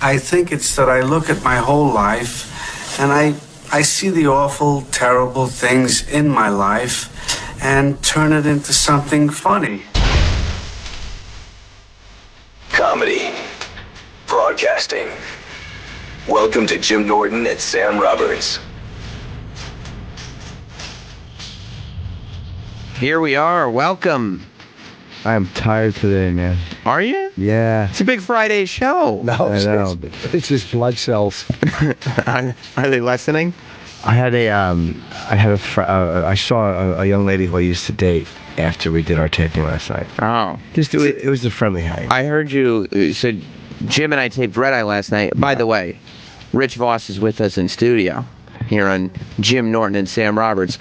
I think it's that I look at my whole life and I see the awful, terrible things in my life and turn it into something funny. Comedy. Broadcasting. Welcome to Jim Norton and Sam Roberts. Here we are. Welcome. I'm tired today, man. Are you? Yeah. It's a big Friday show. No, I know. It's just blood cells. Are they lessening? I saw a young lady who I used to date after we did our taping last night. Oh. It was a friendly hang. I heard you said Jim and I taped Red Eye last night. By the way, Rich Voss is with us in studio here on Jim Norton and Sam Roberts.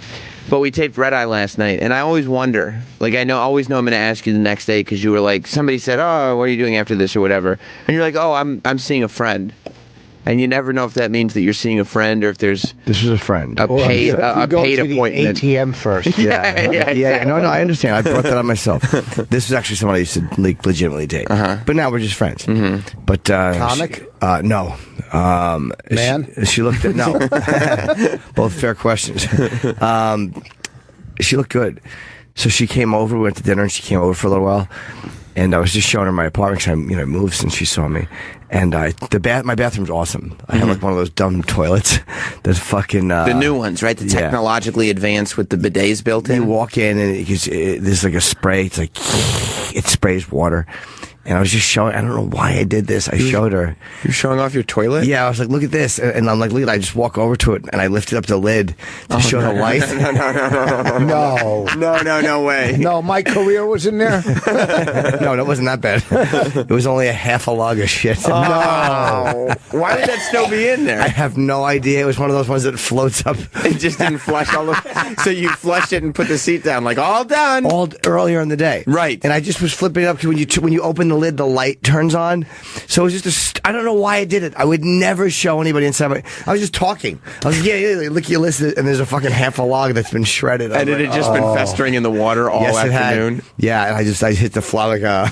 But we taped Red Eye last night, and I always wonder, like always know I'm going to ask you the next day because you were like, somebody said, oh, what are you doing after this or whatever. And you're like, oh, I'm seeing a friend. And you never know if that means that you're seeing a friend or if there's... This was a friend. A paid appointment. The ATM first. Yeah. No, I understand. I brought that on myself. This is actually someone I used to legitimately date. But now we're just friends. Mm-hmm. But comic? No. Man? She looked at... No. Both fair questions. She looked good. So she came over. We went to dinner, and she came over for a little while. And I was just showing her my apartment because I moved since she saw me. And my bathroom's awesome. I have like one of those dumb toilets that's fucking... the new ones, right? The technologically advanced with the bidets built in? You walk in and there's like a spray. It's like... It sprays water. And I was just showing... I don't know why I did this. I showed her. You're showing off your toilet? Yeah, I was like, look at this. And I'm like, look at it. I just walk over to it and I lifted up the lid to show the light. No way. No, my career was in there. No, that wasn't that bad. It was only a half a log of shit. No. Why would that still be in there? I have no idea. It was one of those ones that floats up. It just didn't flush all the... So you flushed it and put the seat down, like, all done. All earlier in the day. Right. And I just was flipping it up to when you open the lid, the light turns on. So it was just I don't know why I did it. I would never show anybody inside. I was just talking. I was like, yeah, look, you listen, and there's a fucking half a log that's been shredded. And it had just been festering in the water all afternoon? Yeah, and I hit the floor like I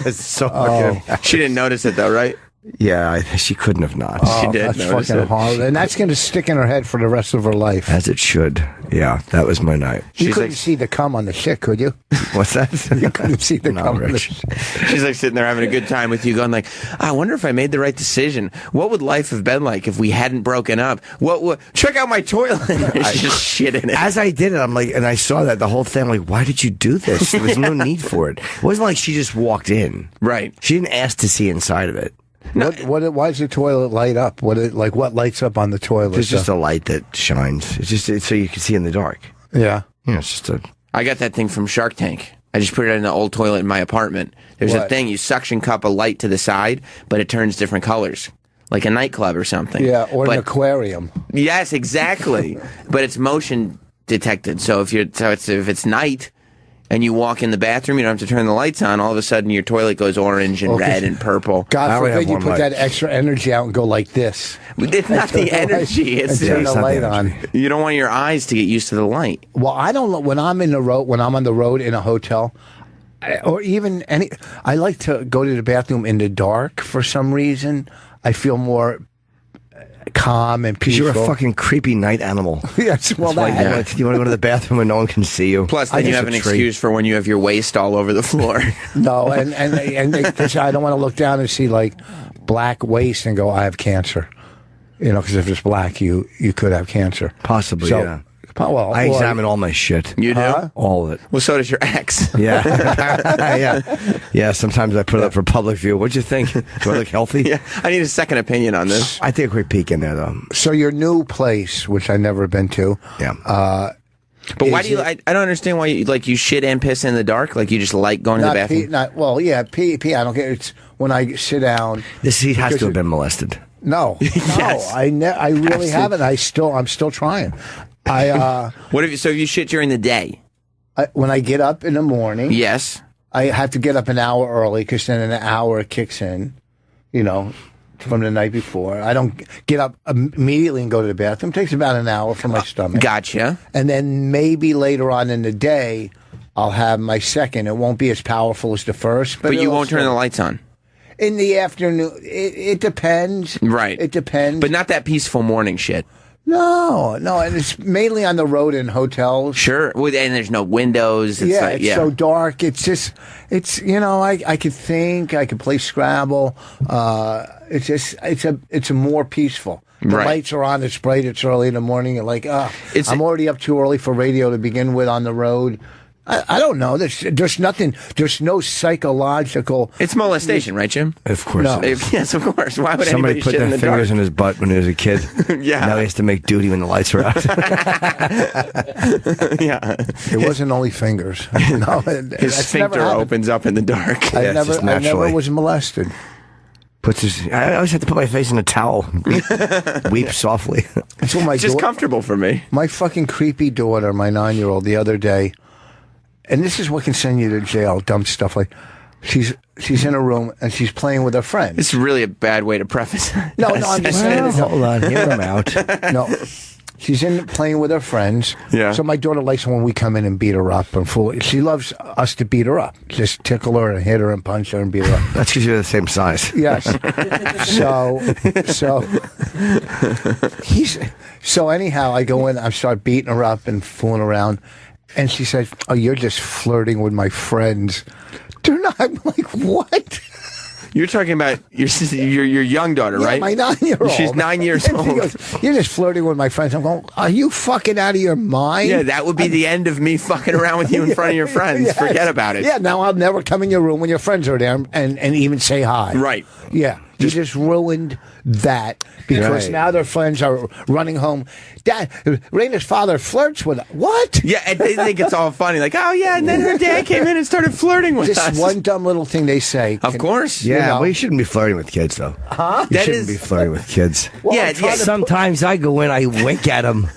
was so fucking... She didn't notice it, though, right? Yeah, she couldn't have not. She did that's fucking horrible. And that's going to stick in her head for the rest of her life. As it should. Yeah, that was my night. You couldn't see the cum on the shit, could you? What's that? You couldn't see the cum on the shit. She's like sitting there having a good time with you going like, I wonder if I made the right decision. What would life have been like if we hadn't broken up? Check out my toilet. She's just shit in it. As I did it, I'm like, and I saw that the whole thing, I'm like, why did you do this? There was no need for it. It wasn't like she just walked in. Right. She didn't ask to see inside of it. No. Why does the toilet light up? What lights up on the toilet? There's just a light that shines. It's so you can see in the dark. Yeah. It's just a... I got that thing from Shark Tank. I just put it in the old toilet in my apartment. There's a thing, you suction cup a light to the side, but it turns different colors. Like a nightclub or something. Yeah, or an aquarium. Yes, exactly. But it's motion detected. So if it's night and you walk in the bathroom, you don't have to turn the lights on, all of a sudden your toilet goes orange and red and purple. God forbid you put that extra energy out and go like this. It's not the energy. It's turn the light on. You don't want your eyes to get used to the light. Well, I don't know. When I'm on the road in a hotel, or even I like to go to the bathroom in the dark for some reason. I feel more calm and peaceful. You're a fucking creepy night animal. Yes, well, you want to go to the bathroom and no one can see you. Plus, then you have an excuse for when you have your waist all over the floor. No, and I don't want to look down and see like black waist and go, I have cancer. Because if it's black, you could have cancer. Possibly, yeah. Well, I examine all my shit. You do? All of it. Well, so does your ex. Yeah. Yeah, sometimes I put it up for public view. What'd you think? Do I look healthy? Yeah, I need a second opinion on this. I take a quick peek in there, though. So your new place, which I've never been to. Yeah. But why do you... I don't understand why you shit and piss in the dark? Like you just like going to the bathroom? Pee. I don't care. It's when I sit down. This he has to have been molested. No. Yes. I really haven't. I'm still trying. So you shit during the day? When I get up in the morning. Yes. I have to get up an hour early because then an hour kicks in, from the night before. I don't get up immediately and go to the bathroom. It takes about an hour for my stomach. Gotcha. And then maybe later on in the day, I'll have my second. It won't be as powerful as the first. But you won't turn the lights on? in the afternoon. It depends. Right. It depends. But not that peaceful morning shit. No, and it's mainly on the road in hotels. Sure. And there's no windows. It's like, it's so dark. It's just, I could think, I could play Scrabble. It's a more peaceful. The lights are on, it's bright, it's early in the morning. You're like, I'm already up too early for radio to begin with on the road. I don't know. There's nothing. There's no psychological. It's molestation, right, Jim? Of course. No. Yes, of course. Why would somebody anybody put shit in their the fingers dark? in his butt when he was a kid? Yeah. Now he has to make duty when the lights are out. Yeah. It wasn't only fingers. No, His sphincter opens up in the dark. I it's just never naturally. was molested. I always have to put my face in a towel. Weep softly. That's what my It's just comfortable for me. My fucking creepy daughter, my 9-year-old, the other day, and this is what can send you to jail. Dumb stuff like she's in a room and she's playing with her friends. It's really a bad way to preface it. No, I'm just saying. Well, hold on, hear him out. No, she's in playing with her friends. Yeah. So my daughter likes when we come in and beat her up and fool. She loves us to beat her up, just tickle her and hit her and punch her and beat her up. That's because you're the same size. Yes. So anyhow, I go in, I start beating her up and fooling around, and she said, "Oh, you're just flirting with my friends." They're not. I'm like, what? You're talking about your young daughter, Yeah, right? my 9-year-old. She's 9 years And old. she goes, "You're just flirting with my friends." I'm going, "Are you fucking out of your mind?" Yeah, that would be the end of me fucking around with you in front of your friends. Yes. Forget about it. Yeah, now I'll never come in your room when your friends are there and even say hi. Right. Yeah. You just ruined that because Right. now their friends are running home. Dad, Raina's father flirts with her. What? Yeah, and they think it's all funny. Like, oh, yeah, and then her dad came in and started flirting with Just us. one dumb little thing they say. Of course. Yeah, You know. well, you shouldn't be flirting with kids, though. Huh? You That shouldn't is- be flirting with kids. Well, Yeah, I'm trying to Sometimes I go in, I wink at them.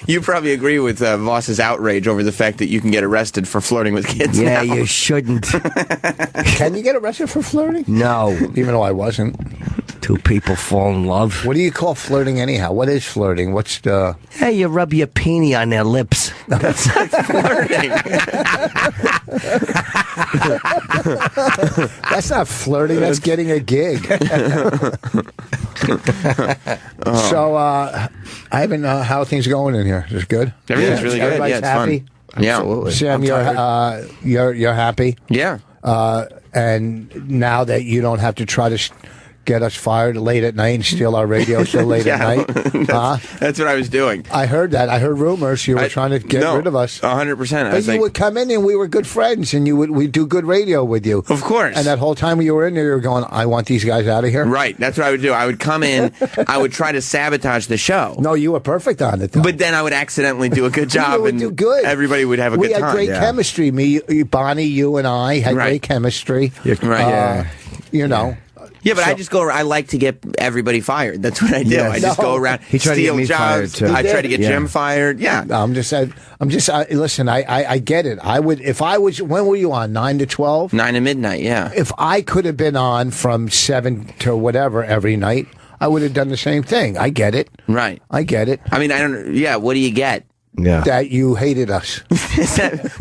You probably agree with Voss's outrage over the fact that you can get arrested for flirting with kids Yeah, now. you shouldn't. Can you get arrested for flirting? No. Even though I wasn't. Two people fall in love. What do you call flirting anyhow? What is flirting? What's the... Hey, you rub your peenie on their lips. That's not flirting. That's not flirting. That's getting a gig. So, I haven't... how are things going in here? Is it good? Everything's really good. Everybody's Yeah, it's happy? fun. Yeah. Absolutely. Sam, I'm you're happy? Yeah. And now that you don't have to try to get us fired late at night and steal our radio show late at night. That's what I was doing. I heard that. I heard rumors you were trying to get rid of us. 100%. But you would come in and we were good friends and we'd do good radio with you. Of course. And that whole time you were in there, you were going, I want these guys out of here. Right. That's what I would do. I would come in, I would try to sabotage the show. No, you were perfect on it, though. But then I would accidentally do a good job, would and do good. everybody would have a We good had time. great chemistry. Me, Bonnie, you, and I had Right. great chemistry. Right. You know. Yeah, but I just go. I like to get everybody fired. That's what I do. Yes. I just No. go around, He tried to get steal me fired, jobs. too. I He try did. to get Yeah. Jim fired. Yeah. Listen, I get it. I would, if I was, when were you on? 9 to 12? 9 to midnight. Yeah. If I could have been on from 7 to whatever every night, I would have done the same thing. I get it. Right. I get it. I mean, I don't. Yeah. What do you get? Yeah. That you hated us.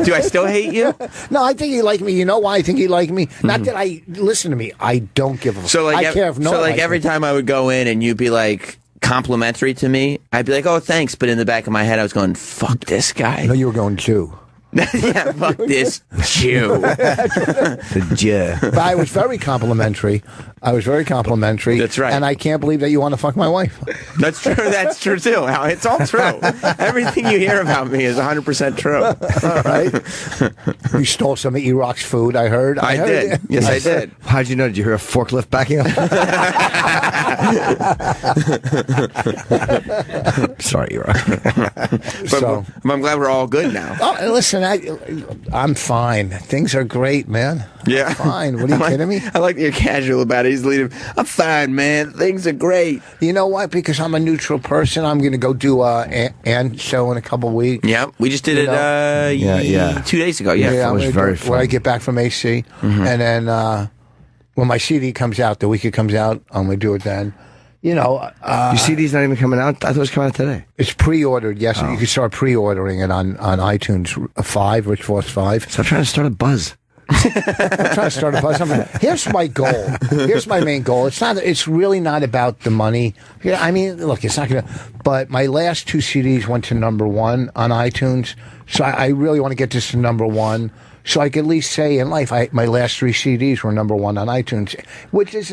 Do I still hate you? No, I think he liked me. You know why I think he liked me? Not that I listen to me. I don't give a. So like, I care if no. so one like likes every me. time I would go in and you'd be like complimentary to me, I'd be like, "Oh, thanks," but in the back of my head, I was going, "Fuck this guy." No, you were going Jew. Yeah, fuck this Jew. But I was very complimentary. That's right. And I can't believe that you want to fuck my wife. That's true. That's true too. It's all true. Everything you hear about me is 100% true. Right? You stole some of E-Rock's food. I heard. I heard did. it. Yes, I did. How'd you know? Did you hear a forklift backing up? Sorry, you're right. But So- I'm glad we're all good now. Oh, listen, I'm fine. Things are great, man. Yeah. I'm fine. What are you kidding me? I like that you're casual about it. He's leading. I'm fine, man. Things are great. You know what? Because I'm a neutral person, I'm going to go do Ann show in a couple weeks. Yeah, we just did You it know? Yeah. 2 days ago. Yeah. I'm it was gonna very do it fun. when I get back from AC, and then when my CD comes out, the week it comes out, I'm going to do it then. You know, Your CD's not even coming out? I thought it was coming out today. it's pre-ordered. Yes, you can start pre-ordering it on iTunes. 5, Rich Voss 5. Stop trying to start a buzz. I'm trying to start a podcast. Here's my goal. Here's my main goal. It's really not about the money. Yeah, I mean, look, it's not gonna. But my last 2 CDs went to #1 on iTunes, so I really want to get this to #1. So I can at least say in life, my last 3 CDs were #1 on iTunes, which is,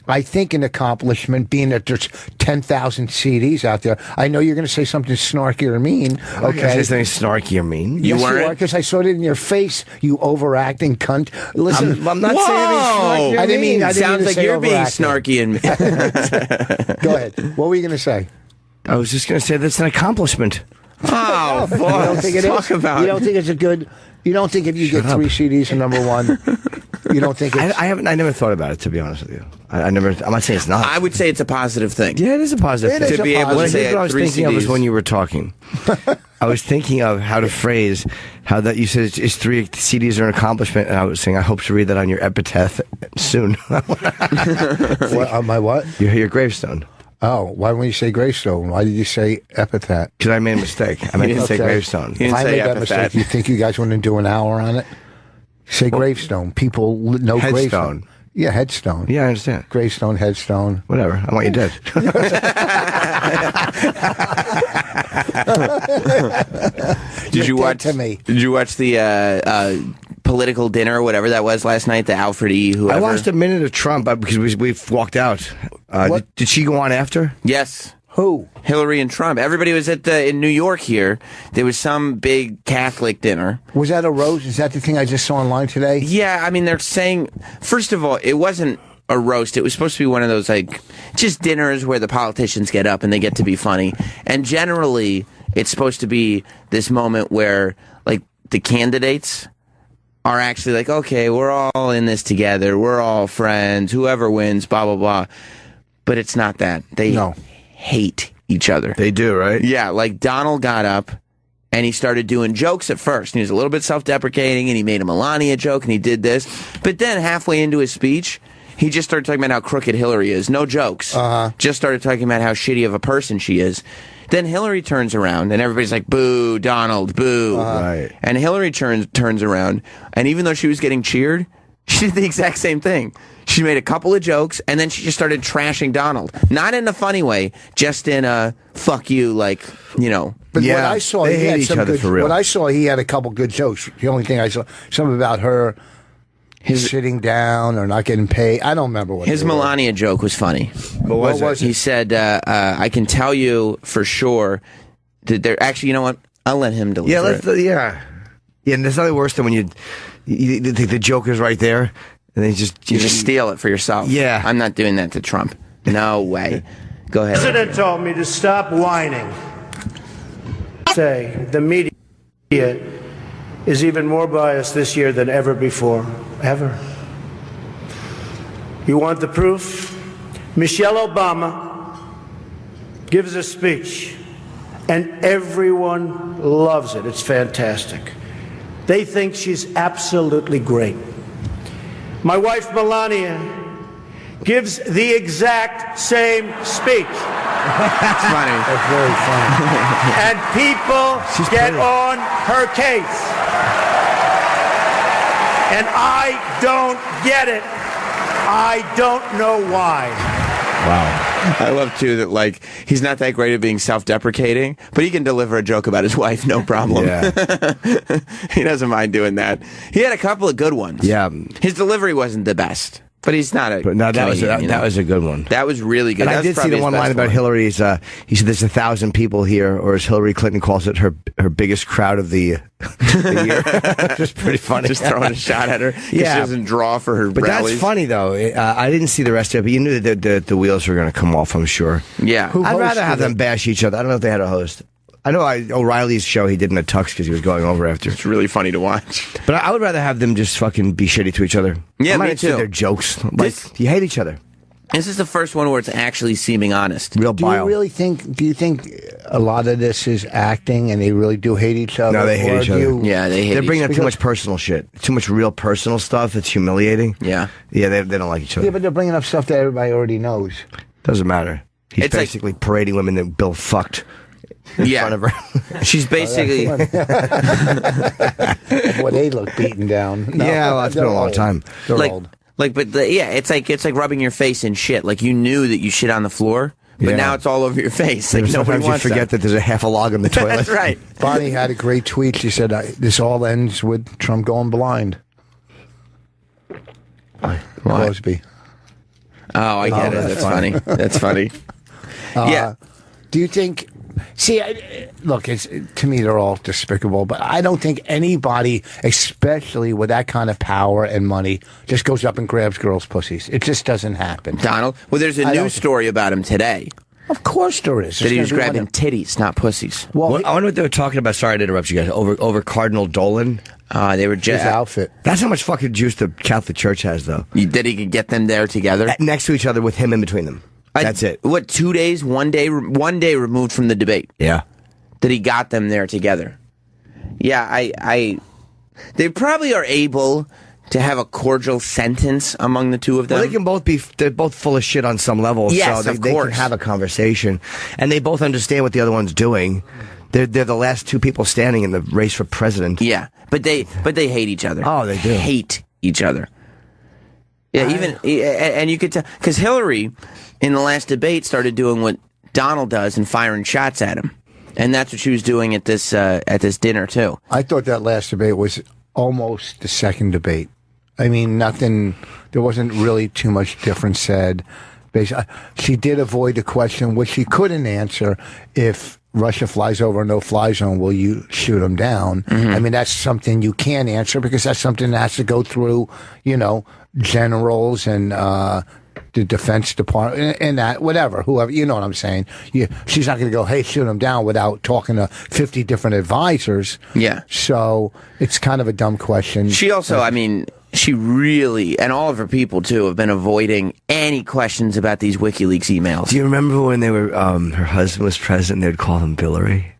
I think, an accomplishment, being that there's 10,000 CDs out there. I know you're going to say something snarky or mean. Okay, Say something snarky or mean. Yes, weren't? you are, because I saw it in your face, you overacting cunt. Listen, I'm not saying anything snarky or I didn't mean. I didn't Sounds mean to like say you're being overacting. snarky and. Go ahead. What were you going to say? I was just going to say that's an accomplishment. Oh, You don't think it talk is? about You don't think it's a good? You don't think if you get 3 CDs and #1, you don't think it's? I haven't. I never thought about it, to be honest with you. I never. I'm not saying it's not. I would say it's a positive thing. Yeah, it is a positive It thing. is To a be able to positive. say Here's what I was 3 thinking of CDs. is when you were talking. I was thinking of how to phrase how that you said it's 3 CDs are an accomplishment, and I was saying I hope to read that on your epitaph soon. What, on my what? your gravestone. Oh, why wouldn't you say gravestone? Why did you say epithet? Because I made a mistake. I meant to say Okay. gravestone. He didn't If I say made that epithet. mistake, you think you guys want to do an hour on it? Say gravestone. People know Headstone. gravestone. Yeah, headstone. Yeah, I understand. Gravestone, headstone. Whatever. I want you dead. Did you You're watch? dead to me. Did you watch the political dinner, or whatever that was last night? The Alfred E. Whoever. I watched a minute of Trump because we've walked out. What? Did she go on after? Yes. Who? Hillary and Trump. Everybody was in New York here. There was some big Catholic dinner. Was that a roast? Is that the thing I just saw online today? Yeah, I mean, they're saying, first of all, it wasn't a roast. It was supposed to be one of those, like, just dinners where the politicians get up and they get to be funny. And generally, it's supposed to be this moment where, like, the candidates are actually like, okay, we're all in this together. We're all friends. Whoever wins, blah, blah, blah. But it's not that. They hate each other. They do, right? Yeah, like Donald got up and he started doing jokes at first. And he was a little bit self-deprecating and he made a Melania joke and he did this. But then halfway into his speech, he just started talking about how crooked Hillary is. No jokes. Just started talking about how shitty of a person she is. Then Hillary turns around and everybody's like, boo, Donald, boo. Right. And Hillary turns around, and even though she was getting cheered, she did the exact same thing. She made a couple of jokes, and then she just started trashing Donald. Not in a funny way, just in a fuck you, like, you know. But Yeah, what I saw, they he hate had each some other good. for real. What I saw, he had a couple good jokes. The only thing I saw, something about her sitting down or not getting paid. I don't remember what His they were. Melania joke was funny. What was He said, I can tell you for sure that there, actually, you know what? I'll let him deliver Yeah, it. yeah. And there's nothing worse than when the joke is right there, and then You just steal it for yourself. Yeah. I'm not doing that to Trump. No way. Go ahead. The president told me to stop whining. Say the media is even more biased this year than ever before. Ever. You want the proof? Michelle Obama gives a speech, and everyone loves it. It's fantastic. They think she's absolutely great. My wife, Melania, gives the exact same speech. It's funny. That's very funny. And people get on her case. And I don't get it. I don't know why. wow. I love, too, that, like, he's not that great at being self-deprecating, but he can deliver a joke about his wife, no problem. Yeah. He doesn't mind doing that. He had a couple of good ones. Yeah. His delivery wasn't the best, but he's not a But no, that was comedian, you know? that was a good one. That was really good. And That I was did see probably the his one best line about Hillary's. He said there's 1,000 people here, or as Hillary Clinton calls it, her biggest crowd of the year. Just pretty funny. Just throwing a shot at her. 'Cause Yeah. She doesn't draw for her But rallies. that's funny though. I didn't see the rest of it, but you knew that the wheels were going to come off. I'm sure. Yeah. Who I'd rather hosted have them it? bash each other. I don't know if they had a host. I know O'Reilly's show he did in a tux because he was going over after. It's really funny to watch. But I would rather have them just fucking be shitty to each other. Yeah, I'm not me interested in too. their jokes. Like you hate each other. This is the first one where it's actually seeming honest. Real Do bile. you really think? Do you think a lot of this is acting, and they really do hate each other? No, they hate Or each do other. you- Yeah, they hate They're bringing each up too much personal shit. Too much real personal stuff. It's humiliating. Yeah. Yeah, they don't like each other. Yeah, but they're bringing up stuff that everybody already knows. Doesn't matter. He's It's like- basically parading women that Bill fucked in Yeah. front of her. She's basically Boy, they look beaten down. No, Yeah, well, it's been a long time. They're like, old. it's like rubbing your face in shit. Like you knew that you shit on the floor, but Yeah. now it's all over your face. Like nobody Sometimes you wants forget that there's a half a log in the toilet. That's right. Bonnie had a great tweet. She said, "This all ends with Trump going blind." Crosby. Oh, I get it. That's funny. That's funny. Yeah. Do you think? See, look, to me they're all despicable, but I don't think anybody, especially with that kind of power and money, just goes up and grabs girls' pussies. It just doesn't happen. Donald. Well, there's a news story about him today Of course there is. that he was grabbing titties, not pussies. Well, I wonder what they were talking about. Sorry to interrupt you guys. Over Cardinal Dolan. They were his just. outfit. That's how much fucking juice the Catholic Church has, though. That he could get them there together. Next to each other with him in between them. That's it. What, 2 days, 1 day, 1 day removed from the debate Yeah. that he got them there together. Yeah, they probably are able to have a cordial sentence among the two of them. Well, they can both they're both full of shit on some level. Yes, so of they can course. have a conversation. And they both understand what the other one's doing. They're the last two people standing in the race for president. Yeah, but they hate each other. Oh, they do. Hate each other. Yeah, and you could tell, because Hillary in the last debate started doing what Donald does and firing shots at him, and that's what she was doing at this dinner too. I thought that last debate was almost the second debate. I mean, nothing. There wasn't really too much difference said. Basically, she did avoid a question which she couldn't answer. If Russia flies over a no-fly zone, will you shoot them down? Mm-hmm. I mean, that's something you can't answer because that's something that has to go through, generals and the Defense Department and that, whatever, whoever, you know what I'm saying. She's not going to go, hey, shoot them down without talking to 50 different advisors. Yeah. So it's kind of a dumb question. She also, she really, and all of her people too, have been avoiding any questions about these WikiLeaks emails. Do you remember when they were her husband was president? They'd call him Billary.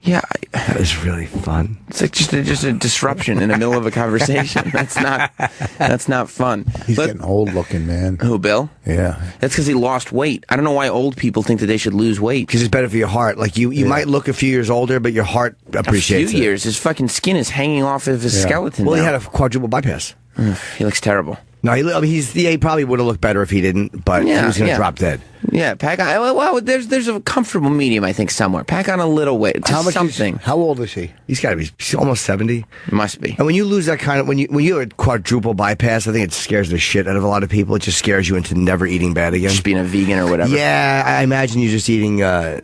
Yeah, That was really fun. it's like just a disruption in the middle of a conversation. That's not fun. He's getting old looking, man. Who, Bill? Yeah. That's because he lost weight. I don't know why old people think that they should lose weight. Because it's better for your heart. Like you might look a few years older, but your heart appreciates A few it. years, his fucking skin is hanging off of his skeleton. Well, he now. had a quadruple bypass. He looks terrible. No, he probably would have looked better if he didn't, but he was going to drop dead. Yeah, pack on. Well, there's a comfortable medium, I think, somewhere. Pack on a little weight. Just How much? something. How old is he? He's got to be almost 70. Must be. And when you lose that kind of when you have a quadruple bypass, I think it scares the shit out of a lot of people. It just scares you into never eating bad again. Just being a vegan or whatever. Yeah, I imagine you just eating. Yeah,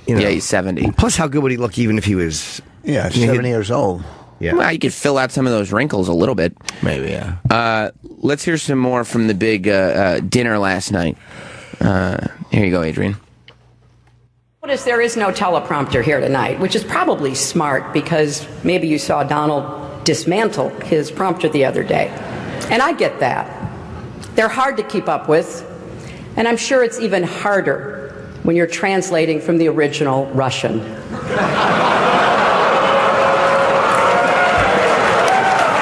he's 70. Plus, how good would he look even if he was? Yeah, 70 years old. Yeah, Well, you could fill out some of those wrinkles a little bit. maybe. Yeah. Let's hear some more from the big dinner last night. Here you go, Adrian. Notice there is no teleprompter here tonight, which is probably smart because maybe you saw Donald dismantle his prompter the other day. And I get that. They're hard to keep up with, and I'm sure it's even harder when you're translating from the original Russian.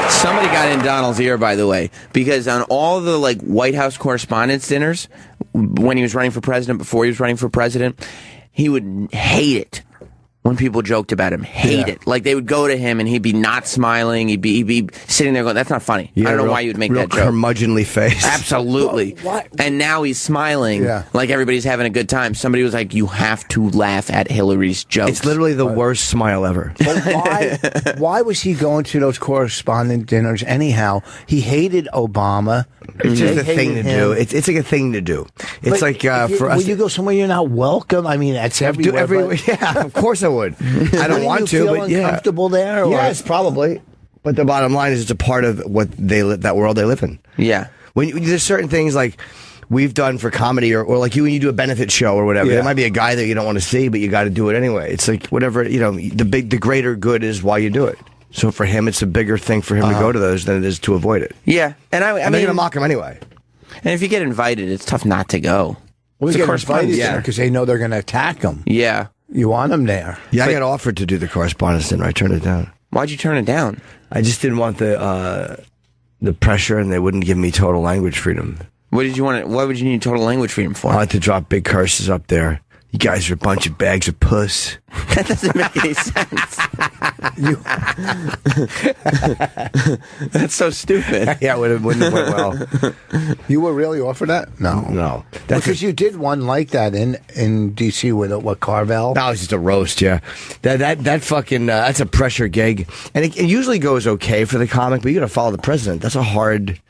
Somebody got in Donald's ear, by the way, because on all the White House Correspondents' dinners, when he was running for president, before he was running for president, he would hate it when people joked about him. Hate it. Like they would go to him and he'd be not smiling. He'd be sitting there going, "That's not funny." I don't know why you would make that joke. Curmudgeonly face. Absolutely. What? And now he's smiling like everybody's having a good time. Somebody was like, "You have to laugh at Hillary's jokes." It's literally the worst smile ever. But why was he going to those correspondent dinners anyhow? He hated Obama. It's just They a thing to hated do. him. It's like a thing to do. It's But like if for us. When you go somewhere you're not welcome, I mean, that's everywhere. Everywhere. Yeah, of course I would. I don't want to, you feel but yeah. uncomfortable there? Or? Yes, probably. But the bottom line is, it's a part of what that world they live in. Yeah. There's certain things like we've done for comedy, or like when you do a benefit show or whatever. Yeah. There might be a guy that you don't want to see, but you got to do it anyway. It's like whatever, the greater good is why you do it. So for him, it's a bigger thing for him to go to those than it is to avoid it. Yeah. And I And they're mean, gonna mock him anyway. and if you get invited, it's tough not to go. We It's a get correspondence invited dinner. because they know they're going to attack him. Yeah. You want them there. Yeah, I got offered to do the correspondence dinner. I turned it down. Why'd you turn it down? I just didn't want the pressure, and they wouldn't give me total language freedom. What did you want? What would you need total language freedom for? I like to drop big curses up there You guys are a bunch of bags of puss. That doesn't make any sense. That's so stupid. Yeah, it wouldn't have went well. You were really offered that? No. Because you did one like that in D.C. with what, Carvel? That was just a roast, yeah. That fucking that's a pressure gig, and it usually goes okay for the comic, but you got to follow the president. That's a hard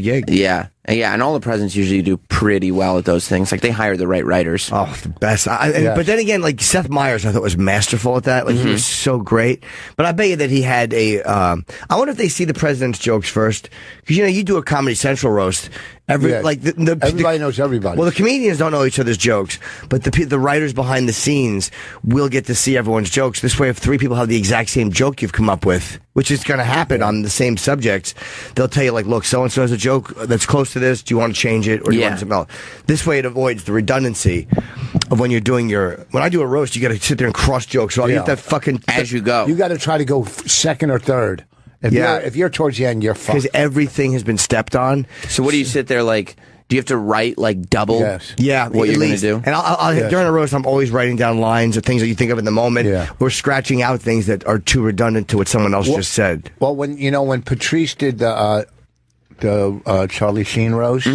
gig. Yeah, and all the presidents usually do pretty well at those things. Like, they hire the right writers. Oh, the best. But then again, like, Seth Meyers, I thought was masterful at that. Like, he was so great. But I bet you that he had a. I wonder if they see the president's jokes first, because you do a Comedy Central roast. Everybody knows everybody. Well, the comedians don't know each other's jokes, but the writers behind the scenes will get to see everyone's jokes. This way, if three people have the exact same joke you've come up with, which is going to happen on the same subjects, they'll tell you, like, look, so-and-so has a joke that's close to this. Do you want to change it, or do you want something else? This way, it avoids the redundancy of when you're doing when I do a roast, you got to sit there and cross jokes. So I'll get that fucking... As you go. You got to try to go second or third. If you're towards the end, you're fucked. Because everything has been stepped on. So what do you sit there like? Do you have to write like double? Yes. Yeah, what you're going to do? And I'll during a roast, I'm always writing down lines or things that you think of in the moment. Yeah. We're scratching out things that are too redundant to what someone else just said. Well, when Patrice did the Charlie Sheen roast,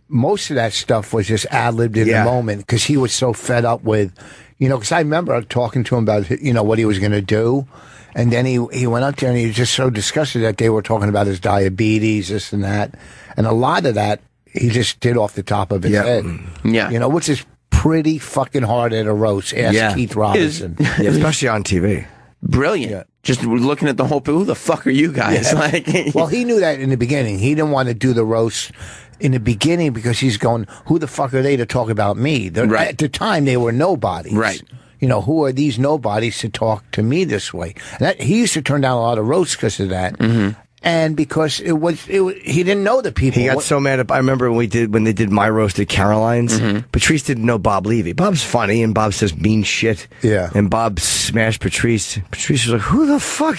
most of that stuff was just ad-libbed in the moment because he was so fed up with, because I remember talking to him about, what he was going to do. And then he went up there and he was just so disgusted that they were talking about his diabetes, this and that. And a lot of that he just did off the top of his head. Yeah. Which is pretty fucking hard at a roast. Ask Keith Robinson. Especially on TV. Brilliant. Yeah. Just looking at the whole, who the fuck are you guys? Yeah. Like, well, he knew that in the beginning. He didn't want to do the roast in the beginning because he's going, who the fuck are they to talk about me? Right. At the time, they were nobodies. Right. Who are these nobodies to talk to me this way? He used to turn down a lot of roasts because of that. And because it was he didn't know the people. He got so mad. I remember when they did my roast at Caroline's. Patrice didn't know Bob Levy. Bob's funny, and Bob says mean shit. Yeah. And Bob smashed Patrice. Patrice was like, "Who the fuck?"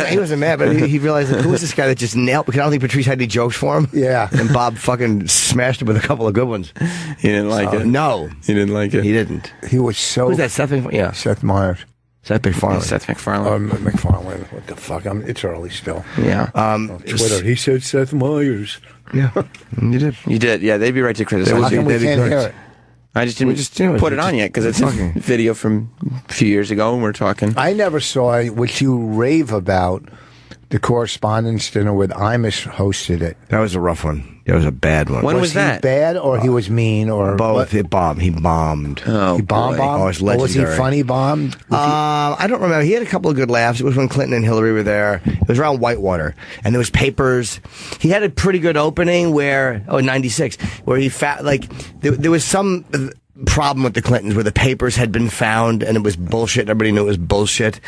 he wasn't mad, but he realized that who was this guy that just nailed? Because I don't think Patrice had any jokes for him. Yeah. And Bob fucking smashed him with a couple of good ones. He didn't like it. No, he didn't like it. He didn't. He was so. Who's that? Seth MacFarlane? Yeah, Seth Meyers. Seth MacFarlane. Seth MacFarlane. MacFarlane. What the fuck? It's early still. Yeah. Twitter. He said Seth Meyers. Yeah. You did. You did. Yeah, they'd be right to criticize. How come we can't hear it? I just didn't put it on yet because it's a video from a few years ago and we're talking. I never saw what you rave about. The Correspondence Dinner with Imus hosted it. That was a rough one. It was a bad one. When was that? He bad or he was mean or both? He bombed. Oh, he bombed. Oh, it's Or was he legendary. funny bombed? I don't remember. He had a couple of good laughs. It was when Clinton and Hillary were there. It was around Whitewater, and there was papers. He had a pretty good opening where, in '96, where he there was some problem with the Clintons where the papers had been found and it was bullshit. Everybody knew it was bullshit.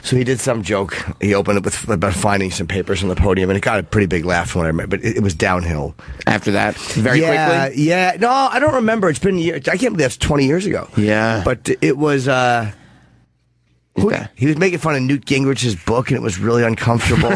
So he did some joke. He opened it with about finding some papers on the podium, and it got a pretty big laugh from what I remember. But it was downhill after that, very quickly. Yeah. No, I don't remember. It's been years. I can't believe that's 20 years ago. Yeah. But it was. He was making fun of Newt Gingrich's book, and it was really uncomfortable.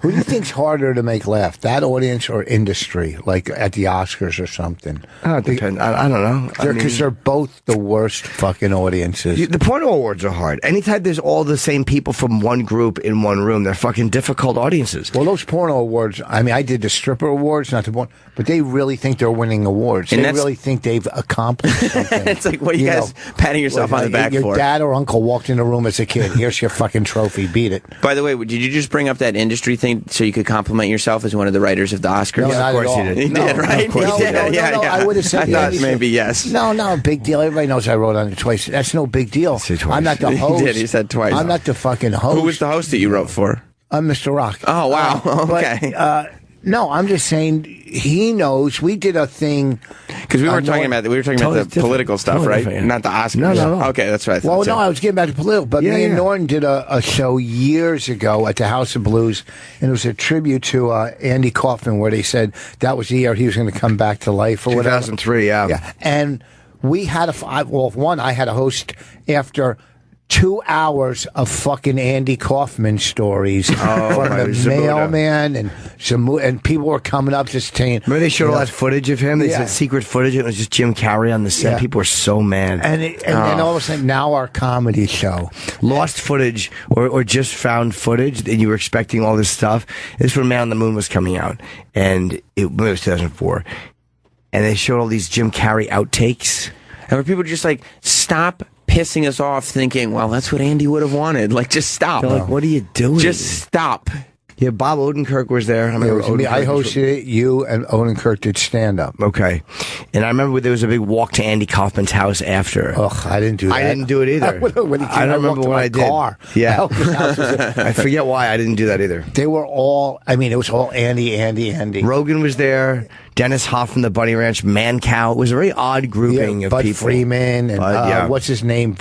Who do you think's harder to make laugh, that audience or industry, like at the Oscars or something? It depends. I don't know. Because they're both the worst fucking audiences. The porno awards are hard. Anytime there's all the same people from one group in one room, they're fucking difficult audiences. Well, those porno awards, I did the stripper awards, not the porn, but they really think they're winning awards. And they really think they've accomplished something. It's like, what are you guys patting yourself on the back for? Your dad or uncle walked in the room as a kid. Here's your fucking trophy. Beat it. By the way, did you just bring up that industry thing so you could compliment yourself as one of the writers of the Oscars? No, of course you did. He did, right? Of course he did. No, yeah. I would have said I thought maybe yes. No, big deal. Everybody knows I wrote on it twice. That's no big deal. I'm not the host. He did. He said twice. I'm not the fucking host. Who was the host that you wrote for? I'm Mr. Rock. Oh, wow. Okay. But, no, I'm just saying he knows. We did a thing because we were talking about the political stuff, right? Yeah. Not the Oscars. No. Okay, that's right. Well, no, I was getting back to political, but me and Norton did a show years ago at the House of Blues, and it was a tribute to Andy Kaufman, where they said that was the year he was going to come back to life or whatever. 2003, yeah. And we had I had a host after 2 hours of fucking Andy Kaufman stories from right, the Zamuda. mailman and people were coming up just saying. Remember they showed all that footage of him? They Yeah. said secret footage. It was just Jim Carrey on the set. Yeah. People were so mad. And then all of a sudden, now our comedy show. Lost footage or just found footage, and you were expecting all this stuff. This is when Man on the Moon was coming out, and it was 2004. And they showed all these Jim Carrey outtakes. And where people just like, stop pissing us off thinking, well, that's what Andy would have wanted. Like, just stop. They're like, what are you doing? Just stop. Yeah, Bob Odenkirk was there. I It remember was me. I Odenkirk was- hosted it. You and Odenkirk did stand up. Okay. And I remember there was a big walk to Andy Kaufman's house after. Ugh, I didn't do that. I didn't do it either. When he came, I don't remember walked to when my I did. car. Yeah. His house was- I forget why I didn't do that either. They were all. I mean, it was all Andy. Rogan was there. Dennis Hoff from the Bunny Ranch. Mancow. It was a very odd grouping of Bud people. Freeman and Bud, yeah. what's his name?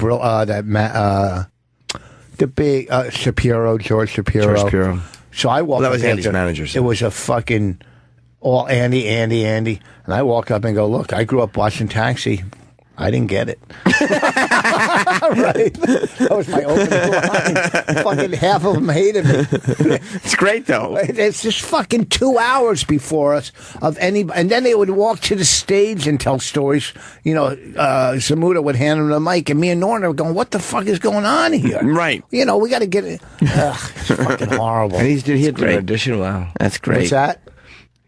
The big Shapiro, George Shapiro. George Shapiro. So I walked. Well, that up was Andy's after- manager, so. It was a fucking all Andy, and I walk up and go, look, I grew up watching Taxi. I didn't get it. Right? That was my opening line. Fucking half of them hated me. It's great, though. It's just fucking 2 hours before us of any, and then they would walk to the stage and tell stories. You know, Zamuda would hand him the mic, and me and Norton were going, "What the fuck is going on here?" Right. You know, we got to get it. Ugh, it's fucking horrible. And he had to do an great. audition. Wow. That's great. What's that?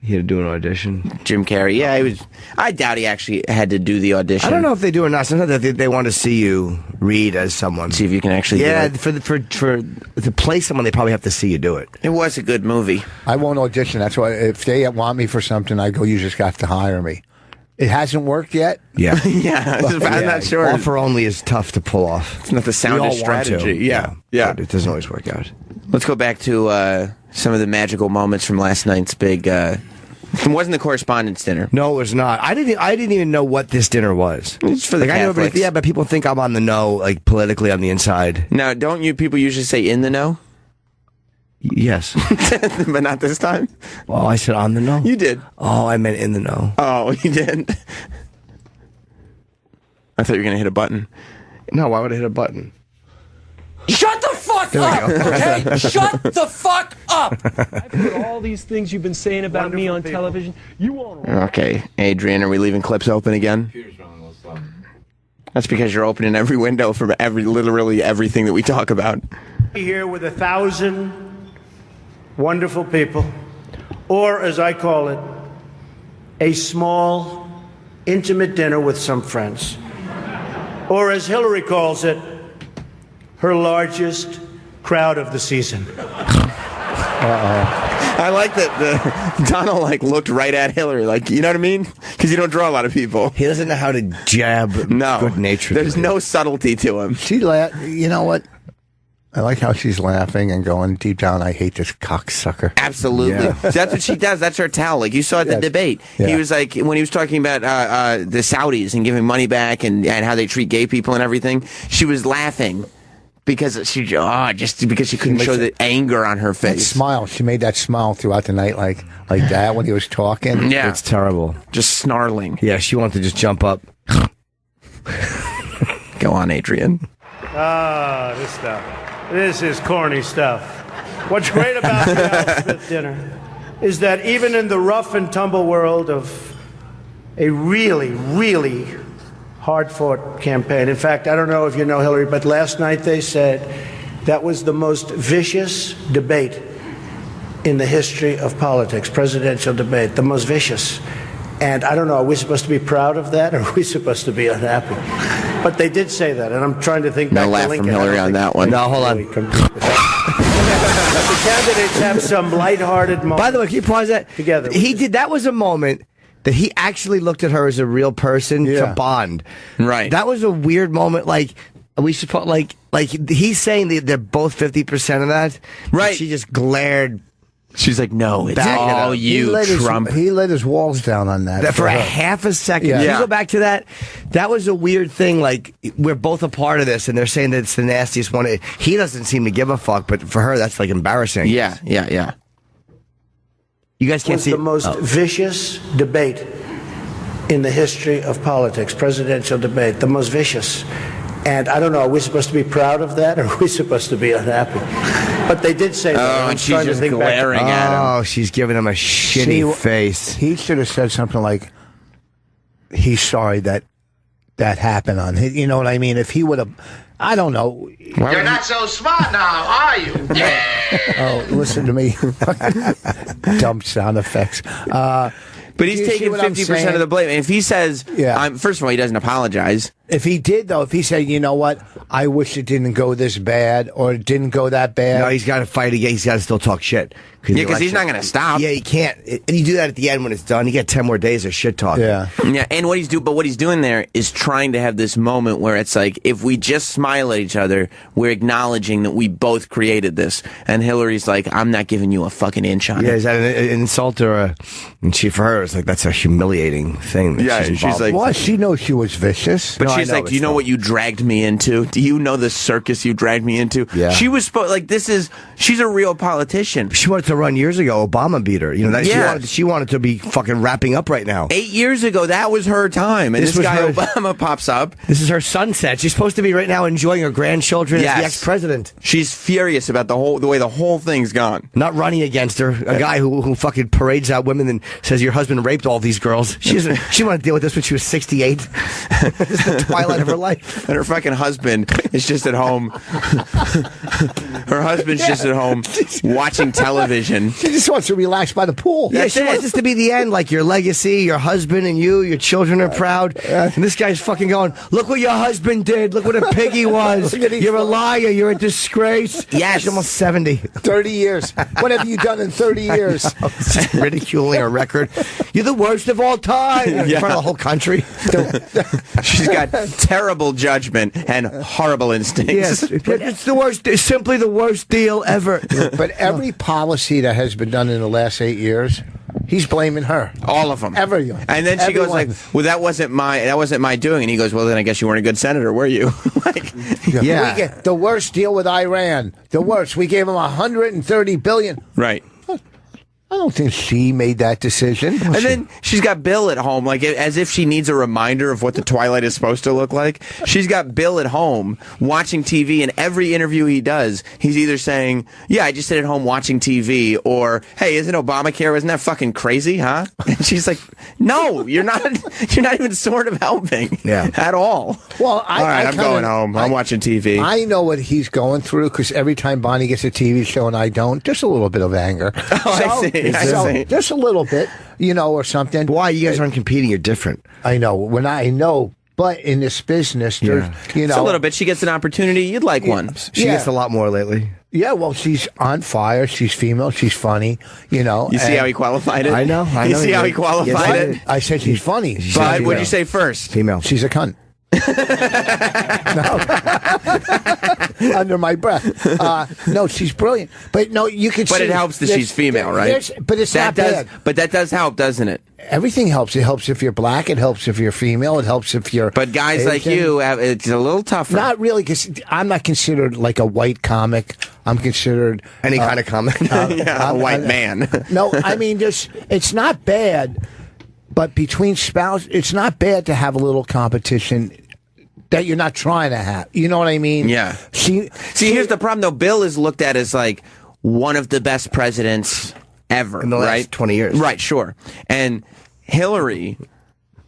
He had to do an audition. Jim Carrey. Yeah, he was. I doubt he actually had to do the audition. I don't know if they do or not. Sometimes they want to see you read as someone. See if you can actually Yeah, do it. for to play someone, they probably have to see you do it. It was a good movie. I won't audition. That's why if they want me for something, I go. You just have to hire me. It hasn't worked yet. Yeah. Yeah, I'm yeah, not sure. Offer only is tough to pull off. It's not the We all soundest want to. strategy. Yeah. But it doesn't always work out. Let's go back to some of the magical moments from last night's big. It wasn't the correspondence dinner. No, it was not. I didn't even know what this dinner was. It's for the I know everybody- Catholics. yeah, but people think I'm on the know, like politically on the inside. Now, don't you people usually say in the know? Yes. But not this time? Oh, I said on the know. You did. Oh, I meant in the know. Oh, you did. I thought you were going to hit a button. No, why would I hit a button? Shut the fuck up, okay? Shut the fuck up. I've heard all these things you've been saying about me on television. You won't. Okay, Adrian, are we leaving clips open again? That's because you're opening every window from literally everything that we talk about. Here with 1,000 wonderful people, or as I call it, a small, intimate dinner with some friends, or as Hillary calls it, her largest crowd of the season. I like that Donald looked right at Hillary, you know what I mean? Because you don't draw a lot of people. He doesn't know how to jab No, good natured. there's no subtlety to him. You know what? I like how she's laughing and going deep down. I hate this cocksucker. Absolutely. Yeah. That's what she does. That's her towel. Like you saw at the Yes. debate. Yeah. He was when he was talking about the Saudis and giving money back and how they treat gay people and everything. She was laughing because just because she couldn't show the anger on her That face. smile. She made that smile throughout the night, like that when he was talking. Yeah. It's terrible. Just snarling. Yeah, she wanted to just jump up. Go on, Adrian. This stuff. This is corny stuff. What's great about the Al Smith dinner is that even in the rough and tumble world of a really, really hard-fought campaign. In fact, I don't know if you know Hillary, but last night they said that was the most vicious debate in the history of politics, presidential debate, the most vicious. And I don't know, are we supposed to be proud of that, or are we supposed to be unhappy? But they did say that, and I'm trying to think No back laugh to Lincoln. from Hillary on that one. No, hold on. But the candidates have some lighthearted moments. By the way, can you pause that? Together. He did. That was a moment that he actually looked at her as a real person Yeah. to bond. Right. That was a weird moment. We suppose, he's saying that they're both 50% of that. Right. And she just glared She's like, no, it's Back it all up. you, Trump. He let his walls down on that. for a her. half a second. Yeah. Can you Yeah. go back to that? That was a weird thing. We're both a part of this, and they're saying that it's the nastiest one. He doesn't seem to give a fuck, but for her, that's embarrassing. Yeah. You guys can't was see the most vicious debate in the history of politics, presidential debate, the most vicious. And I don't know, are we supposed to be proud of that, or are we supposed to be unhappy? But they did say that. Oh, and she's just glaring at him. Oh, she's giving him a shitty face. He should have said something like, he's sorry that happened on him. You know what I mean? If he would have, I don't know. You're not so smart now, are you? Oh, listen to me. Dumb sound effects. But he's taking 50% of the blame. And if he says, first of all, he doesn't apologize. If he did, though, if he said, you know what, I wish it didn't go this bad, or it didn't go that bad. No, he's got to fight again. He's got to still talk shit. Yeah, because he's not going to stop. Yeah, he can't. And you do that at the end when it's done. You get 10 more days of shit talking. Yeah. Yeah, and what he's doing there is trying to have this moment where it's like, if we just smile at each other, we're acknowledging that we both created this. And Hillary's like, I'm not giving you a fucking inch on it. Yeah, is that an insult or and for her, it's like, that's a humiliating thing. That she's like, well, she knows she was vicious. But she's like, do you know what you dragged me into? Do you know the circus you dragged me into? Yeah. She was she's a real politician. She wanted to run years ago. Obama beat her. You know, she wanted to be fucking wrapping up right now. 8 years ago, that was her time. And this guy, Obama, pops up. This is her sunset. She's supposed to be right now enjoying her grandchildren as the ex-president. She's furious about the way the whole thing's gone. Not running against her. A guy who fucking parades out women and says your husband raped all these girls. She didn't want to deal with this when she was 68. It's the twilight of her life. And her fucking husband is just at home. Her husband's just at home watching television. She just wants to relax by the pool. Yeah, she wants this to be the end, like your legacy, your husband and your children are proud. And this guy's fucking going, look what your husband did. Look what a pig he was. You're a liar. You're a disgrace. Yes. She's almost 70. 30 years. What have you done in 30 years? Just ridiculing her record. You're the worst of all time. In front of the whole country. She's got terrible judgment and horrible instincts. Yes, it's the worst. It's simply the worst deal ever. But every policy that has been done in the last 8 years, he's blaming her. All of them. Everyone. And then she goes like, well, that wasn't my doing. And he goes, well, then I guess you weren't a good senator, were you? Yeah. We get the worst deal with Iran. The worst. We gave him $130 billion. Right. I don't think she made that decision. And then she's got Bill at home, like as if she needs a reminder of what the Twilight is supposed to look like. She's got Bill at home watching TV, and every interview he does, he's either saying, yeah, I just sit at home watching TV, or, hey, isn't Obamacare, isn't that fucking crazy, huh? And she's like, no, you're not even sort of helping at all. Well, I'm going home. I'm watching TV. I know what he's going through, because every time Bonnie gets a TV show and I don't, just a little bit of anger. I see. Just a little bit, or something. Why? You guys aren't competing. You're different. I know. But in this business, there's, It's a little bit. She gets an opportunity. You'd like one. She gets a lot more lately. Yeah, well, she's on fire. She's female. She's funny. You see how he qualified it? I know. You see how he qualified it? I said she's funny. But what'd you say first? Female. She's a cunt. Under my breath. No, she's brilliant. But no, you can. But it helps that she's female, right? But it's not bad. But that does help, doesn't it? Everything helps. It helps if you're black. It helps if you're female. It helps if you're. But guys Asian. like you, it's a little tougher. Not really, because I'm not considered like a white comic. I'm considered any kind of comic. A white man. No, I mean, it's not bad. But between spouses, it's not bad to have a little competition that you're not trying to have. You know what I mean? Yeah. See, here's the problem, though. Bill is looked at as like one of the best presidents ever. In the last 20 years. Right, sure. And Hillary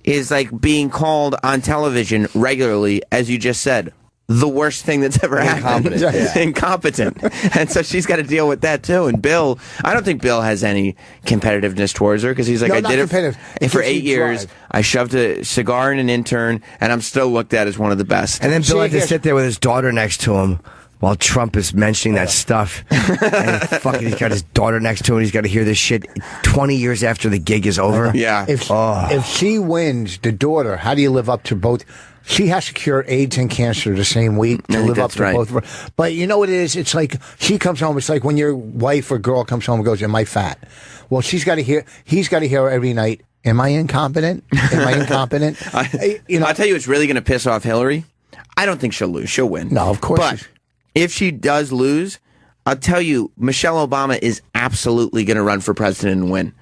is like being called on television regularly, as you just said, the worst thing that's ever happened. Incompetent. And so she's got to deal with that too. And Bill, I don't think Bill has any competitiveness towards her, because he's like, I did it for 8 years. I shoved a cigar in an intern, and I'm still looked at as one of the best. And then Bill had to sit there with his daughter next to him while Trump is mentioning that stuff. And he's got his daughter next to him. He's got to hear this shit 20 years after the gig is over. Yeah. If she wins, the daughter, how do you live up to both? She has to cure AIDS and cancer the same week to live up to both of her. But you know what it is? It's like she comes home. It's like when your wife or girl comes home and goes, "Am I fat?" Well, he's got to hear her every night. Am I incompetent? Am I incompetent? I'll tell you, it's really going to piss off Hillary. I don't think she'll lose. She'll win. No, of course. But if she does lose, I'll tell you, Michelle Obama is absolutely going to run for president and win.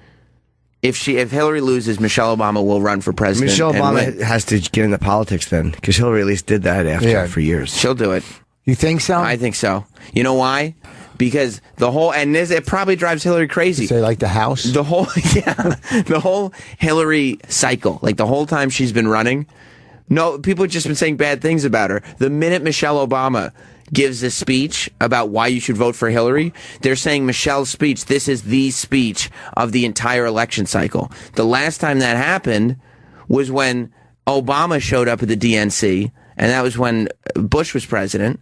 If Hillary loses, Michelle Obama will run for president. Michelle and Obama win. has to get into politics then, because Hillary at least did that after for years. She'll do it. You think so? I think so. You know why? Because the whole it probably drives Hillary crazy. Say like the House. The whole the whole Hillary cycle, like the whole time she's been running. No, people have just been saying bad things about her. The minute Michelle Obama gives a speech about why you should vote for Hillary, they're saying Michelle's speech, this is the speech of the entire election cycle. The last time that happened was when Obama showed up at the DNC, and that was when Bush was president,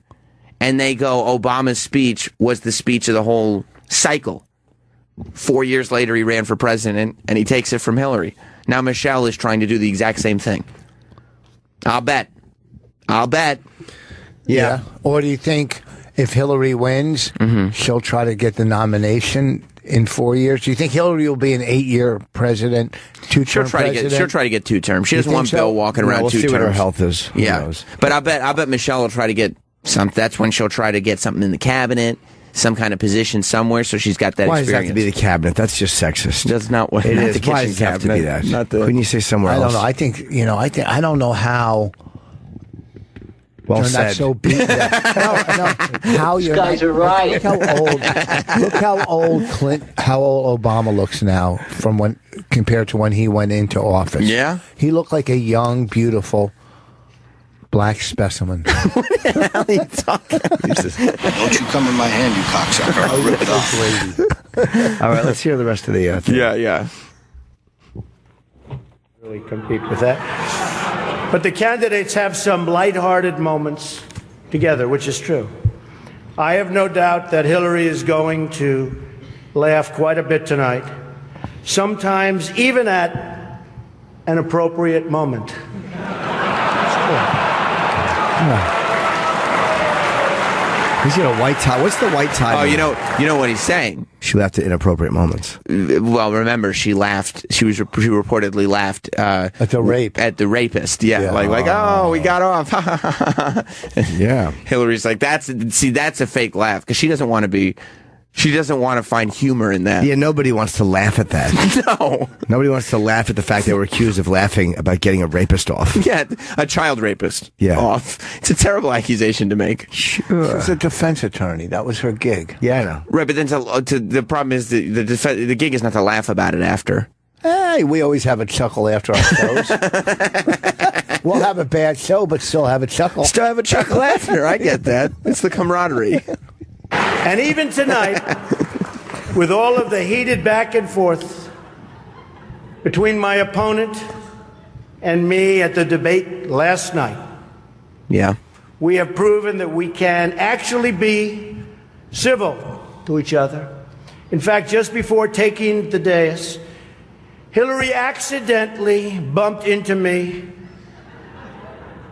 and they go, Obama's speech was the speech of the whole cycle. 4 years later, he ran for president, and he takes it from Hillary. Now Michelle is trying to do the exact same thing. I'll bet. Yeah. Or do you think if Hillary wins, she'll try to get the nomination in 4 years? Do you think Hillary will be an 8-year president, two-term president? She'll try to get two terms. She doesn't want so? Bill walking around We'll two see terms. what her health is. Who Yeah, knows? but I bet Michelle will try to get some. That's when she'll try to get something in the cabinet, some kind of position somewhere. So she's got that Why does it experience. have to be the cabinet? That's just sexist. That's not what It not is. the Why kitchen does it have to be cabinet. that? Not the. Couldn't you say somewhere I else? don't know. I think I don't know how. Well You're said. not so beat. No, how you're guys not, are right. Look how old Obama looks now from when compared to when he went into office. Yeah? He looked like a young, beautiful black specimen. Jesus. Don't you come in my hand, you cocksucker. I'll rip it off. All right, let's hear the rest of the thing. Yeah. Really compete with that. But the candidates have some lighthearted moments together, which is true. I have no doubt that Hillary is going to laugh quite a bit tonight, sometimes even at an appropriate moment. He's got a white tie. What's the white tie? Oh, you know what he's saying. She laughed at inappropriate moments. Well, remember she laughed. She reportedly laughed At the rape. at the rapist. Yeah. Like we got off. Yeah. Hillary's like that's a fake laugh because she doesn't want to be. She doesn't want to find humor in that. Yeah, nobody wants to laugh at that. No. Nobody wants to laugh at the fact they were accused of laughing about getting a rapist off. Yeah, a child rapist. Yeah. Off. It's a terrible accusation to make. She was a defense attorney. That was her gig. Yeah, I know. Right, but then the problem is the gig is not to laugh about it after. Hey, we always have a chuckle after our shows. We'll have a bad show, but still have a chuckle. Still have a chuckle after. I get that. It's the camaraderie. And even tonight, with all of the heated back and forth between my opponent and me at the debate last night, Yeah. we have proven that we can actually be civil to each other. In fact, just before taking the dais, Hillary accidentally bumped into me,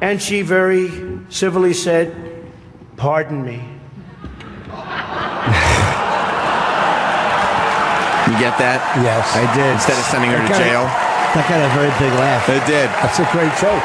and she very civilly said, "Pardon me." You get that? Yes. I did. Instead of sending her to jail. That got a very big laugh. It did. That's a great joke.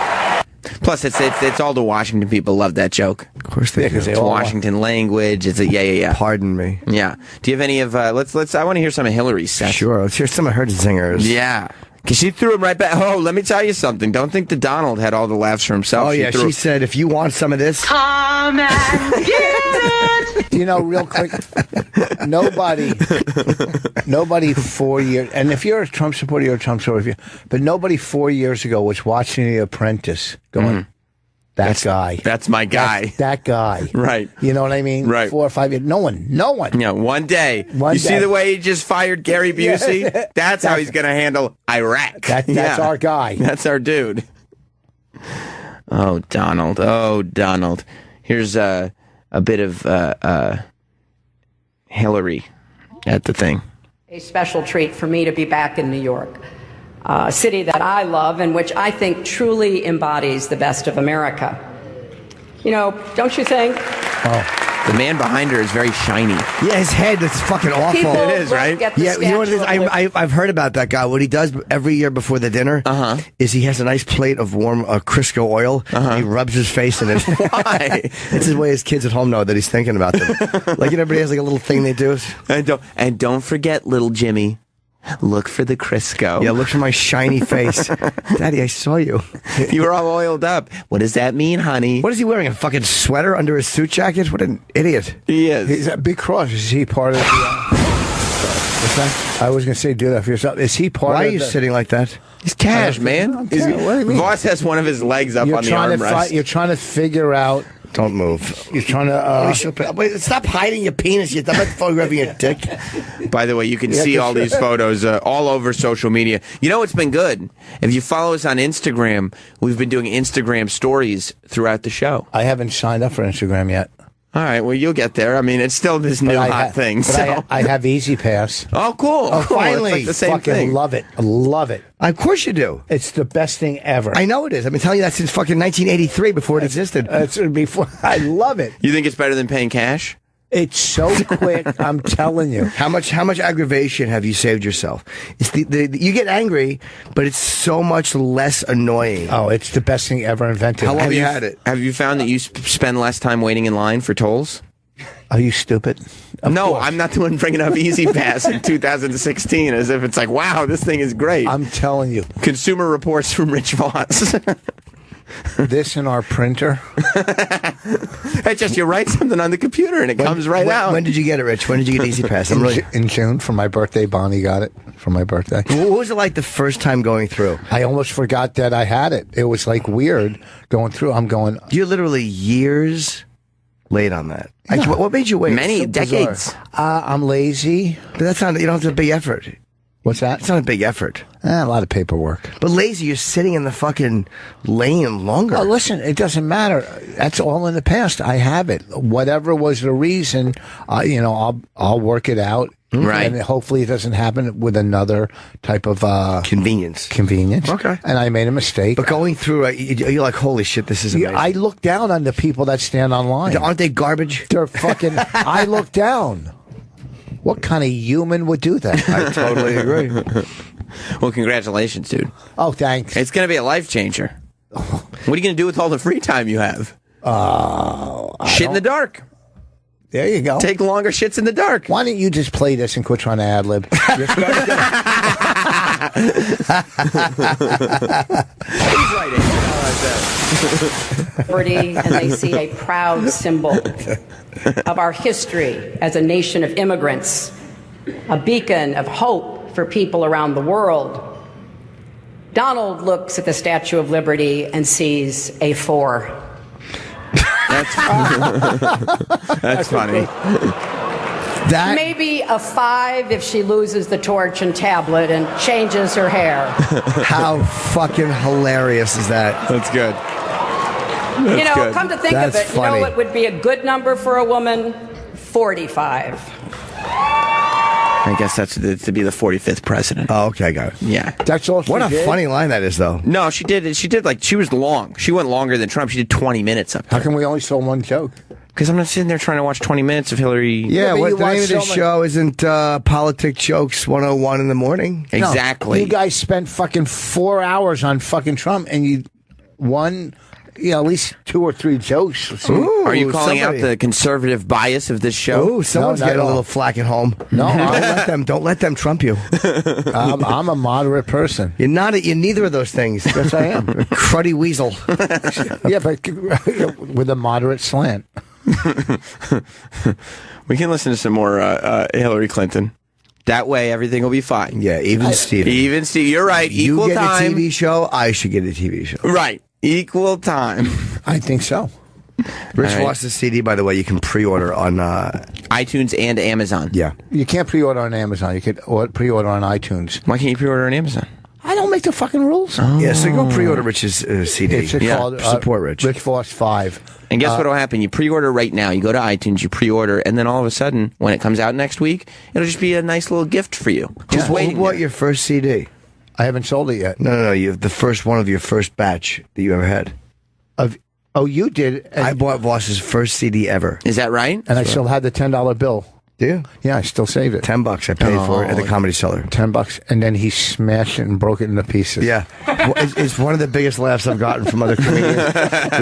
Plus, it's all the Washington people love that joke. Of course they do. It's Washington language. It's yeah. Pardon me. Yeah. Do you have any of? Let's. I want to hear some of Hillary's sets. Sure. Let's hear some of her zingers. Yeah. Because she threw him right back. Oh, let me tell you something. Don't think that Donald had all the laughs for himself. Oh, yeah. She said, if you want some of this. Come and get it. You know, real quick, nobody 4 years, and if you're a Trump supporter, you're a Trump supporter, but nobody 4 years ago was watching The Apprentice going, That guy. That's my guy. That guy. Right. You know what I mean? Right. 4 or 5 years. No one. Yeah, one day. You see the way he just fired Gary Busey? That's how he's going to handle Iraq. That's our guy. That's our dude. Oh, Donald. Oh, Donald. Here's a bit of Hillary at the thing. A special treat for me to be back in New York, a city that I love and which I think truly embodies the best of America. You know, don't you think? The man behind her is very shiny. Yeah, his head is fucking awful. People It is, look right? at the Yeah, you know what it is? statue of Lib- I've heard about that guy. What he does every year before the dinner is he has a nice plate of warm Crisco oil. And he rubs his face in it. Why? It's his way his kids at home know that he's thinking about them. Like, everybody has like a little thing they do. And don't forget little Jimmy. Look for the Crisco. Yeah, look for my shiny face. Daddy, I saw you. You were all oiled up. What does that mean, honey? What is he wearing? A fucking sweater under his suit jacket? What an idiot. He is. He's a big cross. Is he part of the... what's that? I was going to say do that for yourself. Is he part of Why are you sitting like that? He's cash, man. What do you mean? Voss has one of his legs up on the armrest. You're trying to figure out... Don't move. You're trying to... Wait, stop hiding your penis. I'm not photographing your dick. By the way, you can see all these photos all over social media. You know what's been good? If you follow us on Instagram, we've been doing Instagram stories throughout the show. I haven't signed up for Instagram yet. All right, well, you'll get there. I mean, it's still this new hot thing. So. I have Easy Pass. Oh, cool. Oh, cool. finally. It's like the same fucking thing. love it. Love it. Of course you do. It's the best thing ever. I know it is. I've been telling you that since fucking 1983 before it existed. It's before. I love it. You think it's better than paying cash? It's so quick. I'm telling you. How much aggravation have you saved yourself? It's you get angry, but it's so much less annoying. Oh, it's the best thing ever invented. How long have you had it? Have you found that you spend less time waiting in line for tolls? Are you stupid? No, I'm not bringing up Easy Pass in 2016 as if it's like, wow, this thing is great. I'm telling you. Consumer Reports from Rich Voss. This in our printer. It's just you write something on the computer and it comes right out. When did you get it, Rich? When did you get Easy Pass? In June for my birthday. Bonnie got it for my birthday. What was it like the first time going through? I almost forgot that I had it. It was like weird going through. I'm going. You're literally years late on that. Yeah. What made you wait? Many decades. I'm lazy. But that's not. You don't have a big effort. What's that? It's not a big effort. A lot of paperwork. But lazy, you're sitting in the fucking lane longer. Oh, listen, it doesn't matter. That's all in the past. I have it. Whatever was the reason, I'll work it out. Right. And hopefully it doesn't happen with another type of convenience. Okay. And I made a mistake. But going through, you're like, holy shit, this is amazing. I look down on the people that stand online. Aren't they garbage? They're fucking. I look down. What kind of human would do that? I totally agree. Well, congratulations, dude. Oh, thanks. It's going to be a life changer. What are you going to do with all the free time you have? Shit in the dark. There you go. Take longer shits in the dark. Why don't you just play this and quit trying to ad lib? He's right. Liberty, and they see a proud symbol of our history as a nation of immigrants, a beacon of hope for people around the world. Donald looks at the Statue of Liberty and sees a 4. That's funny. Maybe a 5 if she loses the torch and tablet and changes her hair. How fucking hilarious is that? That's good. Good. Come to think of it, funny. you know what would be a good number for a woman? 45. I guess that's to be the 45th president. Oh, okay, I got it. Yeah. That's all she What a did? funny line that is, though. No, she did. She did she was long. She went longer than Trump. She did 20 minutes up there. How come we only saw one joke? Because I'm not sitting there trying to watch 20 minutes of Hillary. Yeah, but what you the name watch of this so show isn't Politic Jokes 101 in the morning? Exactly. No, you guys spent fucking 4 hours on fucking Trump, and you won, at least 2 or 3 jokes. Ooh, Are you calling out the conservative bias of this show? Ooh, someone's not getting at a all. little flack at home. No, Don't let them trump you. I'm a moderate person. You're not. You're neither of those things. Yes, I am. Cruddy weasel. Yeah, but with a moderate slant. We can listen to some more Hillary Clinton. That way, everything will be fine. Yeah, even Steven. Even Steve, you're right. You Equal get time. a TV show. I should get a TV show. Right. Equal time. I think so. Rich All right. Voss's CD, by the way, you can pre-order on. iTunes and Amazon. Yeah. You can't pre-order on Amazon. You can pre-order on iTunes. Why can't you pre-order on Amazon? I don't make the fucking rules. Yeah, so go pre-order Rich's CD. It's called Support Rich. Rich Voss 5. And guess what will happen? You pre-order right now. You go to iTunes, you pre-order, and then all of a sudden, when it comes out next week, it'll just be a nice little gift for you. Just waiting. Who bought your first CD? I haven't sold it yet. No. You have the first one of your first batch that you ever had. Oh, you did. I bought Voss's first CD ever. Is that right? And I still had the $10 bill. Do you? Yeah, I still save it. $10 I paid for it at the Comedy Cellar. $10, and then he smashed it and broke it into pieces. Yeah, it's one of the biggest laughs I've gotten from other comedians.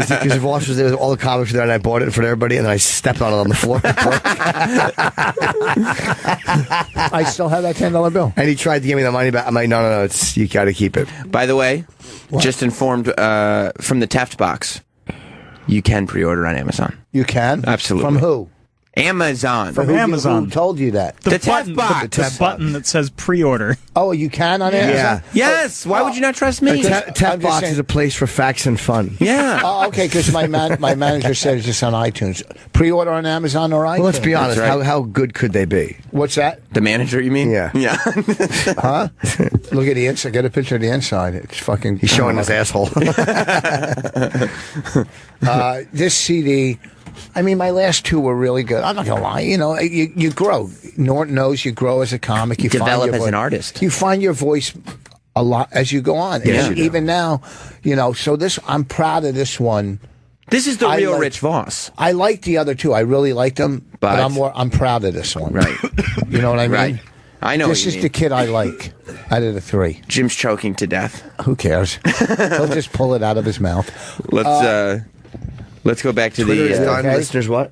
Because Voss was there, all the comics were there, and I bought it for everybody, and then I stepped on it on the floor. I still have that $10 bill. And he tried to give me the money back. I'm like, no, you got to keep it. By the way, just informed from the Teft box, you can pre-order on Amazon. You can? Absolutely. From who? Amazon. From Amazon. Who told you that? The button that says pre-order. Oh, you can on Amazon? Yeah. Yes. Why would you not trust me? Teft Box is a place for facts and fun. Yeah. Oh, okay, because my manager said it's just on iTunes. Pre-order on Amazon or iTunes? Well, let's be honest. Right. How good could they be? What's that? The manager, you mean? Yeah. Yeah. Huh? Look at the inside. Get a picture of the inside. It's fucking... He's showing his asshole. This CD... I mean, my last two were really good. I'm not going to lie. You know, you grow. Norton knows you grow as a comic. You develop find your as an voice. artist. You find your voice a lot as you go on. Yeah. And even now, you know, so I'm proud of this one. This is the real Rich Voss. I like the other two. I really liked them, but I'm proud of this one. Right. You know what I mean? Right. I know This what you is mean. the kid I like out of the three. Jim's choking to death. Who cares? He'll just pull it out of his mouth. Let's go back to Twitter is the... done. Listeners, what?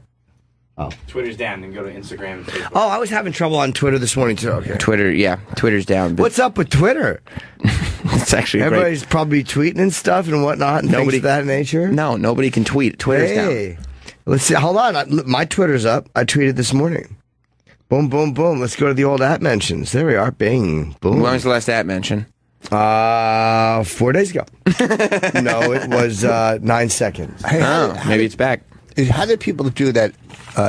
Oh. Twitter's down, then go to Instagram and Facebook. Oh, I was having trouble on Twitter this morning, too. Okay. Twitter's down. But What's up with Twitter? it's actually Everybody's great. probably tweeting and stuff and whatnot and things of that nature. No, nobody can tweet. Twitter's down. Let's see. Hold on. My Twitter's up. I tweeted this morning. Boom, boom, boom. Let's go to the old app mentions. There we are. Bing. Boom. When was the last app mention? 4 days ago. No, it was 9 seconds. Hey, maybe it's back. How did people do that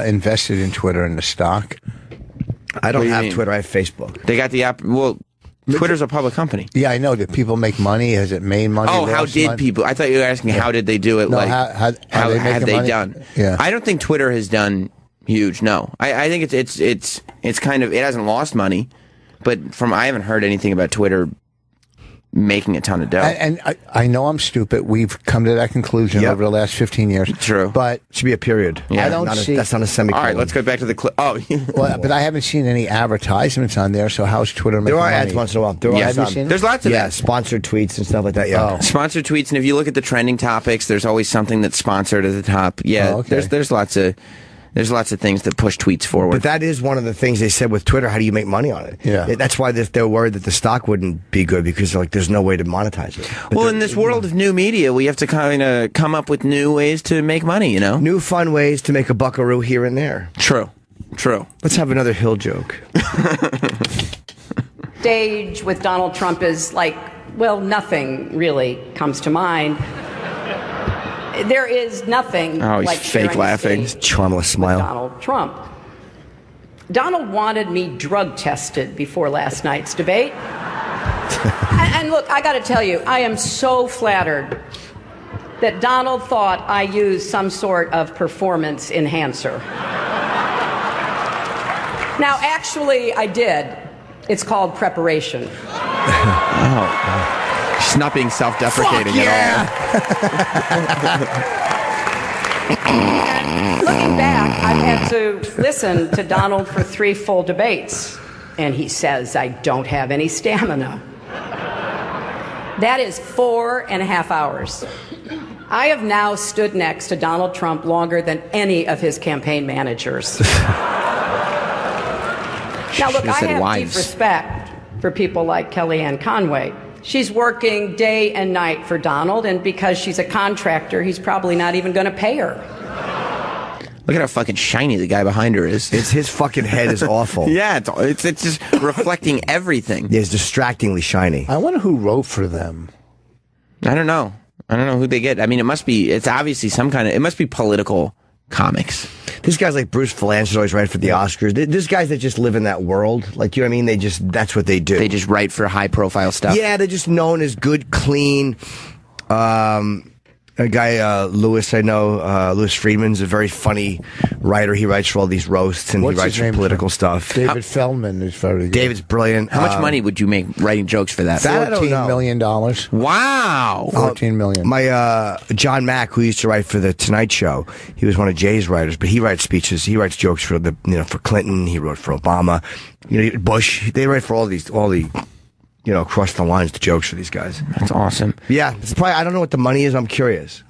invested in Twitter in the stock? I don't What do you have mean? Twitter. I have Facebook. They got the app. Well, Twitter's a public company. Yeah, I know. Did people make money? Has it made money? Oh, how lost did money? people? I thought you were asking how did they do it? No, like how they have making they money? done? Yeah. I don't think Twitter has done huge. No, I think it's kind of, it hasn't lost money, but I haven't heard anything about Twitter making a ton of dough. And I know I'm stupid. We've come to that conclusion over the last 15 years. True. But it should be a period. Yeah. I don't see. That's not a semicolon. All right, let's go back to the clip. Oh, well, but I haven't seen any advertisements on there. So how's Twitter making There are money? ads once in a while. There are Have you some. seen there's lots of Yeah, ads. sponsored tweets and stuff like that. Yeah. Sponsored tweets, and if you look at the trending topics, there's always something that's sponsored at the top. Yeah, Oh, okay. there's lots of things that push tweets forward. But that is one of the things they said with Twitter. How do you make money on it? Yeah. That's why they're worried that the stock wouldn't be good because there's no way to monetize it. But well, in this world of new media, we have to kind of come up with new ways to make money, you know? New fun ways to make a buckaroo here and there. True. Let's have another Hill joke. Stage with Donald Trump is like, well, nothing really comes to mind. There is nothing Oh, he's like fake sharing laughing. stage Charmless smile. with Donald Trump. Donald wanted me drug tested before last night's debate. and look, I got to tell you, I am so flattered that Donald thought I used some sort of performance enhancer. Now, actually, I did. It's called preparation. She's not being self-deprecating at Looking back, I've had to listen to Donald for 3 full debates, and he says I don't have any stamina. That is 4.5 hours. I have now stood next to Donald Trump longer than any of his campaign managers. Now, look, I have deep respect for people like Kellyanne Conway. She's working day and night for Donald, and because she's a contractor, he's probably not even going to pay her. Look at how fucking shiny the guy behind her is. His fucking head is awful. Yeah, it's just reflecting everything. Yeah, it's distractingly shiny. I wonder who wrote for them. I don't know who they get. I mean, it's obviously it must be political comics. These guys like Bruce Valanche always write for the Oscars. There's guys that just live in that world. Like, you know what I mean? That's what they do. They just write for high profile stuff. Yeah, they're just known as good, clean, A guy, Lewis, I know. Lewis Friedman's a very funny writer. He writes for all these roasts, and What's he writes his for name? political stuff. David Feldman is very good. David's brilliant. How much money would you make writing jokes for that? That I don't know. $14 million. Wow. $14 million. My John Mack, who used to write for the Tonight Show, he was one of Jay's writers, but he writes speeches. He writes jokes for for Clinton. He wrote for Obama, Bush. They write for all the across the lines, the jokes for these guys. That's awesome. Yeah, it's probably. I don't know what the money is. I'm curious.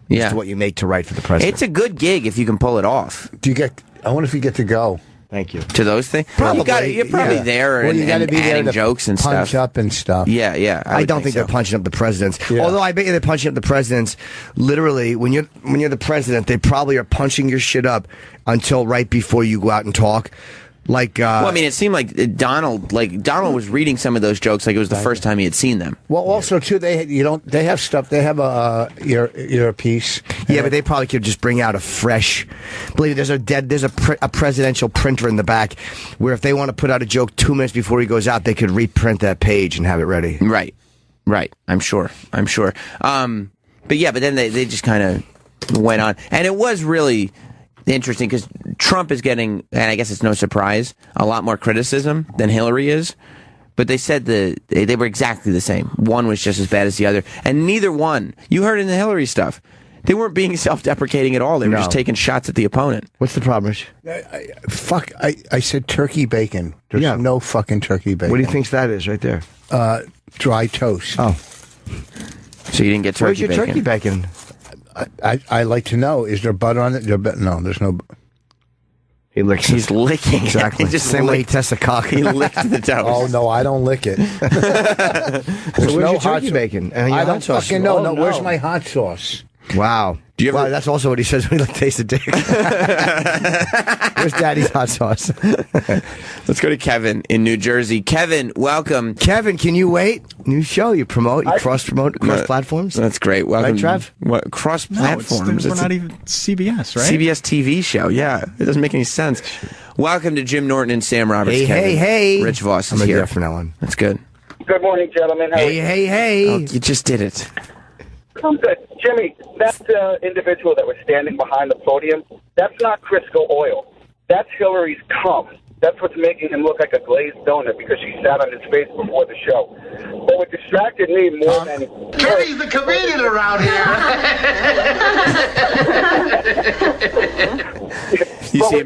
Yeah, as to what you make to write for the president. It's a good gig if you can pull it off. I wonder if you get to go. Thank you. To those things? Probably. You're probably there Well, you gotta and be there adding to jokes and punch stuff. up and stuff. Yeah, yeah. I would don't think so. they're punching up the presidents. Yeah. Although I bet you they're punching up the presidents. Literally, when you're the president, they probably are punching your shit up until right before you go out and talk. Well, I mean, it seemed like Donald was reading some of those jokes like it was the first time he had seen them. Well, also too, they have stuff. They have a earpiece. Yeah, but they probably could just bring out a fresh. Believe me, there's a presidential printer in the back, where if they want to put out a joke 2 minutes before he goes out, they could reprint that page and have it ready. Right. I'm sure. But then they just kind of went on, and it was really interesting because Trump is getting, and I guess it's no surprise, a lot more criticism than Hillary is. But they said they were exactly the same. One was just as bad as the other, and neither one. You heard in the Hillary stuff, they weren't being self-deprecating at all. They were just taking shots at the opponent. What's the problem, Rich? I said turkey bacon. There's no fucking turkey bacon. What do you think that is right there? Dry toast. Oh. So you didn't get turkey bacon? Where's your turkey bacon? I like to know. Is there butter on it? No, there's no. He licks. He's licking. Exactly. He just Same way he tests a cock. He licked the toast. Oh no, I don't lick it. There's no your hot turkey bacon. I don't fucking know. Oh, no, where's my hot sauce? Wow. Wow, that's also what he says when he tastes a dick. Where's Daddy's hot sauce? Let's go to Kevin in New Jersey. Kevin, welcome. Kevin, can you wait? New show. You cross-promote across platforms? That's great. Welcome. Right, Trev? What, cross platforms? We're not even CBS, right? CBS TV show. Yeah. It doesn't make any sense. Welcome to Jim Norton and Sam Roberts. Hey, Kevin. hey. Rich Voss is I'm here. from now on. That's good. Good morning, gentlemen. Hey. Oh, you just did it. I'm good. Jimmy, that individual that was standing behind the podium, that's not Crisco oil. That's Hillary's cum. That's what's making him look like a glazed donut because she sat on his face before the show. But what distracted me more than... Kenny's the comedian around here. You see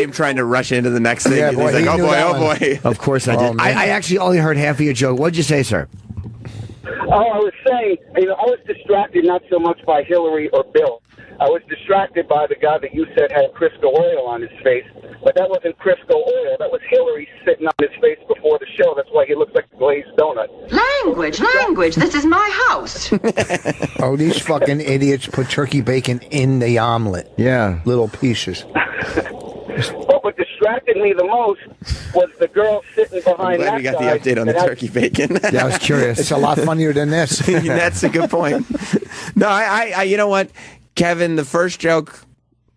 him trying to rush into the next thing. Yeah, He's boy, like, he oh knew boy, that oh one. boy. Of course I did. man. I actually only heard half of your joke. What'd you say, sir? Oh, I was saying, I was distracted not so much by Hillary or Bill. I was distracted by the guy that you said had Crisco oil on his face, but that wasn't Crisco oil. That was Hillary sitting on his face before the show. That's why he looks like a glazed donut. Language. This is my house. Oh, these fucking idiots put turkey bacon in the omelet. Yeah. Little pieces. But what distracted me the most was the girl sitting behind Glad that we got guy the update on the that had- turkey bacon. Yeah, I was curious. It's a lot funnier than this. That's a good point. No, I you know what, Kevin, the first joke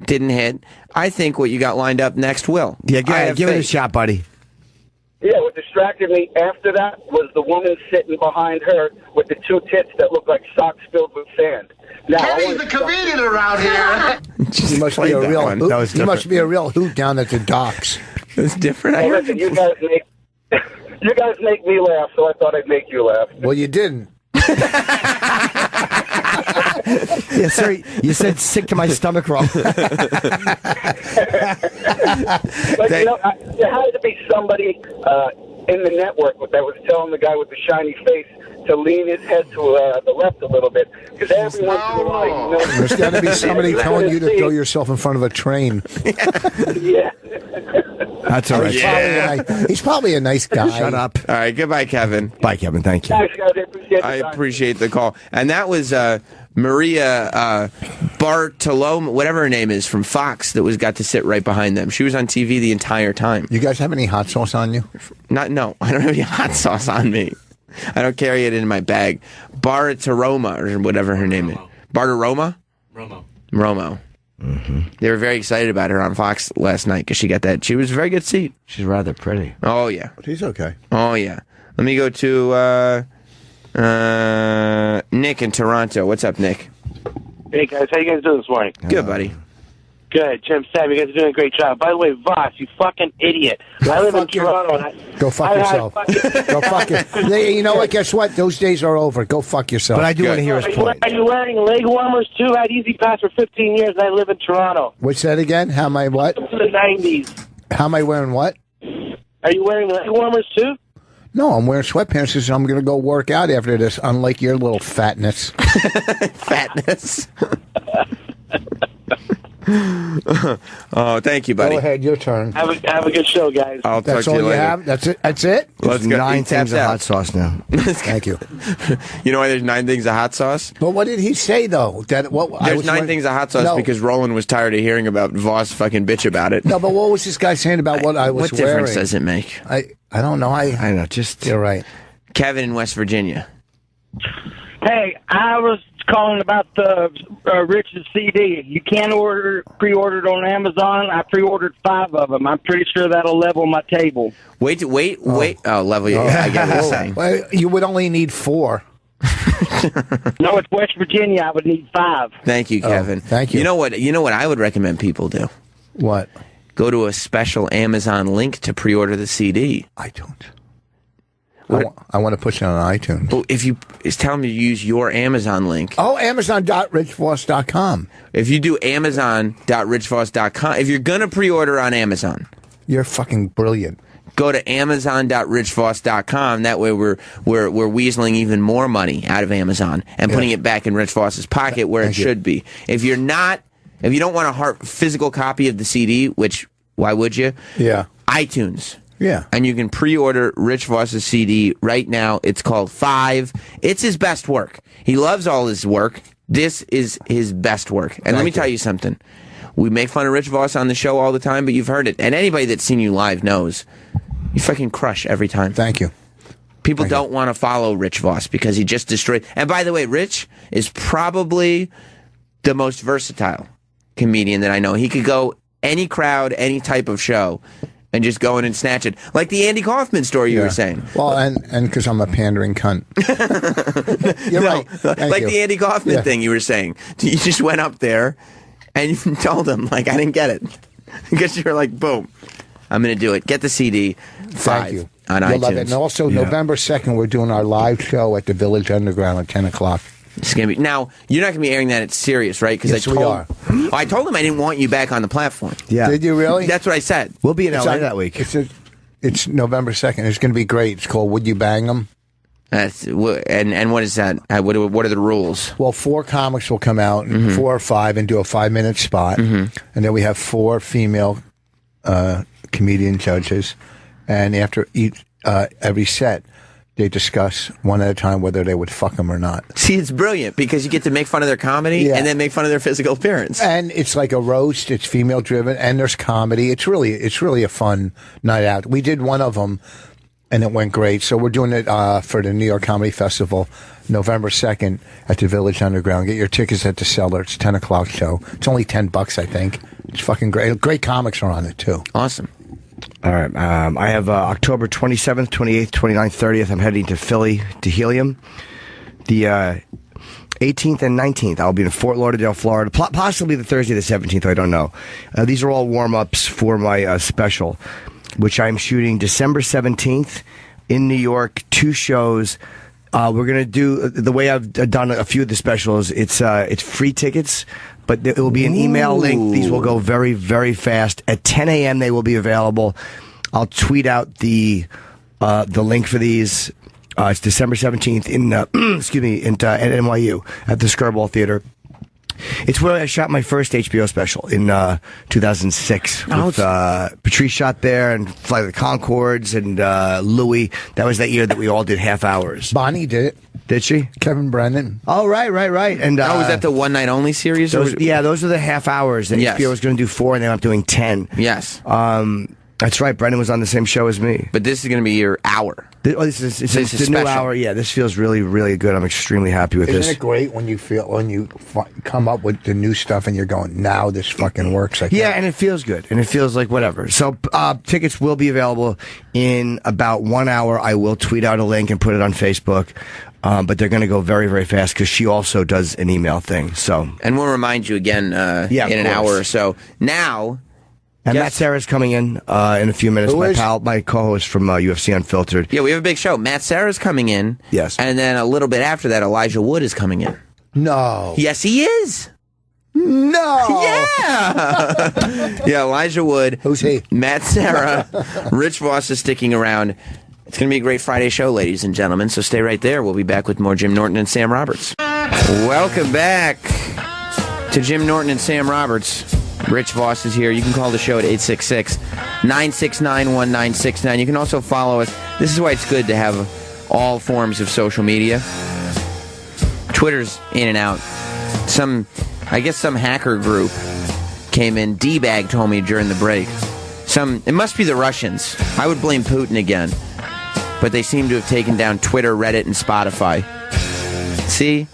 didn't hit. I think what you got lined up next will. Yeah, give it a shot, buddy. Yeah, what distracted me after that was the woman sitting behind her with the two tits that look like socks filled with sand. Now, Kenny's the comedian around here. You must be a that real one. hoot. That was You must be a real hoot down at the docks. It's different. Hey, listen, you guys make me laugh, so I thought I'd make you laugh. Well, you didn't. Yeah, sir. You said sick to my stomach wrong. But there had to be somebody in the network that was telling the guy with the shiny face to lean his head to the left a little bit, because every once in a while, There's got to be somebody telling you to throw yourself in front of a train. Yeah. That's all right. He's probably a nice guy. Shut up. All right, goodbye, Kevin. Bye, Kevin. Thank you. Thanks, guys. I appreciate it. I appreciate the call. And that was Maria Bartolome, whatever her name is, from Fox, that got to sit right behind them. She was on TV the entire time. You guys have any hot sauce on you? No, I don't have any hot sauce on me. I don't carry it in my bag. Bartoloma, or whatever her name is. Bartoloma? Romo. Mm-hmm. They were very excited about her on Fox last night because she got that. She was a very good seat. She's rather pretty. Oh, yeah. He's okay. Oh, yeah. Let me go to Nick in Toronto. What's up, Nick? Hey guys, how you guys doing this morning? Good, buddy. Good. Jim, Sam, you guys are doing a great job. By the way, Voss, you fucking idiot. I live in Toronto. Go fuck yourself. Go fuck it. You know what? Guess what? Those days are over. Go fuck yourself. But I do want to hear his point. Are you wearing leg warmers too? I had Easy Pass for 15 years, and I live in Toronto. What's that again? How am I what? From the 90s. How am I wearing what? Are you wearing leg warmers too? No, I'm wearing sweatpants because I'm going to go work out after this, unlike your little fatness. Fatness. Oh, thank you, buddy. Go ahead, your turn. Have a good show, guys. I'll That's talk all to you later. have? That's it? That's it? Let's go. 9 things of hot sauce now. Thank you. You know why there's 9 things of hot sauce? But what did he say, though? There's 9 things of hot sauce because Roland was tired of hearing about Voss fucking bitch about it. No, but what was this guy saying about what I was What wearing? difference does it make? I don't know. I don't know. Just you're right. Kevin in West Virginia. Hey, I was calling about the Rich's CD. You can pre-order it on Amazon. I pre-ordered 5 of them. I'm pretty sure that'll level my table. Wait. Oh, level you. I get what you're saying. Well, you would only need 4. No, it's West Virginia. I would need 5. Thank you, Kevin. Thank you. You know what I would recommend people do? What? Go to a special Amazon link to pre-order the CD. I don't. I want to put it on iTunes. Well, tell them to use your Amazon link. Oh, Amazon.richvoss.com. If you do Amazon.richvoss.com, if you're gonna pre-order on Amazon, you're fucking brilliant. Go to Amazon.richvoss.com. That way, we're weaseling even more money out of Amazon and putting it back in Rich Voss's pocket where it should be. If you don't want a physical copy of the CD, which why would you? Yeah. iTunes. Yeah. And you can pre-order Rich Voss's CD right now. It's called 5. It's his best work. He loves all his work. This is his best work. And let me tell you something. We make fun of Rich Voss on the show all the time, but you've heard it. And anybody that's seen you live knows you fucking crush every time. Thank you. People don't want to follow Rich Voss because he just destroyed. And by the way, Rich is probably the most versatile comedian that I know. He could go any crowd, any type of show, and just go in and snatch it. Like the Andy Kaufman story you were saying. Well, and because I'm a pandering cunt. You're right. Like the Andy Kaufman thing you were saying. You just went up there and you told him, like, I didn't get it. Because you were like, boom, I'm going to do it. Get the CD. 5 Thank you. On You'll iTunes. love it. And also, November 2nd, we're doing our live show at the Village Underground at 10 o'clock. It's gonna be now. You're not gonna be airing that at Sirius, right? Because Yes, we are. I told him I didn't want you back on the platform. Yeah. Did you really? That's what I said. We'll be in LA that week. It's November 2nd. It's going to be great. It's called Would You Bang 'Em? And what is that? What are the rules? Well, 4 comics will come out, and 4 or 5, and do a 5-minute spot. And then we have 4 female comedian judges. And after every set, they discuss one at a time whether they would fuck them or not. See, it's brilliant because you get to make fun of their comedy and then make fun of their physical appearance. And it's like a roast. It's female driven, and there's comedy. It's really a fun night out. We did one of them, and it went great. So we're doing it for the New York Comedy Festival, November 2nd at the Village Underground. Get your tickets at the Cellar. It's a 10 o'clock show. It's only $10, I think. It's fucking great. Great comics are on it too. Awesome. All right. I have October 27th, 28th, 29th, 30th. I'm heading to Philly, to Helium. The 18th and 19th, I'll be in Fort Lauderdale, Florida. Possibly the Thursday, the 17th. I don't know. These are all warm-ups for my special, which I'm shooting December 17th in New York. 2 shows. We're going to do the way I've done a few of the specials. It's free tickets, but it will be an email link. These will go very, very fast. At 10 a.m. they will be available. I'll tweet out the link for these. It's December 17th in at NYU at the Skirball Theater. It's where I shot my first HBO special in 2006. Patrice shot there, and Flight of the Conchords, and Louis. That was that year that we all did half hours. Bonnie did it. Did she? Kevin Brennan. Oh, right. And was that the one night only series? Those are the half hours. And HBO was going to do 4, and then I'm doing 10. Yes. That's right. Brendan was on the same show as me. But this is going to be your hour. This is the new hour. Yeah, this feels really, really good. I'm extremely happy with this. Isn't it great when you come up with the new stuff and you're going, now this fucking works? And it feels good, and it feels like whatever. So tickets will be available in about 1 hour. I will tweet out a link and put it on Facebook. But they're going to go very, very fast because she also does an email thing. So, and we'll remind you again in an hour or so. Now, and Matt Sarah's coming in a few minutes. My co-host from UFC Unfiltered. Yeah, we have a big show. Matt Sarah's coming in. Yes. And then a little bit after that, Elijah Wood is coming in. No. Yes, he is. No. Yeah. Yeah, Elijah Wood. Who's he? Matt Sarah. Rich Voss is sticking around. It's going to be a great Friday show, ladies and gentlemen, so stay right there. We'll be back with more Jim Norton and Sam Roberts. Welcome back to Jim Norton and Sam Roberts. Rich Voss is here. You can call the show at 866-969-1969. You can also follow us. This is why it's good to have all forms of social media. Twitter's in and out. I guess some hacker group came in. D-Bag told me during the break. It must be the Russians. I would blame Putin again. But they seem to have taken down Twitter, Reddit, and Spotify. See?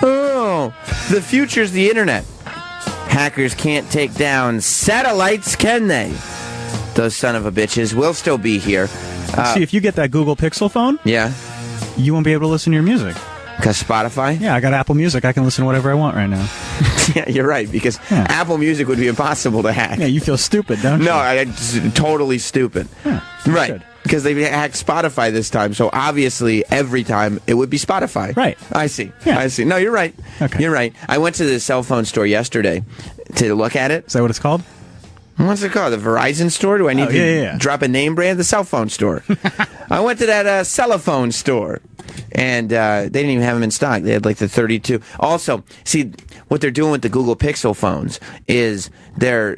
Oh, the future's the internet. Hackers can't take down satellites, can they? Those son of a bitches will still be here. See, if you get that Google Pixel phone, yeah, you won't be able to listen to your music. Because Spotify? Yeah, I got Apple Music. I can listen to whatever I want right now. Yeah, you're right, because Apple Music would be impossible to hack. Yeah, you feel stupid, don't you? No, it's totally stupid. Yeah, right. Because they hacked Spotify this time, so obviously every time it would be Spotify. Right. I see. Yeah. I see. No, you're right. Okay. You're right. I went to the cell phone store yesterday to look at it. Is that what it's called? What's it called? The Verizon store? Do I need to drop a name brand? The cell phone store. I went to that cellophone store, and they didn't even have them in stock. They had like the 32. Also, see, what they're doing with the Google Pixel phones is they're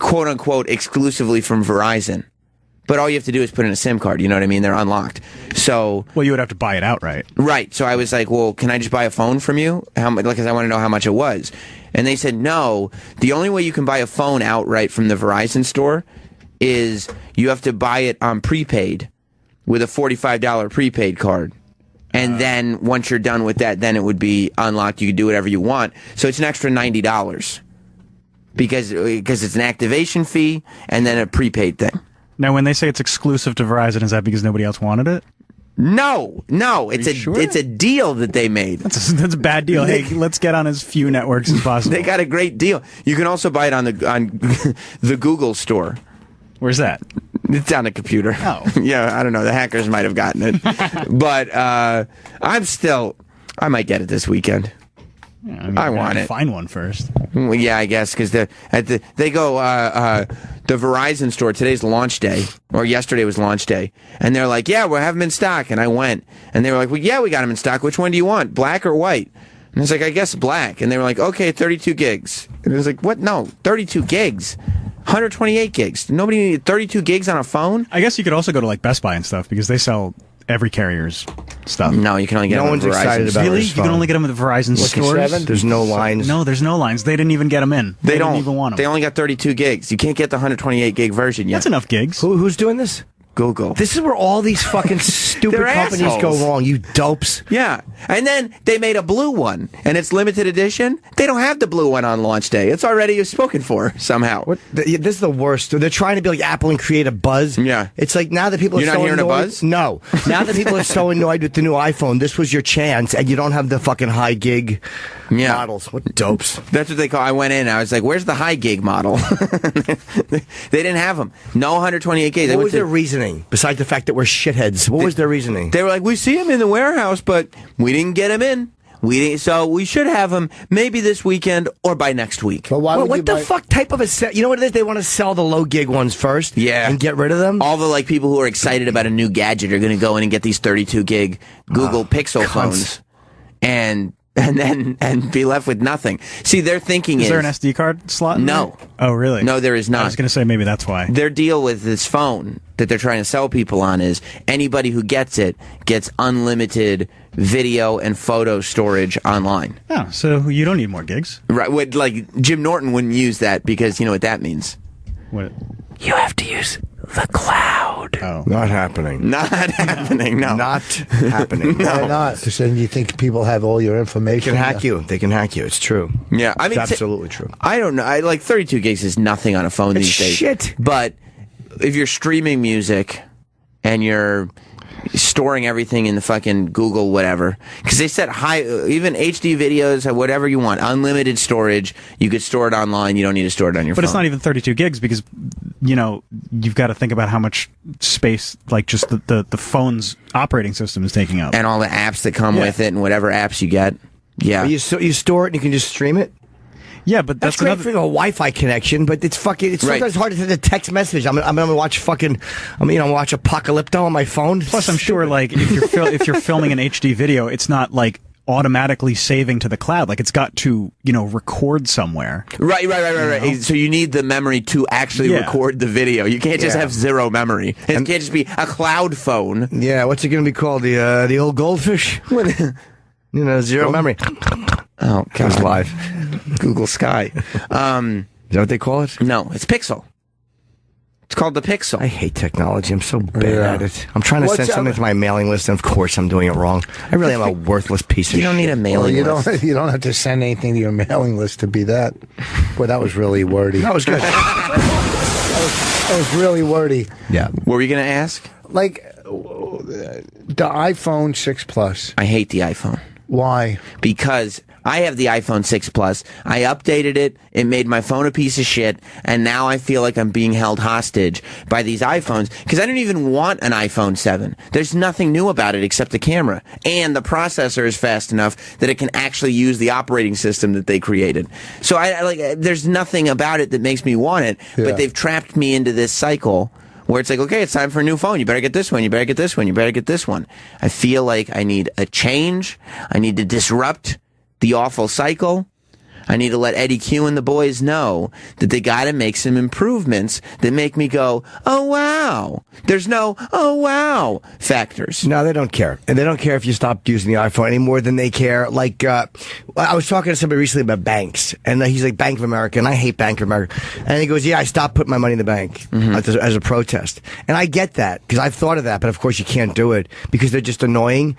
quote-unquote exclusively from Verizon. But all you have to do is put in a SIM card. You know what I mean? They're unlocked. So, well, you would have to buy it outright. Right. So I was like, well, can I just buy a phone from you? Because I want to know how much it was. And they said, no. The only way you can buy a phone outright from the Verizon store is you have to buy it on prepaid with a $45 prepaid card. And then once you're done with that, then it would be unlocked. You could do whatever you want. So it's an extra $90 because it's an activation fee and then a prepaid thing. Now, when they say it's exclusive to Verizon, is that because nobody else wanted it? No, it's a deal that they made. That's a bad deal. Hey, let's get on as few networks as possible. They got a great deal. You can also buy it on the Google store. Where's that? It's on the computer. Oh, yeah, I don't know. The hackers might have gotten it, but I might get it this weekend. Yeah, I want it. Find one first. Well, yeah, I guess because the Verizon store. Today's launch day, or yesterday was launch day, and they're like, "Yeah, we'll have them in stock." And I went, and they were like, "Well, yeah, we got them in stock. Which one do you want, black or white?" And I was like, "I guess black." And they were like, "Okay, 32 gigs." And I was like, "What? No, 32 gigs." 128 gigs. Nobody needed 32 gigs on a phone? I guess you could also go to like Best Buy and stuff because they sell every carrier's stuff. No, you can only get them at Verizon. Excited about really? this You can phone. only get them at the Verizon stores? There's no lines. No, there's no lines. They didn't even get them in. They don't didn't even want them. They only got 32 gigs. You can't get the 128 gig version yet. That's enough gigs. Who's doing this? Google. This is where all these fucking stupid They're companies assholes. go wrong, you dopes. Yeah. And then they made a blue one, and it's limited edition. They don't have the blue one on launch day. It's already spoken for somehow. This is the worst. They're trying to be like Apple and create a buzz. Yeah. It's like now that people You're are not so hearing a annoyed. buzz? No. Now that people are so annoyed with the new iPhone, this was your chance, and you don't have the fucking high gig models. What dopes. That's what they call. I went in. I was like, "Where's the high gig model?" They didn't have them. No 128 gigs. What was their reasoning besides the fact that we're shitheads? What was their reasoning? They were like, "We see him in the warehouse, but we didn't get him in. So we should have him maybe this weekend or by next week." But why would what you the buy- fuck type of a you know what it is? They want to sell the low gig ones first, Yeah. and get rid of them. All the like people who are excited about a new gadget are going to go in and get these 32 gig Google Pixel phones, and be left with nothing. See, their thinking Is there an SD card slot? No. Oh, really? No, there is not. I was going to say maybe that's why. Their deal with this phone that they're trying to sell people on is anybody who gets it gets unlimited video and photo storage online. Oh, so you don't need more gigs. Right? Like Jim Norton wouldn't use that because you know what that means. What? You have to use the cloud. Oh. Not happening. Not happening. No. Not happening. Why not? Because then you think people have all your They information. can hack you. They can hack you. It's true. Yeah, I mean, It's absolutely true. I don't know. I like 32 gigs is nothing on a phone It's these days. shit. But if you're streaming music and you're storing everything in the fucking Google whatever. Because they said even HD videos, whatever you want, unlimited storage. You could store it online. You don't need to store it on your phone. But it's not even 32 gigs because, you've got to think about how much space, like just the phone's operating system is taking up. And all the apps that come with it and whatever apps you get. Yeah. You store it and you can just stream it? Yeah, but that's great for a Wi-Fi connection, but it's sometimes hard to send a text message. I'm gonna watch watch Apocalypto on my phone. Plus, I'm sure like if you're filming an HD video, it's not like automatically saving to the cloud. Like it's got to record somewhere. Right. So you need the memory to actually record the video. You can't just have zero memory. It can't just be a cloud phone. Yeah, what's it gonna be called? The old goldfish? Zero memory. Oh, God. It's live. Google Sky. Is that what they call it? No, it's Pixel. It's called the Pixel. I hate technology. I'm so bad at it. I'm trying to send something to my mailing list, and of course I'm doing it wrong. I really am a worthless piece of shit. You don't need a mailing list. You don't have to send anything to your mailing list to be that. Boy, that was really wordy. That was good. that was really wordy. Yeah. What were you going to ask? Like, the iPhone 6 Plus. I hate the iPhone. Why? Because I have the iPhone 6 Plus. I updated it. It made my phone a piece of shit. And now I feel like I'm being held hostage by these iPhones. Because I don't even want an iPhone 7. There's nothing new about it except the camera. And the processor is fast enough that it can actually use the operating system that they created. So there's nothing about it that makes me want it. Yeah. But they've trapped me into this cycle where it's like, okay, it's time for a new phone. You better get this one. You better get this one. You better get this one. I feel like I need a change. I need to disrupt the awful cycle. I need to let Eddie Q and the boys know that they got to make some improvements that make me go, oh, wow. There's no, oh, wow factors. No, they don't care. And they don't care if you stop using the iPhone any more than they care. Like, I was talking to somebody recently about banks, and he's like, Bank of America, and I hate Bank of America. And he goes, yeah, I stopped putting my money in the bank as a protest. And I get that, because I've thought of that, but of course you can't do it because they're just annoying.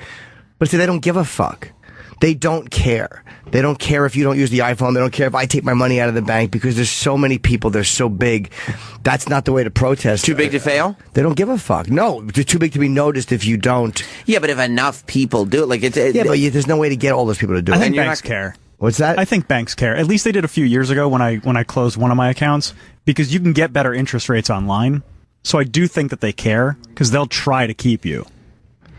But see, they don't give a fuck. They don't care. They don't care if you don't use the iPhone. They don't care if I take my money out of the bank because there's so many people. They're so big. That's not the way to protest. Too big to fail? They don't give a fuck. No, they're too big to be noticed if you don't. Yeah, but if enough people do it, like it's... but there's no way to get all those people to do it. I think banks care. What's that? I think banks care. At least they did a few years ago when I closed one of my accounts because you can get better interest rates online. So I do think that they care because they'll try to keep you.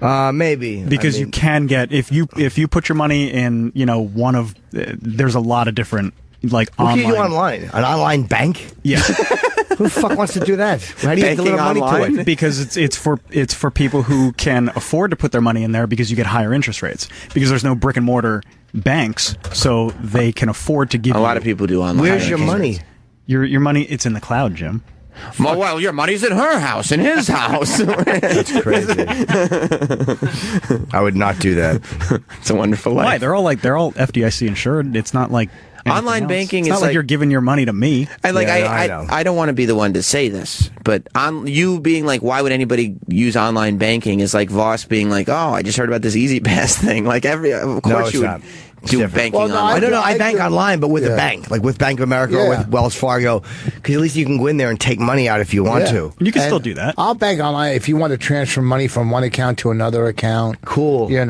Maybe because you can get if you put your money in one of there's a lot of different like what online. Can you do online? An online bank? Yeah. Who the fuck wants to do that? How do you deliver money to it? Because it's for people who can afford to put their money in there because you get higher interest rates because there's no brick and mortar banks, so they can afford to give. A lot of people do online. Where's your money? Your money? It's in the cloud, Jim. Well, your money's in her house, in his house. That's crazy. I would not do that. It's a wonderful life. Why? They're all FDIC insured. It's not like online else. banking. It's not like you're giving your money to me. I don't want to be the one to say this, but you being like, why would anybody use online banking? Is like Voss being like, oh, I just heard about this Easy Pass thing. Like of course you would. Do banking online. I don't know. I bank online, but with a bank, like with Bank of America or with Wells Fargo, because at least you can go in there and take money out if you want to. You can still do that. I'll bank online if you want to transfer money from one account to another account. Cool. He was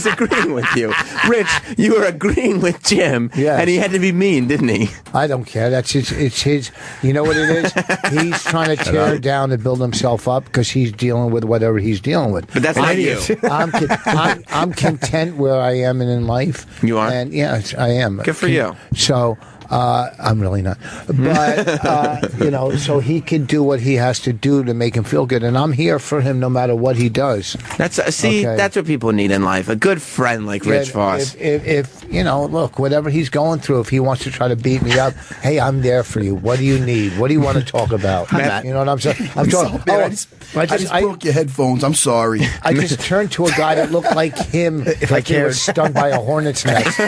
agreeing with you, Rich. You were agreeing with Jim, and he had to be mean, didn't he? I don't care. It's his. You know what it is? He's trying to tear down and build himself up because he's dealing with whatever he's dealing with. But that's not you. I'm content where I am in life. You are? And yes, I am. Good for you. So I'm really not. But, so he can do what he has to do to make him feel good. And I'm here for him no matter what he does. That's what people need in life. A good friend like Rich Voss. If look, whatever he's going through, if he wants to try to beat me up, hey, I'm there for you. What do you need? What do you want to talk about? You know what I'm saying? I just broke your headphones. I'm sorry. I just turned to a guy that looked like him if he was stung by a hornet's nest.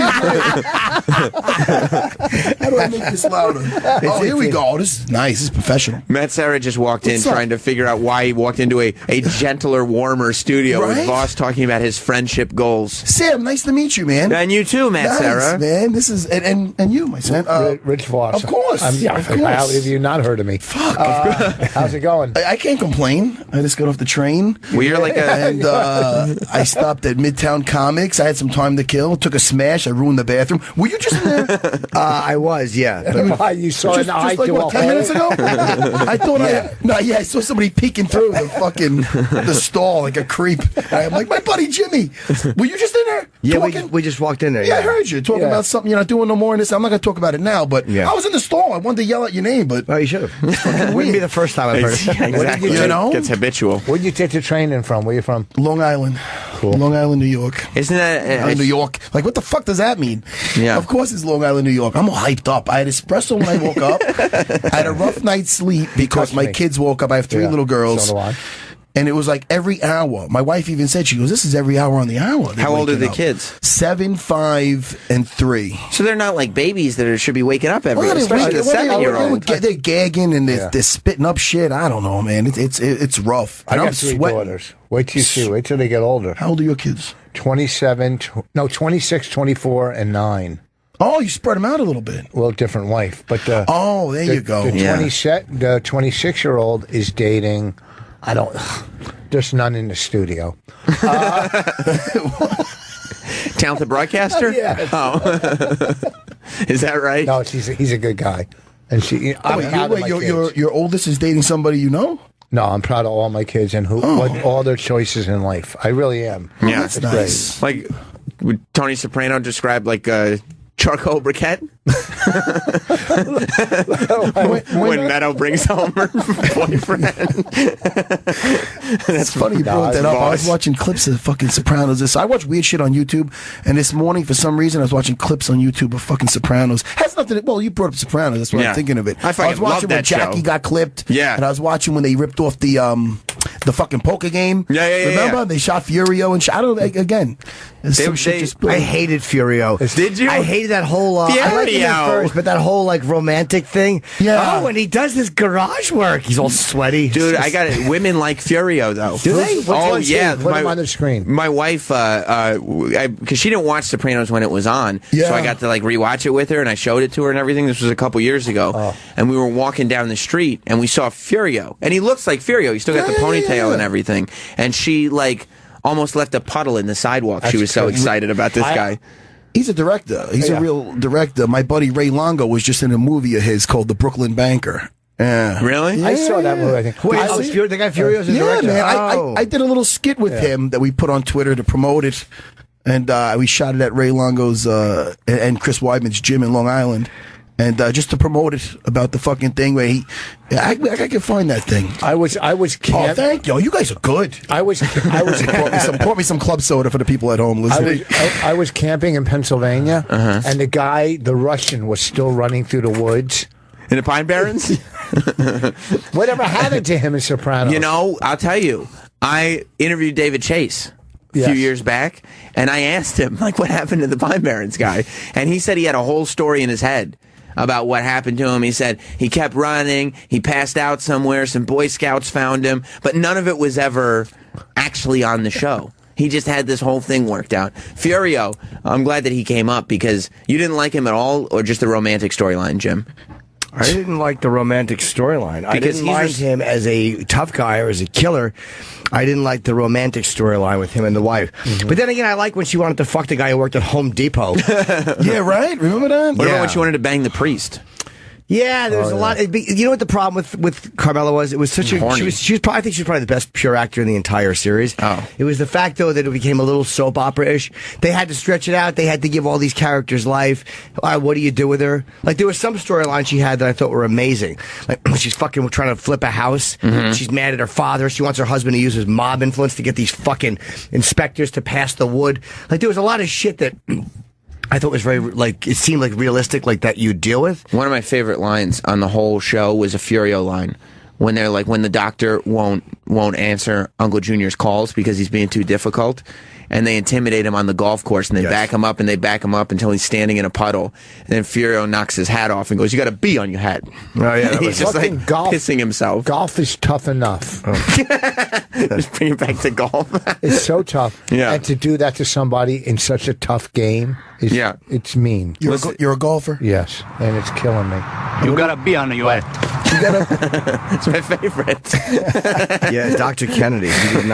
How do I make this louder? Oh, here we go. This is nice. This is professional. Matt Serra just walked in What's up? trying to figure out why he walked into a gentler, warmer studio with Right? Voss talking about his friendship goals. Sam, nice to meet you, man. And you too, Matt Nice, Serra. man. This is and you, my son. Rich Voss. Of course. Of course. How have you not heard of me? Fuck. How's it going? I can't complain. I just got off the train. We're like and I stopped at Midtown Comics. I had some time to kill. Took a smash. I ruined the bathroom. Were you just in there? I was, yeah. Why, you saw an eye just like to what, a 10 minutes hole? ago? I thought I saw somebody peeking through the stall like a creep. I'm like, my buddy Jimmy. Were you just in there? Yeah, talking? we just walked in there. Yeah, I heard you talking about something you're not doing no more in this. I'm not going to talk about it now, but I was in the stall. I wanted to yell at your name, but you should have. Wouldn't be the first time I've heard it. Exactly. You know? Gets habitual. Where'd you take the train in from? Where you from? Long Island. Cool. Long Island, New York. Isn't that New York? Like, what the fuck does that mean? Yeah. Of course it's Long Island, New York. I'm all hyped up. I had espresso when I woke up. I had a rough night's sleep because my kids woke up. I have 3 little girls. So do I. And it was like every hour. My wife even said, she goes, this is every hour on the hour. How old are the kids? 7, 5, and 3. So they're not like babies that should be waking up every Well, day, especially the 7-year-old. They're gagging and they're spitting up shit. I don't know, man. It's rough. I And got I'm 3 sweating. daughters. Wait till you see. Wait till they get older. How old are your kids? 26, 24, and 9. Oh, you spread them out a little bit. Well, different wife, but there you go. The 26-year-old is dating. I don't. There's none in the studio. Talented broadcaster? Yeah. Oh. Is that right? No, he's a good guy, and she. I'm proud of my kids. Your oldest is dating somebody you know? No, I'm proud of all my kids and all their choices in life. I really am. Yeah, that's It's nice. great. Like, would Tony Soprano describe like charcoal briquette? when Meadow brings home her boyfriend. That's funny you brought that up. I was watching clips of fucking Sopranos. I watch weird shit on YouTube, and this morning, for some reason, I was watching clips on YouTube of fucking Sopranos. Has nothing. Well, you brought up Sopranos. That's what I'm thinking of it. I was watching love when that Jackie show. got clipped. Yeah, and I was watching when they ripped off the fucking poker game. Yeah. Remember? They shot Furio and I don't know. Again, some shit just. I hated Furio. Did you? I hated that whole. I liked him at first, but that whole like romantic thing. Yeah. Oh, and he does this garage work. He's all sweaty. Dude, I got it. Women like Furio, though. Do they? Oh, yeah. Put him on the screen. My wife, because she didn't watch Sopranos when it was on, so I got to like rewatch it with her, and I showed it to her and everything. This was a couple years ago, and we were walking down the street, and we saw Furio, and he looks like Furio. He still got the ponytail and everything, and she like almost left a puddle in the sidewalk. She was so excited about this guy. He's a director. He's a real director. My buddy Ray Longo was just in a movie of his called The Brooklyn Banker. Yeah. Really? I saw that movie, I think. Wait, the guy Furio's a director? Man. Oh. I did a little skit with him that we put on Twitter to promote it. And we shot it at Ray Longo's and Chris Weidman's gym in Long Island. And just to promote it about the fucking thing where I can find that thing. I was Oh, thank you. You guys are good. I was Pour me some club soda for the people at home listening. I was camping in Pennsylvania, and the Russian was still running through the woods. In the Pine Barrens? Whatever happened to him in Sopranos? You know, I'll tell you, I interviewed David Chase a few years back, and I asked him, like, what happened to the Pine Barrens guy? And he said he had a whole story in his head about what happened to him. He said he kept running, he passed out somewhere, some Boy Scouts found him, but none of it was ever actually on the show. He just had this whole thing worked out. Furio, I'm glad that he came up because you didn't like him at all, or just the romantic storyline, Jim? I didn't like the romantic storyline. I Because didn't mind him as a tough guy or as a killer. I didn't like the romantic storyline with him and the wife. But then again, I like when she wanted to fuck the guy who worked at Home Depot. Yeah, right? Remember that? What about when she wanted to bang the priest? Yeah, there was a lot. You know what the problem with Carmela was? It was such a. Horny. She was probably, I think she was probably the best pure actor in the entire series. Oh. It was the fact though that it became a little soap opera-ish. They had to stretch it out. They had to give all these characters life. What do you do with her? Like there was some storyline she had that I thought were amazing. Like she's fucking trying to flip a house. She's mad at her father. She wants her husband to use his mob influence to get these fucking inspectors to pass the wood. Like there was a lot of shit that. I thought it was very, like, it seemed like realistic, like that you deal with. One of my favorite lines on the whole show was a Furio line when the doctor won't answer Uncle Junior's calls because he's being too difficult, and they intimidate him on the golf course, and they back him up, and they back him up until he's standing in a puddle, and then Furio knocks his hat off and goes, "You got a B on your hat." Oh yeah, he's just like pissing himself. Golf is tough enough. Just bring it back to golf. It's so tough. Yeah. And to do that to somebody in such a tough game is it's mean. You're a golfer? Yes, and it's killing me. You got a B on your hat. It's my favorite. Yeah, Dr. Kennedy. He did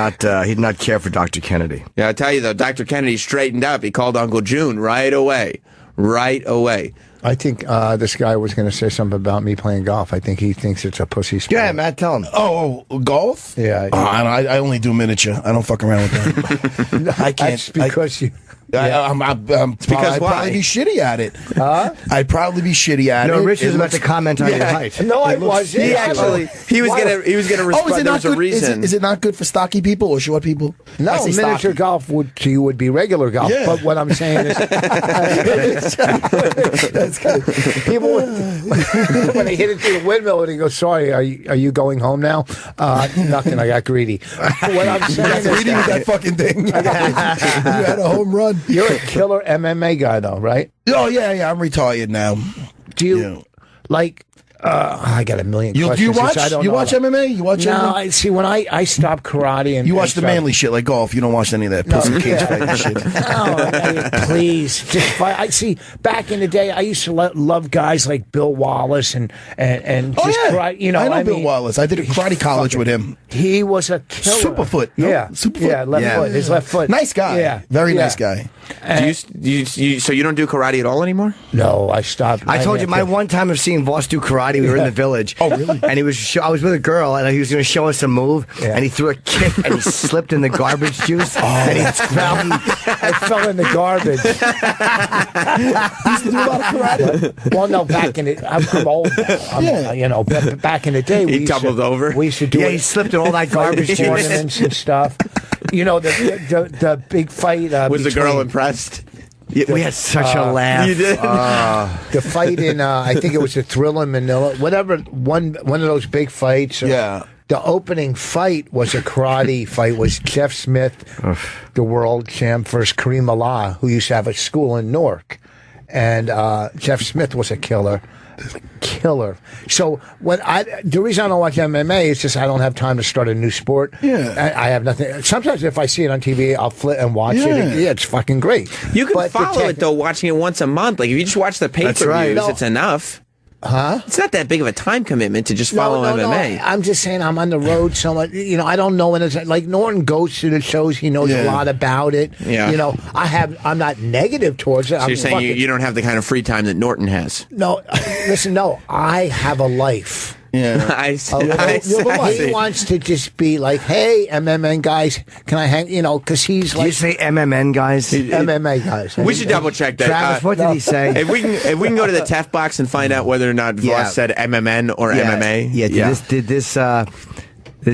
not care for Dr. Kennedy. Yeah, I tell you though, Dr. Kennedy straightened up. He called Uncle June right away. Right away. I think this guy was going to say something about me playing golf. I think he thinks it's a pussy sport. Yeah, Matt, tell him. Oh, golf? Yeah. I only do miniature. I don't fuck around with that. I can't. That's because you... I'd probably be shitty at it. I'd probably be shitty at it. No, Rich was about to comment on your height. No, I wasn't. He was gonna respond. There was a reason. Is it not good for stocky people or short people? No, miniature golf would be regular golf. Yeah. But what I'm saying is, that's good. People when they hit it through the windmill and they go, "Sorry, are you going home now?" Nothing. I got greedy. What I'm saying is, greedy with that fucking thing. You had a home run. You're a killer MMA guy, though, right? Oh yeah. I'm retired now. Do you like? I got a million questions. Do you watch? I don't You know watch about. MMA? You watch No, MMA? I see. When I stopped karate and You watch the manly shit like golf. You don't watch any of that pussy cage fighting shit. Please, just fight. I see. Back in the day, I used to love guys like Bill Wallace and just karate. You know, I know Bill Wallace. I did a karate college with him. He was a killer. Superfoot. No? Yeah, Superfoot. Yeah, left foot. His left foot. Nice guy. Yeah, very nice guy. So you don't do karate at all anymore? No, I stopped. I told you my one time of seeing Voss do karate. We were in the village. Oh, really? And he was. I was with a girl, and he was going to show us a move. Yeah. And he threw a kick, and he slipped in the garbage juice. And he fell. I fell in the garbage. You used to do a lot of karate. Well, no, back in it, I'm old now. You know, but back in the day, he tumbled over. We used to do. Yeah, he slipped in all that garbage juice. Tournaments and stuff. You know, the big fight. Was the girl impressed? Yeah, we had such a laugh. You did? The fight in, I think it was the Thriller Manila, whatever, one of those big fights. Yeah. The opening fight was a karate fight. Was Jeff Smith, the world champ, versus Kareem Allah, who used to have a school in Newark. And Jeff Smith was a killer. So the reason I don't watch MMA is just I don't have time to start a new sport. Yeah. I have nothing. Sometimes if I see it on TV, I'll flip and watch it. Yeah, it's fucking great. You can follow it though, watching it once a month. Like if you just watch the pay-per-views, it's enough. Huh? It's not that big of a time commitment to just follow MMA. No. I'm just saying I'm on the road so much. You know, I don't know when it's like Norton goes to the shows. He knows a lot about it. Yeah. You know, I'm not negative towards it. So you're saying you don't have the kind of free time that Norton has? No, listen, no. I have a life. Yeah, I He wants to just be like, hey, MMN guys, can I hang? You know, because he's like. Did you say MMN guys? MMA guys. We should double check that. Travis, what did he say? If we can go to the TEF box and find out whether or not Voss said MMN or MMA. Yeah. Did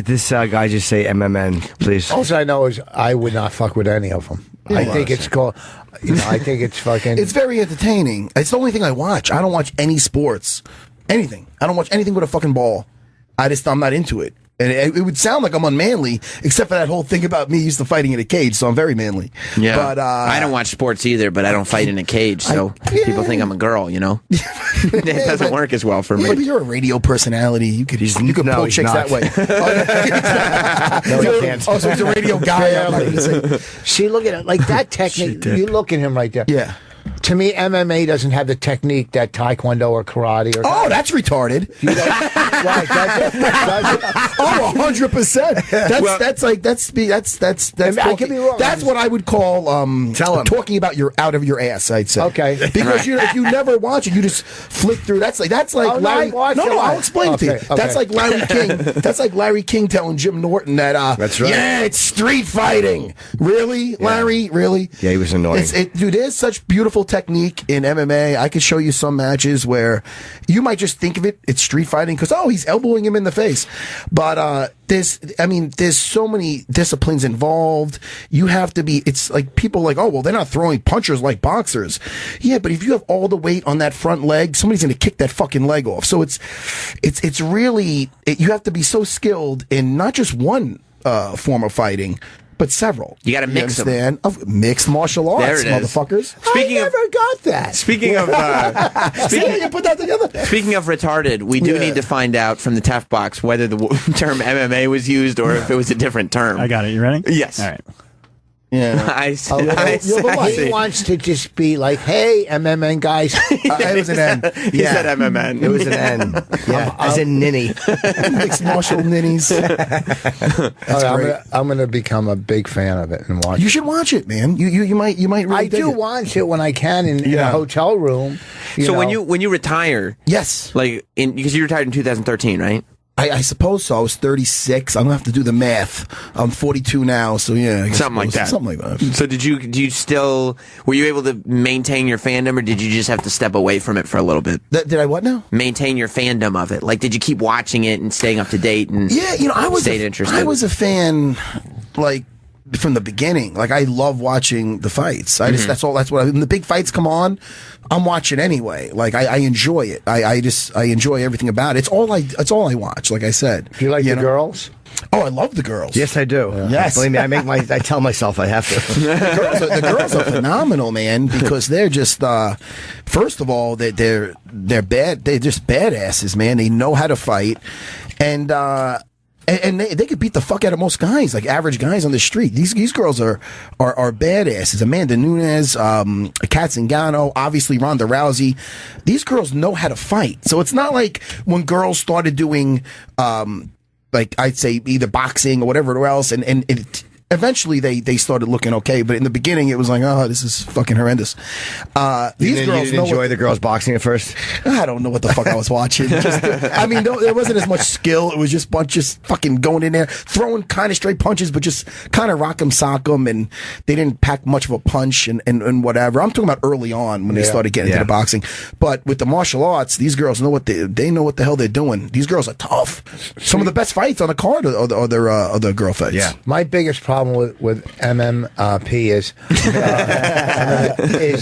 this guy just say MMN? Please. All I know is I would not fuck with any of them. I think it's called. You know, I think it's fucking. It's very entertaining. It's the only thing I watch. I don't watch any sports. Anything. I don't watch anything with a fucking ball. I'm not into it. And it would sound like I'm unmanly, except for that whole thing about me used to fighting in a cage, so I'm very manly. Yeah. But I don't watch sports either, but I don't fight in a cage, so people think I'm a girl, you know? It doesn't work as well for me. But you're a radio personality. You could pull chicks that way. No, he can't. Oh, so he's a radio guy. See, look at it. Like that technique. You look at him right there. Yeah. To me, MMA doesn't have the technique that Taekwondo or karate or. Oh, that's retarded. Right, does it? Oh, 100%. I could be wrong. That's what I would call talking about your out of your ass. I'd say. Okay. Because if you never watch it, you just flick through. That's like Larry. No, I'll explain it to you. Okay. That's like Larry King. That's like Larry King telling Jim Norton that. That's right. Yeah, it's street fighting. Really, Larry? Really? Yeah, he was annoying. Dude, there's such beautiful technique in MMA. I could show you some matches where you might just think of it's street fighting because, he's elbowing him in the face. But there's so many disciplines involved. You have to be, it's like people like, they're not throwing punchers like boxers. Yeah, but if you have all the weight on that front leg, somebody's going to kick that fucking leg off. So it's really, you have to be so skilled in not just one form of fighting, but several. You got to mix them. Of mixed martial arts, there it is. motherfuckers. I never got that. Speaking of, you put that together. Speaking of retarded, we do need to find out from the TEF box whether the term MMA was used or if it was a different term. I got it. You ready? Yes. All right. Yeah. He wants to just be like, hey, MMN guys. It was an N. He said MMN. It was an N. Yeah, as in ninny. Mixed martial ninnies. I'm going to become a big fan of it and watch. You should watch it, man. You might really. I do watch it when I can in a hotel room. So when you retire, yes, because you retired in 2013, right? I suppose so. I was 36. I'm gonna have to do the math. I'm 42 now, so yeah, something like that. Something like that. So were you able to maintain your fandom, or did you just have to step away from it for a little bit? Did I what now? Maintain your fandom of it. Like, did you keep watching it and staying up to date? And I was interested. I was a fan, from the beginning. Like, I love watching the fights. That's when the big fights come on, I'm watching anyway. Like, I enjoy it. I enjoy everything about it. It's all I watch, like I said. Do you like the girls? Oh, I love the girls. Yes, I do. Yeah. Yes. Believe me, I tell myself I have to. The girls are phenomenal, man, because they're just, first of all, they're bad. They're just badasses, man. They know how to fight. And they could beat the fuck out of most guys, like average guys on the street. These girls are badasses. Amanda Nunes, Kat Zingano, obviously Ronda Rousey. These girls know how to fight. So it's not like when girls started doing, I'd say either boxing or whatever else, and it eventually they started looking okay, but in the beginning it was like, this is fucking horrendous. These girls didn't enjoy the girls boxing at first? I don't know what the fuck I was watching. There wasn't as much skill. It was just fucking going in there, throwing kind of straight punches, but just kind of rock 'em, sock 'em, and they didn't pack much of a punch and whatever. I'm talking about early on when they started getting into the boxing. But with the martial arts, these girls know what they know what the hell they're doing. These girls are tough. Some of the best fights on the card are the girl fights. Yeah. My biggest problem with MMP is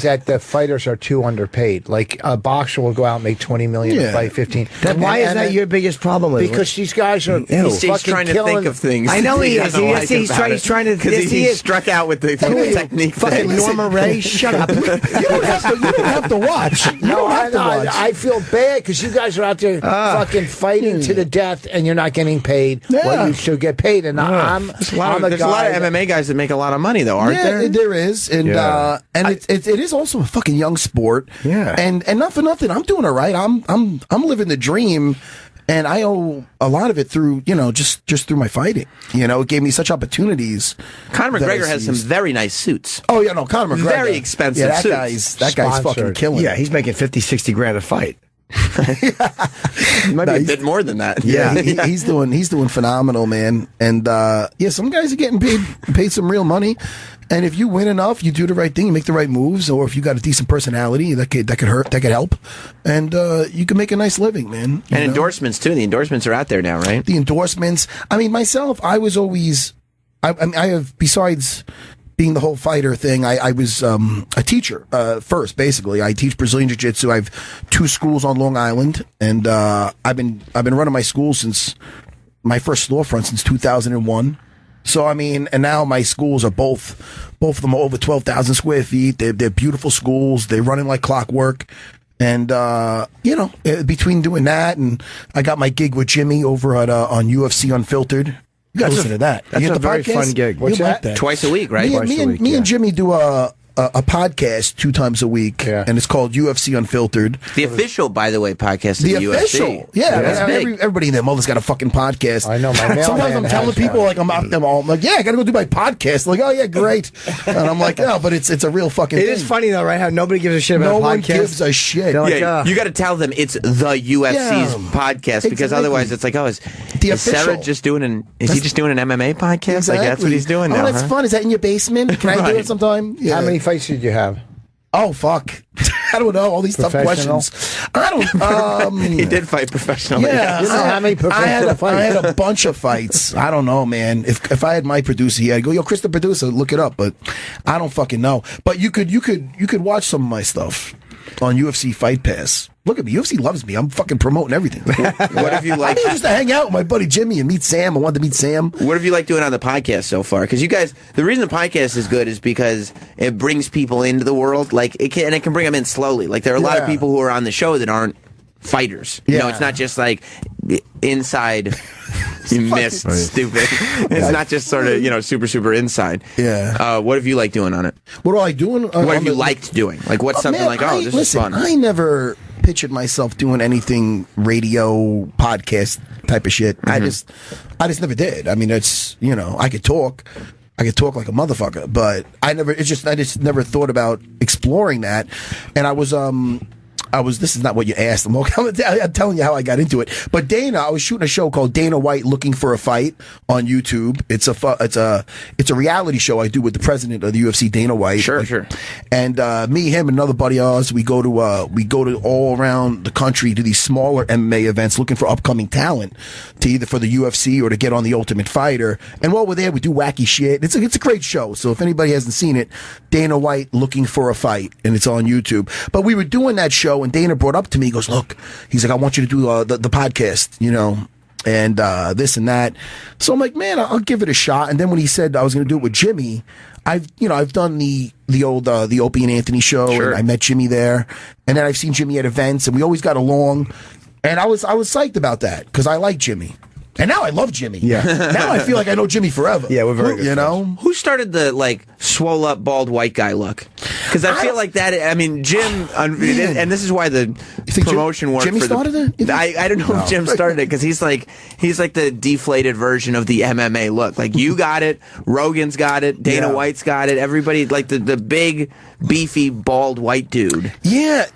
that the fighters are too underpaid. Like, a boxer will go out and make $20 million to fight 15. Why is that your biggest problem with it? Because these guys are he's trying to think of things. I know he is. He's trying to because he struck out with the technique. Fucking Norma Ray, shut up. You don't have to watch. I feel bad because you guys are out there fucking fighting to the death, and you're not getting paid what you should get paid. And there's a lot of MMA guys that make a lot of money, though, aren't there? Yeah, there is, and it is also a fucking young sport. Yeah, and not for nothing, I'm doing all right. I'm living the dream. And I owe a lot of it through, just through my fighting. It gave me such opportunities. Conor McGregor has some very nice suits. Oh, yeah, no, Conor McGregor. Very expensive suits. That guy's fucking killing. Yeah, he's making 50, 60 grand a fight. Might be a bit more than that. Yeah, he's doing phenomenal, man. And some guys are getting paid some real money. And if you win enough, you do the right thing, you make the right moves, or if you got a decent personality, that could help, and you can make a nice living, man. And endorsements too. The endorsements are out there now, right? The endorsements. I mean, myself, I was always, I have, besides being the whole fighter thing, I was a teacher first. Basically, I teach Brazilian Jiu-Jitsu. I have 2 schools on Long Island, and I've been running my school since my first storefront since 2001. So, I mean, and now my schools are both of them are over 12,000 square feet. They're beautiful schools. They're running like clockwork. And, between doing that and I got my gig with Jimmy over at, on UFC Unfiltered. You guys listen to that. That's a very fun gig. What's that? Twice a week, right? Me and Jimmy do a podcast 2 times a week, and it's called UFC Unfiltered. The official, by the way, podcast of the UFC. Official, everybody and their mother's got a fucking podcast. I know. Sometimes I'm telling people like I'm out them all. I'm like, I got to go do my podcast. Like, oh yeah, great. And I'm like, no, but it's a real fucking. It thing. is funny though, right? How nobody gives a shit about no a podcast. No one gives a shit. Like, you got to tell them it's the UFC's podcast because otherwise it's like, is Sarah just doing is he just doing an MMA podcast? Exactly. Like that's what he's doing now. Oh, that's fun. Is that in your basement? Can I do it sometime? Yeah. How many fights did you have? Oh, fuck. I don't know. All these tough Professional? questions. I don't. He did fight professionally. Yeah, You know how many I had professional a bunch of fights. I don't know, man. If I had my producer here, I'd go, yo, Chris the producer, look it up. But I don't fucking know. But you could watch some of my stuff on UFC Fight Pass. Look at me. UFC loves me. I'm fucking promoting everything. What if you like? I mean, just to hang out with my buddy Jimmy and meet Sam. I wanted to meet Sam. What have you liked doing on the podcast so far? Because you guys, the reason the podcast is good is because it brings people into the world, like it can bring them in slowly. Like there are a lot of people who are on the show that aren't fighters. You know, it's not just like inside. You missed, stupid. It's not just sort of super inside. Yeah. What have you liked doing on it? What do I doing? What have you liked doing? Like what's something man, this is fun? I never pictured myself doing anything radio podcast type of shit. I just never did. I mean, it's I could talk like a motherfucker, but I just never thought about exploring that. And I was this is not what you asked. I'm telling you how I got into it. But Dana, I was shooting a show called Dana White Looking for a Fight on YouTube. It's a reality show I do with the president of the UFC, Dana White. Sure. And me, him, and another buddy of ours, we go to all around the country to these smaller MMA events looking for upcoming talent to either for the UFC or to get on the Ultimate Fighter. And while we're there, we do wacky shit. It's a great show. So if anybody hasn't seen it, Dana White Looking for a Fight, and it's on YouTube. But we were doing that show. And Dana brought up to me, he goes, look, he's like, I want you to do the podcast, and this and that. So I'm like, man, I'll give it a shot. And then when he said I was going to do it with Jimmy, I've done the old the Opie and Anthony show. Sure. And I met Jimmy there, and then I've seen Jimmy at events, and we always got along. And I was psyched about that because I like Jimmy. And now I love Jimmy. Yeah. Now I feel like I know Jimmy forever. Yeah, we're very good friends. Who started the swole up bald white guy look? Because I feel like that. I mean, Jim, and this is why the promotion worked. Jimmy for started it? I don't know if Jim started it because he's like the deflated version of the MMA look. Like you got it, Rogan's got it, Dana White's got it. Everybody like the big beefy bald white dude. Yeah,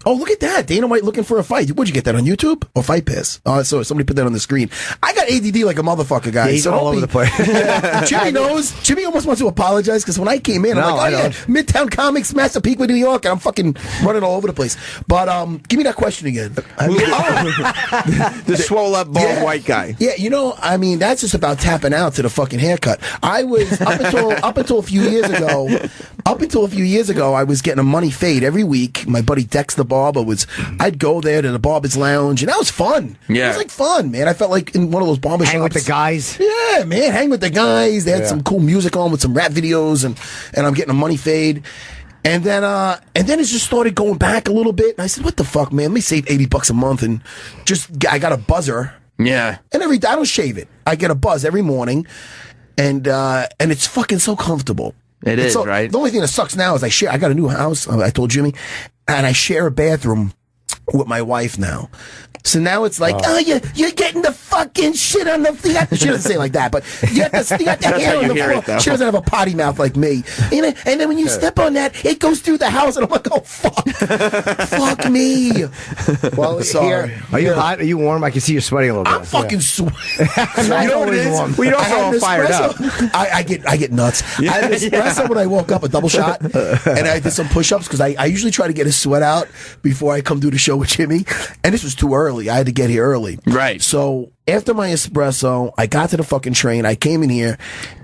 Oh, look at that. Dana White Looking for a Fight. Where'd you get that, on YouTube or Fight Pass? Oh, so somebody put that on the screen. I got ADD like a motherfucker, guys. Yeah, he's all over the place. Jimmy knows. Jimmy almost wants to apologize because when I came in, I'm like, Midtown Comics, Master Peak, New York, and I'm fucking running all over the place. But give me that question again. The swole up bald white guy. Yeah, that's just about tapping out to the fucking haircut. I was, up until a few years ago, I was getting a money fade every week. My buddy Dex the barber I'd go there to the barber's lounge, and that was fun. Yeah. It was like fun, man. I felt like in one of those barber shops. Hang with the guys. Yeah, man. Hang with the guys. They had some cool music on with some rap videos, and I'm getting a money fade. And then it just started going back a little bit. And I said, what the fuck, man? Let me save $80 a month and I got a buzzer. Yeah. And I don't shave it. I get a buzz every morning, and it's fucking so comfortable. It is, right? The only thing that sucks now is I got a new house. I told Jimmy, and I share a bathroom with my wife now. So now it's like, you're getting the fucking shit on the floor. She doesn't say it like that, but you got the hair on the floor. She doesn't have a potty mouth like me. And then when you step on that, it goes through the house, and I'm like, oh, fuck. Fuck me. Well, sorry. Here, are you hot? Are you warm? I can see you sweating a little bit. I'm fucking sweating. You know what it is? We also all fired up. I get nuts. I had an espresso when I woke up, a double shot, and I did some push-ups because I usually try to get a sweat out before I come do the show with Jimmy, and this was too early. I had to get here early. Right. So after my espresso, I got to the fucking train. I came in here,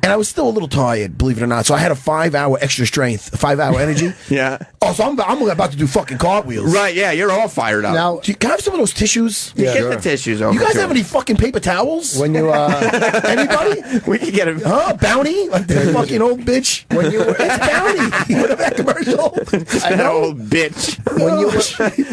and I was still a little tired, believe it or not. So I had a 5-hour extra strength, 5-hour energy. Yeah. Oh, so I'm about to do fucking cartwheels. Right, yeah, you're all fired up. Now, can I have some of those tissues? Yeah, get the tissues over. You guys have any fucking paper towels? When you, anybody? We could get them. Huh? Bounty? Like that fucking old bitch? When you, it's Bounty. Remember that commercial? That old bitch.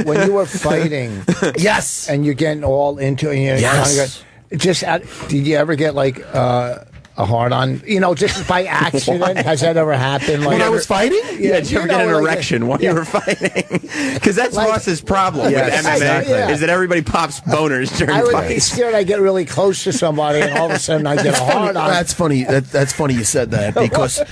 When you were fighting. Yes. And you're getting all into it. Yes. Did you ever get like a hard on? Just by accident? Has that ever happened? Like, when I was fighting? Yeah, did you ever get an erection while you were fighting? Because that's Ross's problem with MMA, is that everybody pops boners during fights. I would be scared I get really close to somebody and all of a sudden I get a hard on. That's funny. That's funny you said that because I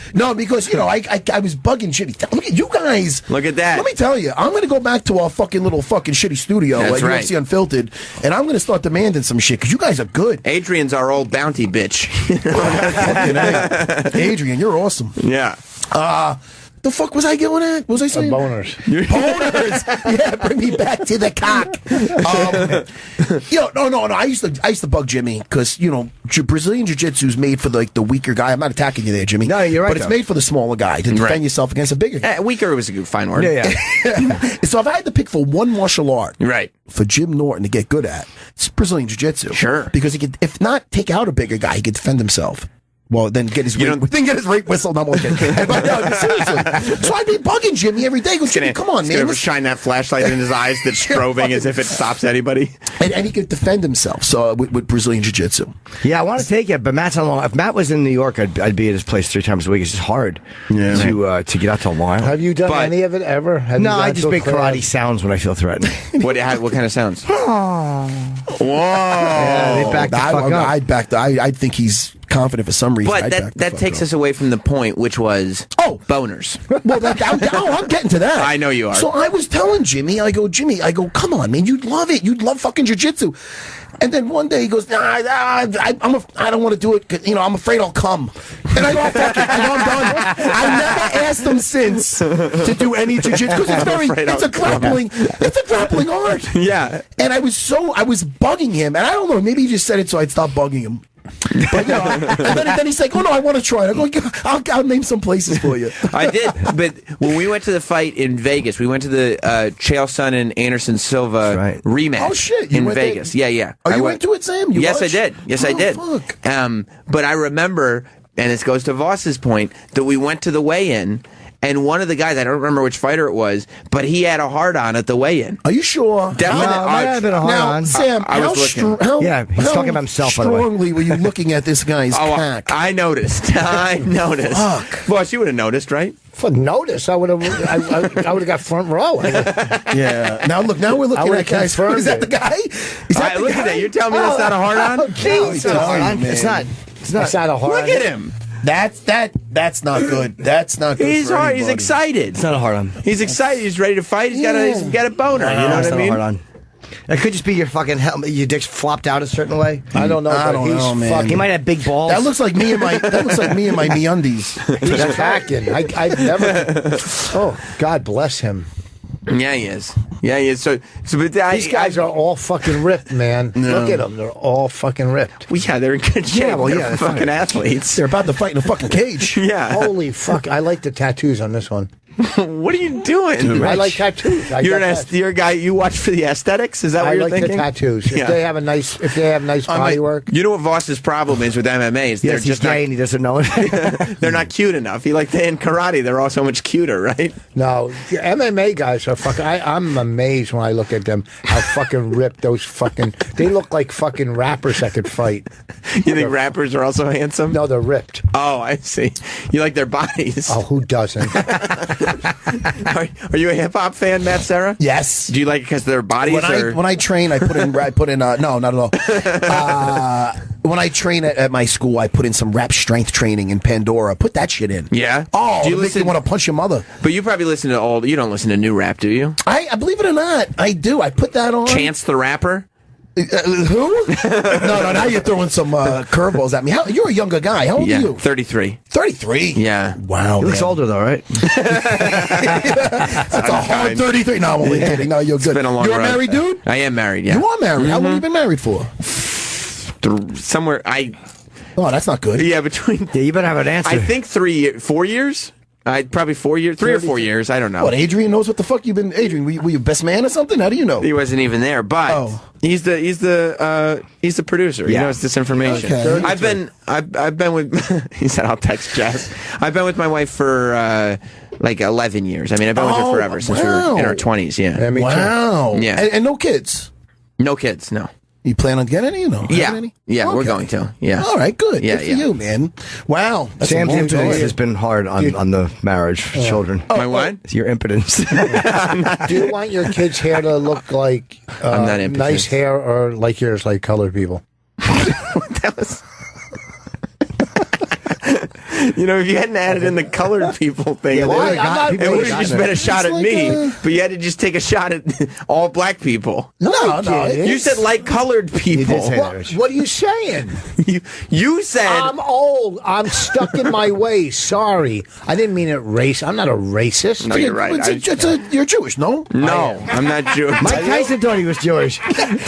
was bugging Jimmy. Look at you guys. Look at that. Let me tell you, I'm going to go back to our fucking little fucking shitty studio at UFC Unfiltered, and I'm going to start demanding some shit because you guys are good. Adrian's our old bounty bitch. Adrian, you're awesome. Yeah. The fuck was I going at? What was I saying? Boners. Boners. Yeah, bring me back to the cock. No. I used to bug Jimmy because Brazilian Jiu-Jitsu is made for the weaker guy. I'm not attacking you there, Jimmy. No, you're right. But it's made for the smaller guy to defend yourself against a bigger guy. Weaker was a good fine word. Yeah. So if I had to pick for one martial art, right, for Jim Norton to get good at, it's Brazilian Jiu-Jitsu. Sure, because he could, if not take out a bigger guy, he could defend himself. Well, then get his rape whistle. No, I'm okay. But no, seriously. So I'd be bugging Jimmy every day. Go, Jimmy, come on, man. Shine that flashlight in his eyes that's strobing as if it stops anybody. And he could defend himself. So with Brazilian Jiu-Jitsu. Yeah, I want to take it, but Matt's on Long Island. If Matt was in New York, I'd be at his place 3 times a week. It's just hard to get out to Long Island. Have you done any of it ever? No, I just make karate sounds when I feel threatened. What kind of sounds? Whoa. Yeah, they backed the fuck up. I think he's confident for some reason. But that takes us away from the point, which was boners. Well, I'm getting to that. I know you are. So I was telling Jimmy, come on, man, you'd love it. You'd love fucking jiu-jitsu. And then one day he goes, I don't want to do it. 'Cause, I'm afraid I'll come. And I go, fuck it. I'm done. I never asked him since to do any jiu-jitsu because it's a grappling art. Yeah. And I was bugging him, and I don't know, maybe he just said it so I'd stop bugging him. But and then he's like, "Oh no, I want to try it." I go, "I'll name some places for you." I did, but when we went to the fight in Vegas, we went to the Chael Sonnen and Anderson Silva rematch. Oh shit! In Vegas, yeah. Oh, you went to it, Sam? Yes, I did. I did. Fuck. But I remember, and this goes to Voss's point, that we went to the weigh-in. And one of the guys, I don't remember which fighter it was, but he had a hard-on at the weigh-in. Are you sure? Definitely. No, might have been a hard-on. Now, Sam, he's talking about himself, by the way. strongly were you looking at this guy's cock? I noticed. Fuck. Boss, you would have noticed, right? For notice, I would have got front row. Yeah. Now we're looking at guys. Is that the guy? Is that the look guy? at that. You're telling me that's not a hard-on? Jesus. It's not a hard. Look at him. That's not good. That's not good. He's for hard. anybody. He's excited. It's not a hard on. He's excited. He's ready to fight. He's got a boner. You know what I mean? Hard on. It could just be your fucking helmet. Your dick's flopped out a certain way. I don't know. I don't know, man. He might have big balls. That looks like me and my MeUndies. He's packing. I've never. Oh, God bless him. Yeah, he is. So but these guys are all fucking ripped, man. No. Look at them; they're all fucking ripped. Well, yeah, they're in good shape. They're fucking athletes. They're about to fight in a fucking cage. Yeah. Holy fuck! I like the tattoos on this one. What are you doing? I like tattoos. You're a guy. You watch for the aesthetics. Is that what you're thinking? I like the tattoos. If they have nice body work. You know what Voss's problem is with MMA is they're just gay and he doesn't know it. They're not cute enough. In karate, they're all so much cuter, right? No, MMA guys are fucking. I'm amazed when I look at them how fucking ripped those fucking. They look like fucking rappers that could fight. You think rappers are also handsome? No, they're ripped. Oh, I see. You like their bodies. Oh, who doesn't? Are you a hip hop fan, Matt Serra? Yes. Do you like it because their bodies? When I train, I put in no, not at all. When I train at my school, I put in some rap strength training in Pandora. Put that shit in. Yeah. Oh, do you make you want to punch your mother? But you probably listen to old. You don't listen to new rap, do you? I believe it or not, I do. I put that on. Chance the Rapper. Who? No. Now you're throwing some curveballs at me. You're a younger guy. How old are you? 33. 33. Yeah. Wow. He looks older though, right? That's a hard 33. No, I'm only kidding. No, you're good. It's been a long You're road. a married dude? I am married. Yeah. You are married. How long have you been married for? Somewhere Oh, that's not good. Yeah, between. Yeah, you better have an answer. I think 4 years. Probably 4 years, 3 or 4 years. I don't know. What, Adrian knows what the fuck you've been. Adrian, were you best man or something? How do you know? He wasn't even there, but he's the producer. He knows this information. Okay. I've been with. He said, "I'll text Jess." I've been with my wife for like 11 years. I mean, I've been with her forever since we were in our 20s. Yeah. Wow. Yeah. And no kids. No kids. No. You plan on getting any? You know? Yeah. Any? Yeah, Okay. we're going to. Yeah. All right, good. Yeah, Good for you, man. Wow. That's Sam's a long impotence time. has been hard on the marriage for children. My what? It's your impotence. Do you want your kids' hair to look like I'm not impotent. nice hair or like yours, like colored people? That was. You know, if you hadn't added in the colored people thing, it would have just been a shot at me. But you had to just take a shot at all black people. No. You said like colored people. What are you saying? You said I'm old. I'm stuck in my ways. Sorry, I didn't mean it race. I'm not a racist. No, you're right. You're Jewish, no? No, I'm not Jewish. Mike Tyson thought he was Jewish. Tyson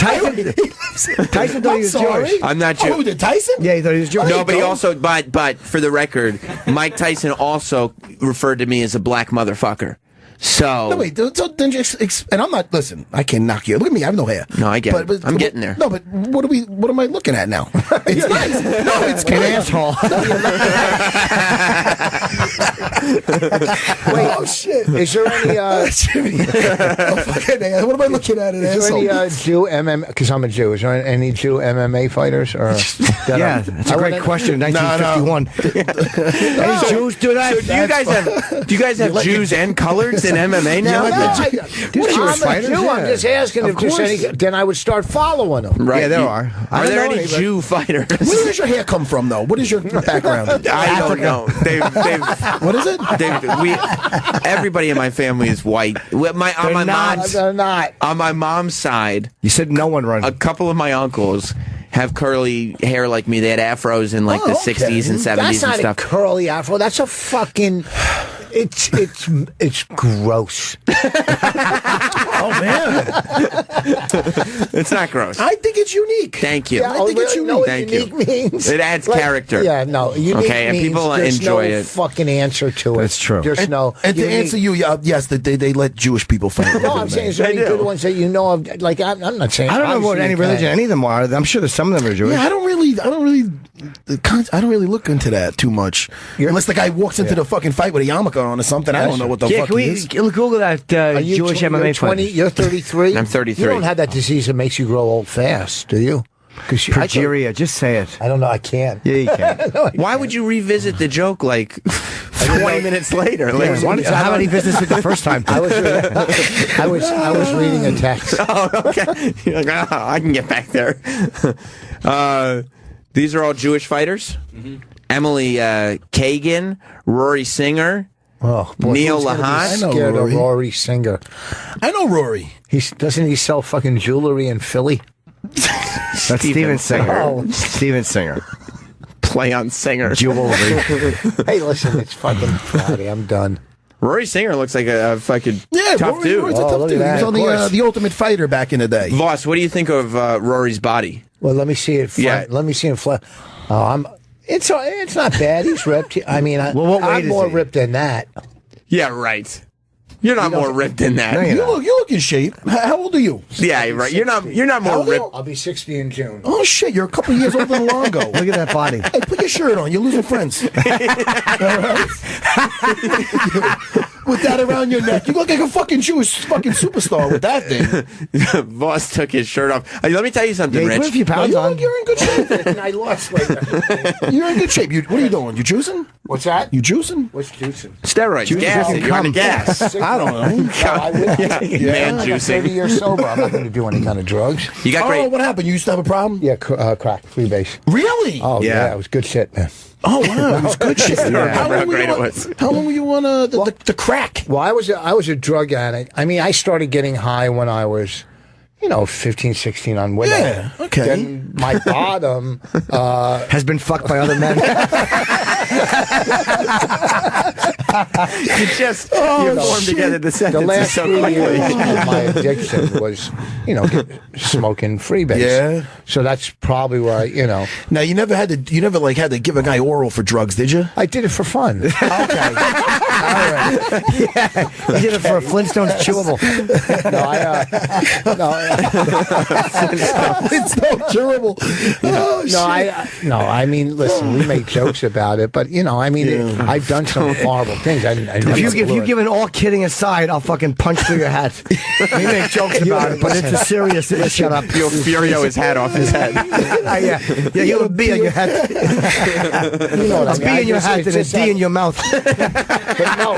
thought he was Jewish. I'm not Jewish. Oh, did Tyson? Yeah, he thought he was Jewish. No, but he also, but for the record, Mike Tyson also referred to me as a black motherfucker. So no, wait. Then and I'm not. Listen, I can't knock you. Look at me. I have no hair. No, I get it. I'm getting there. No, but what am I looking at now? It's nice. No, it's an asshole. Wait, oh shit! Is there any? What am I looking at? Is there any Jew MMA? Because I'm a Jew. Is there any Jew MMA fighters? Or yeah, that's a great question. 1951. Any Jews do that? So do you guys have Jews and coloreds in MMA now? I'm a Jew. I'm just asking if there's any. Then I would start following them. Right. Yeah, there are. Are there any Jew fighters? Where does your hair come from, though? What is your background? I don't know. They've what is it? Everybody in my family is white. On my mom's side, you said no one runs. A couple of my uncles have curly hair like me. They had afros in like the 60s and 70s That's and stuff. That's not a curly afro. That's a fucking. It's gross. Oh man, it's not gross. I think it's unique. Thank you. Yeah, I think it's unique. Know what Thank unique you. Means? It adds character. Yeah, no. Unique okay, and means people there's enjoy no it. Fucking answer to it. That's true. There's no. And to answer you, yes, they let Jewish people fight. No, I'm saying is there any good ones that you know of? Like I'm not saying. I don't know about any religion. Any of them are. I'm sure there's some of them are Jewish. Yeah, I don't really look into that too much. Unless the guy walks into the fucking fight with a yarmulke on or something, I don't know what the fuck he is. Google that Jewish MMA fight. You're 33. I'm 33. You don't have that disease that makes you grow old fast, do you? Progeria, just say it. I don't know. I can't. Yeah, you can. No, Why would you revisit the joke like 20 minutes later? Yeah, how about he visits it the first time? I was reading a text. Oh, okay. You're like, I can get back there. These are all Jewish fighters. Mm-hmm. Emily Kagan, Rory Singer. Oh, boy, Neil Lahat. I know Rory Singer. I know Rory. Doesn't he sell fucking jewelry in Philly? That's Steven Singer. Oh. Steven Singer. Play on Singer. Jewelry. Hey, listen, it's fucking Friday. I'm done. Rory Singer looks like a fucking tough dude. Rory's a tough dude. He was on the Ultimate Fighter back in the day. Voss, what do you think of Rory's body? Well, let me see it. Let me see him flat. It's not bad. He's ripped. I mean, I'm more ripped than that. Yeah, right. You're not more ripped than that. No, you look in shape. How old are you? Yeah, right. You're not more ripped. I'll be 60 in June. Oh shit, you're a couple of years older than Longo. Look at that body. Hey, put your shirt on. You're losing friends. All right? With that around your neck, you look like a fucking Jewish fucking superstar with that thing. Voss took his shirt off. Let me tell you something, Rich. Put a few pounds on. You're in good shape. And I lost weight. You're in good shape. What are you doing? You juicing? What's that? You juicing? What's juicing? Steroids. Gas. You're on a gas. I don't know. Man juicing. 30 years sober. I'm not going to do any kind of drugs. You got great. Oh, what happened? You used to have a problem? Yeah, crack, freebase. Really? Oh, yeah. It was good shit, man. Oh, wow. It was good shit. How great it was. How long were you on the crack? Well, I was a drug addict. I mean, I started getting high when I was, 15, 16 on women. Yeah, okay. Then my bottom has been fucked by other men. You formed together the sentence. The last so 3 years of my addiction was, smoking freebase. Yeah. So that's probably where Now you never had to give a guy oral for drugs, did you? I did it for fun. Okay. All right. Yeah, he did it for a Flintstones chewable. It's so chewable. Oh, shit. I mean, listen, we make jokes about it, but I've done some horrible things. things. If you give an all kidding aside, I'll fucking punch through your hat. We make jokes about it, but it's a serious thing. Shut up. You'll Furio his hat off his head. Yeah, you have a B in your head. You know what a B in your hat and a D in your mouth. But no,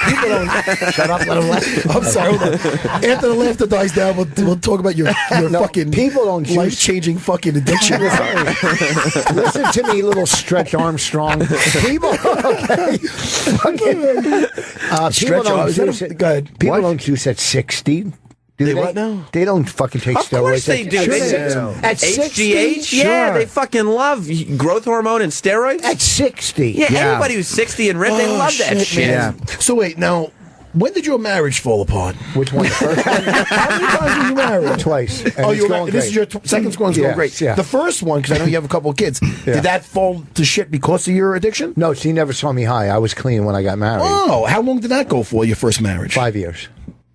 people don't. Shut up, let him laugh. I'm sorry. Hold on. After the laughter dies down, we'll talk about your fucking people don't life-changing fucking addiction. Listen to me, little Stretch Armstrong. People, okay. People don't juice it. Go ahead. People don't juice at 60. Do they what now? They don't fucking take steroids. Of course they do. At 60? HGH? Yeah, they fucking love growth hormone and steroids. At 60. Yeah, anybody who's 60 and ripped, they love that shit. Yeah. So wait, now, when did your marriage fall apart? Which one? First one? How many times were you married? Twice. Oh, you were. This is your second one's going great. Yeah. The first one, because I know you have a couple of kids, did that fall to shit because of your addiction? No, she never saw me high. I was clean when I got married. Oh, how long did that go for, your first marriage? 5 years.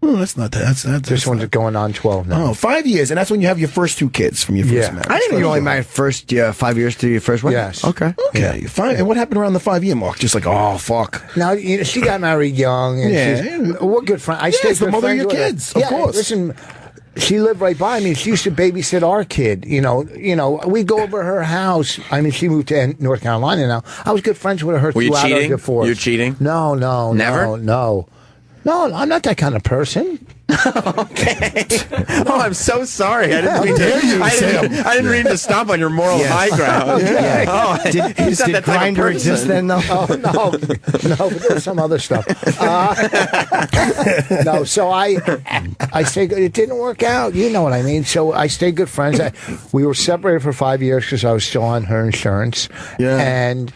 Oh, that's not that. That's this one's going on 12 now. Oh, 5 years, and that's when you have your first two kids from your first marriage. I didn't know you only married 5 years to your first one. Yes. Okay. Okay. Fine. And what happened around the 5 year mark? Just like, oh fuck. Now she got married young. And we're good friends. I stayed the good mother of friends your with her. kids, of course. Listen. She lived right by me. She used to babysit our kid. You know, we go over her house. I mean, she moved to North Carolina now. I was good friends with her Were you throughout cheating? our divorce. You cheating? No, Never? No, I'm not that kind of person. Okay. Oh, I'm so sorry. I didn't mean to. I didn't mean to stomp on your moral high ground. Okay. Oh, Did Grindr exist then, though? Oh, no, but there's some other stuff. No, so I stayed good. It didn't work out. You know what I mean? So I stayed good friends. We were separated for 5 years because I was still on her insurance. Yeah. And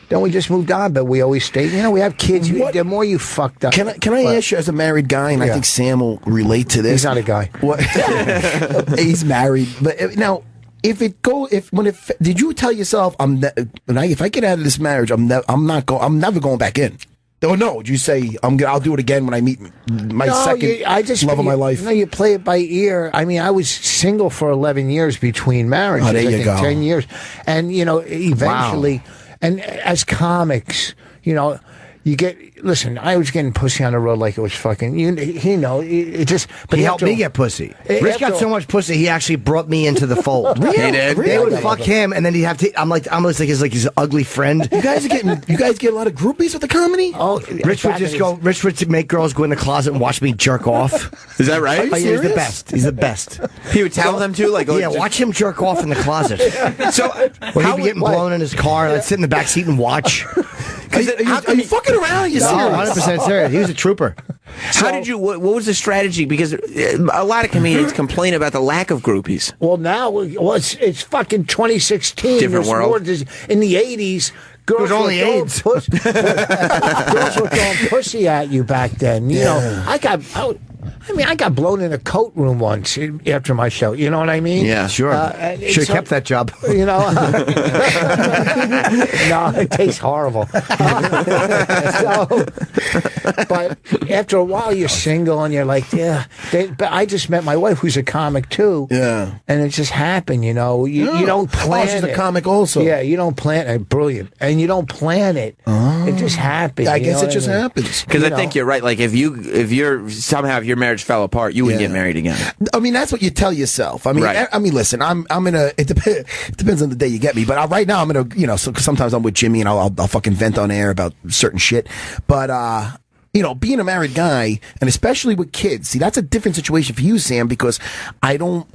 then we just moved on, but we always stayed. You know, we have kids. The more you fucked up. Can I ask you, as a married guy, and I think Sam will relate to this. He's not a guy. What? He's married, but now, did you tell yourself, if I get out of this marriage, I'm never going back in? Or no? Did you say I'll do it again when I meet my second love of my life? No, you play it by ear. I mean, I was single for 11 years between marriages. Oh, there you go. 10 years, and eventually. Wow. And as comics, you get. Listen, I was getting pussy on the road like it was fucking. It just. But he helped me get pussy. Rich got so much pussy, he actually brought me into the fold. Really? He did. They would fuck him, and then he'd have to. I'm like his ugly friend. You guys get a lot of groupies with the comedy. Oh, Rich would make girls go in the closet and watch me jerk off. Is that right? Oh, yeah, he's the best. He's the best. He would tell them to watch him jerk off in the closet. So or he'd be getting blown in his car, and I'd sit in the back seat and watch. Are you fucking around? Are you serious? 100% serious. He was a trooper. How did you? What was the strategy? Because a lot of comedians complain about the lack of groupies. Well, now it's fucking 2016. Different world. In the 80s. Girls were only AIDS. Girls were throwing pussy at you back then. You know, I got blown in a coat room once after my show. You know what I mean? Yeah, sure. Should have kept that job. You know? No, it tastes horrible. But after a while, you're single and you're like, yeah. But I just met my wife, who's a comic too. Yeah. And it just happened, you know. You don't plan it. She's a comic also. Yeah, you don't plan it. Brilliant. And you don't plan it. It just happens. I guess it just happens. Because I think you're right. Like if your marriage fell apart, you wouldn't get married again. I mean, that's what you tell yourself. I mean, right. I mean, listen, I'm in a. It depends on the day you get me, but right now I'm in a. So sometimes I'm with Jimmy and I'll fucking vent on air about certain shit, but being a married guy, and especially with kids, see, that's a different situation for you, Sam, because they don't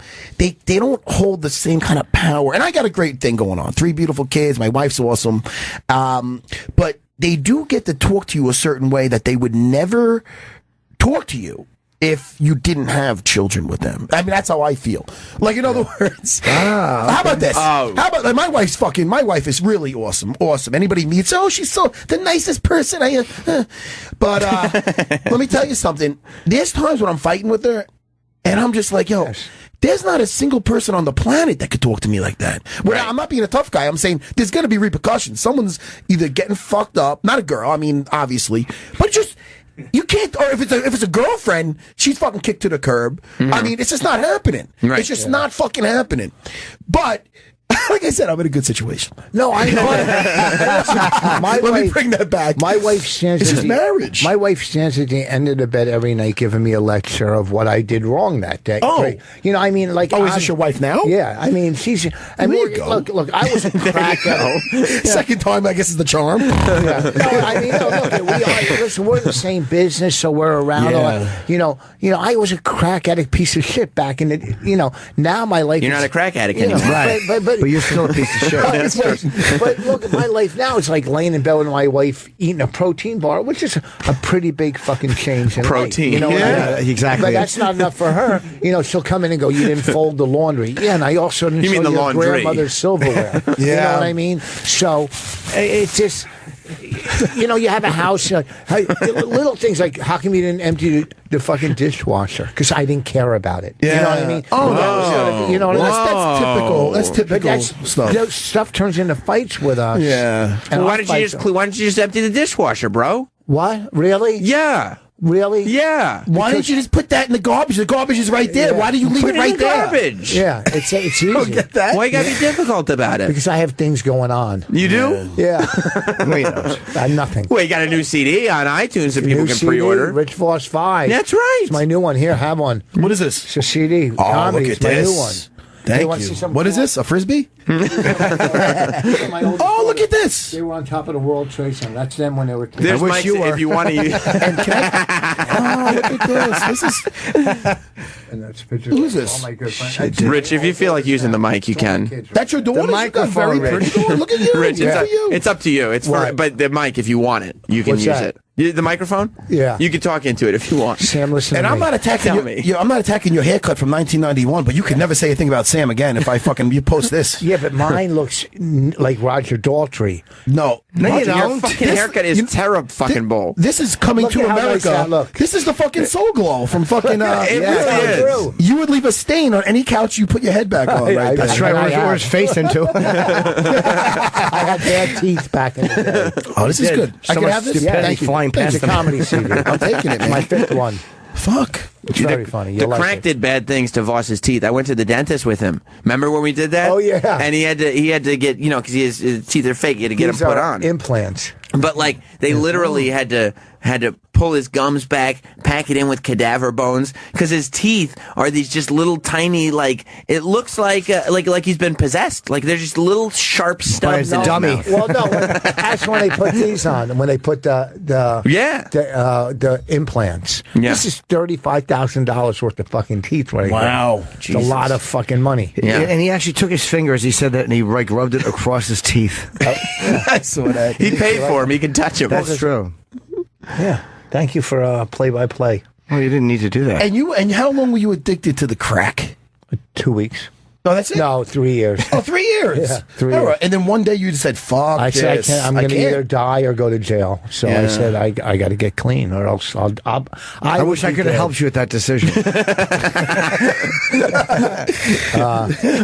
hold the same kind of power. And I got a great thing going on. 3 beautiful kids. My wife's awesome. But they do get to talk to you a certain way that they would never talk to you if you didn't have children with them. I mean, that's how I feel. Like, in other words, how about this? How about, like, my wife is really awesome. Anybody meets, she's so the nicest person. But let me tell you something. There's times when I'm fighting with her, and I'm just like, there's not a single person on the planet that could talk to me like that. Right. I'm not being a tough guy. I'm saying there's going to be repercussions. Someone's either getting fucked up, not a girl, I mean, obviously, but just... You can't, or if it's a girlfriend, she's fucking kicked to the curb. Mm-hmm. I mean, it's just not happening. Right. It's just not fucking happening. But Like I said, I'm in a good situation. No, I know. Let me bring that back. My wife stands. It's just marriage. My wife stands at the end of the bed every night, giving me a lecture of what I did wrong that day. Oh. Right? You know, I mean, like. Oh, is this your wife now? Yeah, I mean, she's. I mean, look. I was a crack at Second time, I guess, is the charm. Yeah. No, I mean, look. Listen, we're in the same business, so we're around. Yeah. You know. I was a crack addict piece of shit back in the. Now my life. You're is, not a crack addict anymore. Right. But you're still a piece of shit. But look at my life now. It's like laying in bed with my wife eating a protein bar, which is a pretty big fucking change in Protein. life. Yeah, exactly. But that's not enough for her. She'll come in and go, "You didn't fold the laundry." Yeah, and I also didn't You mean show the your laundry. grandmother's silverware. You know what I mean? So it's just. You have a house. Little things like, how come you didn't empty the fucking dishwasher? Because I didn't care about it. Yeah. You know what I mean? Oh, you know what I mean? that's typical. That's typical But stuff. stuff turns into fights with us. Yeah. Well, why don't you just empty the dishwasher, bro? What? Really? Yeah. Really? Yeah. Why didn't you just put that in the garbage? The garbage is right there. Yeah. Why do you leave Put it right in the there? garbage. Yeah, it's easy. Don't get that. Why you gotta be difficult about it? Because I have things going on. You do? Yeah. No, you don't. Nothing. Well, you got a new CD on iTunes that people New can CD, pre-order. Rich Voss 5. That's right. It's my new one. Here, have one. What is this? It's a CD. Oh, Comedy. look It's at my this. new one. Thank wanna you. see some What is this? A frisbee? Oh, look at this. They were on top of the World Trade Center. That's them when they were. There's Mike's if you want to use. Oh, look at this. This is. And that's pictures. Who is this? Oh my good friend. Rich, if you feel like using the mic, you can. That's your daughter. The You got very microphone, pretty daughter. Look at you. Rich, Good for you. it's up to you. It's for, What? but the mic, if you want it, you can What's use that? it. The microphone? Yeah. You can talk into it if you want. Sam, listen And to I'm me. not attacking Tell me. I'm not attacking your haircut from 1991, but you can never say anything about Sam again if I fucking you post this. Yeah, but mine looks like Roger Daltrey. No, No, you Your don't. fucking haircut is terrible fucking bull. This is coming Look to at how nice America. that look. This is the fucking Soul Glow from fucking. It Yeah, really it's is. true. You would leave a stain on any couch you put your head back on. Right That's there. right. Where's his face into? I had bad teeth back in the day. Oh, this is good. I can much have this. stupidity Thank you. flying It's past a them. comedy CD. I'm taking it, man. My fifth one. Fuck. It's very funny. The You'll like crank it. did bad things to Voss's teeth. I went to the dentist with him. Remember when we did that? Oh, yeah. And he had to get, because his teeth are fake. He had to get These them put are on. implants. But like they literally had to pull his gums back, pack it in with cadaver bones, because his teeth are these just little tiny, like it looks like he's been possessed. Like they're just little sharp stubs. it's a in his dummy. mouth. Well, no, that's when they put these on. When they put the implants. Yeah. This is $35,000 worth of fucking teeth right Wow. there. It's a lot of fucking money. Yeah. And he actually took his fingers. He said that, and he rubbed it across his teeth. I saw that. He paid for him. He can touch him. That's true. Yeah. Thank you for play-by-play. Well, you didn't need to do that. And how long were you addicted to the crack? 2 weeks. No, that's it. No, 3 years. Oh, 3 years. Yeah, 3 All years. right. And then one day you just said, "Fuck I said this. I'm going to either die or go to jail. So I Yeah. said I got to get clean, or else I wish I could have helped you with that decision.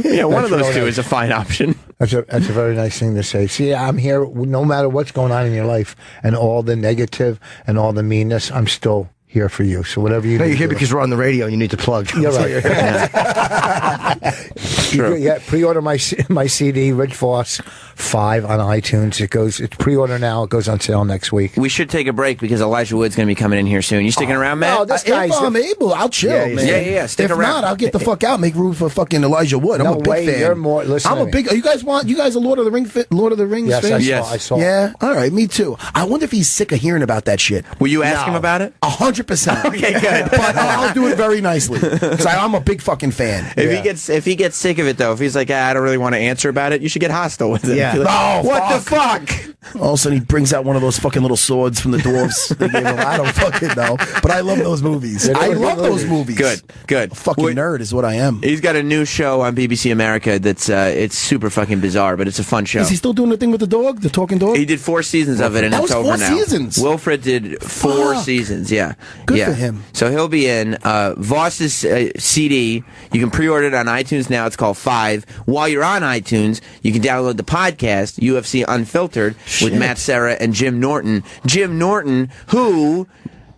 Yeah, one of those two is a fine option. That's a very nice thing to say. See, I'm here no matter what's going on in your life and all the negative and all the meanness. I'm still here for you. So whatever you No, do. you're here because we're on the radio and you need to plug. You're So right. Yeah, pre-order my CD, Rich Voss 5 on iTunes. It's pre-order now. It goes on sale next week. We should take a break because Elijah Wood's going to be coming in here soon. You sticking around, Matt? No, this guy's If I'm able, I'll chill, Yeah, man. yeah. Stick if around. not, I'll get the fuck out. Make room for fucking Elijah Wood. I'm No a big way, fan. you're more- listen I'm to a me. big. You guys a Lord of the Rings Yes, fan? I saw. Yeah. All right, me too. I wonder if he's sick of hearing about that shit. Will you ask him about it? 100%. Okay, good. But I'll do it very nicely because I'm a big fucking fan. If he gets sick of it though, if he's like, I don't really want to answer about it, you should get hostile with him. Yeah. Be like, Oh, what the fuck? All of a sudden, he brings out one of those fucking little swords from the dwarves. They gave him. I don't fucking know, but I love those movies. Yeah, I they're good love those movies. movies. Good. A fucking nerd is what I am. He's got a new show on BBC America that's it's super fucking bizarre, but it's a fun show. Is he still doing the thing with the dog, the talking dog? He did 4 seasons of it, and That it's was over 4 now. seasons? Wilfred did 4 Fuck. seasons. Yeah, Good yeah. for him. So he'll be in Voss's CD. You can pre-order it on iTunes now. It's called 5. While you're on iTunes, you can download the podcast UFC Unfiltered with Matt Serra and Jim Norton. Jim Norton, who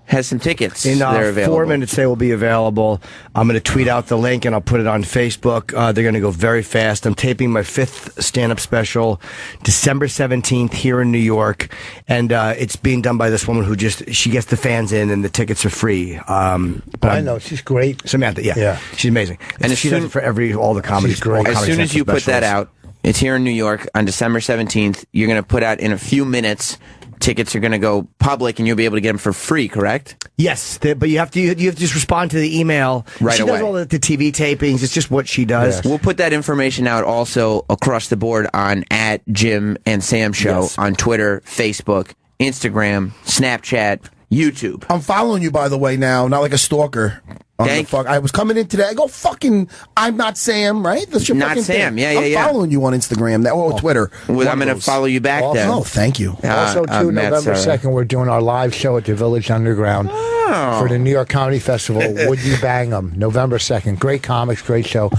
has some tickets. In that are available. 4 minutes, they will be available. I'm going to tweet out the link and I'll put it on Facebook. They're going to go very fast. I'm taping my 5th stand-up special December 17th here in New York, and it's being done by this woman who she gets the fans in, and the tickets are free. But I know, she's great. Samantha, yeah. She's amazing. And she does it for all the comedy. She's great. As soon as you put that out, it's here in New York on December 17th. You're going to put out in a few minutes. Tickets are going to go public, and you'll be able to get them for free, correct? Yes, but you have to just respond to the email right she away. Does all the TV tapings. It's just what she does. Yes. We'll put that information out also across the board on @Jim and Sam Show on Twitter, Facebook, Instagram, Snapchat, YouTube. I'm following you, by the way, now, not like a stalker. I was coming in today. I go, fucking, I'm not Sam, right? That's your Not fucking Sam. thing. Yeah. I'm following you on Instagram or Twitter. Well, I'm going to follow you back then. Oh, thank you. Also, too, November 2nd, we're doing our live show at the Village Underground for the New York Comedy Festival. Would You Bang 'Em? November 2nd. Great comics, great show.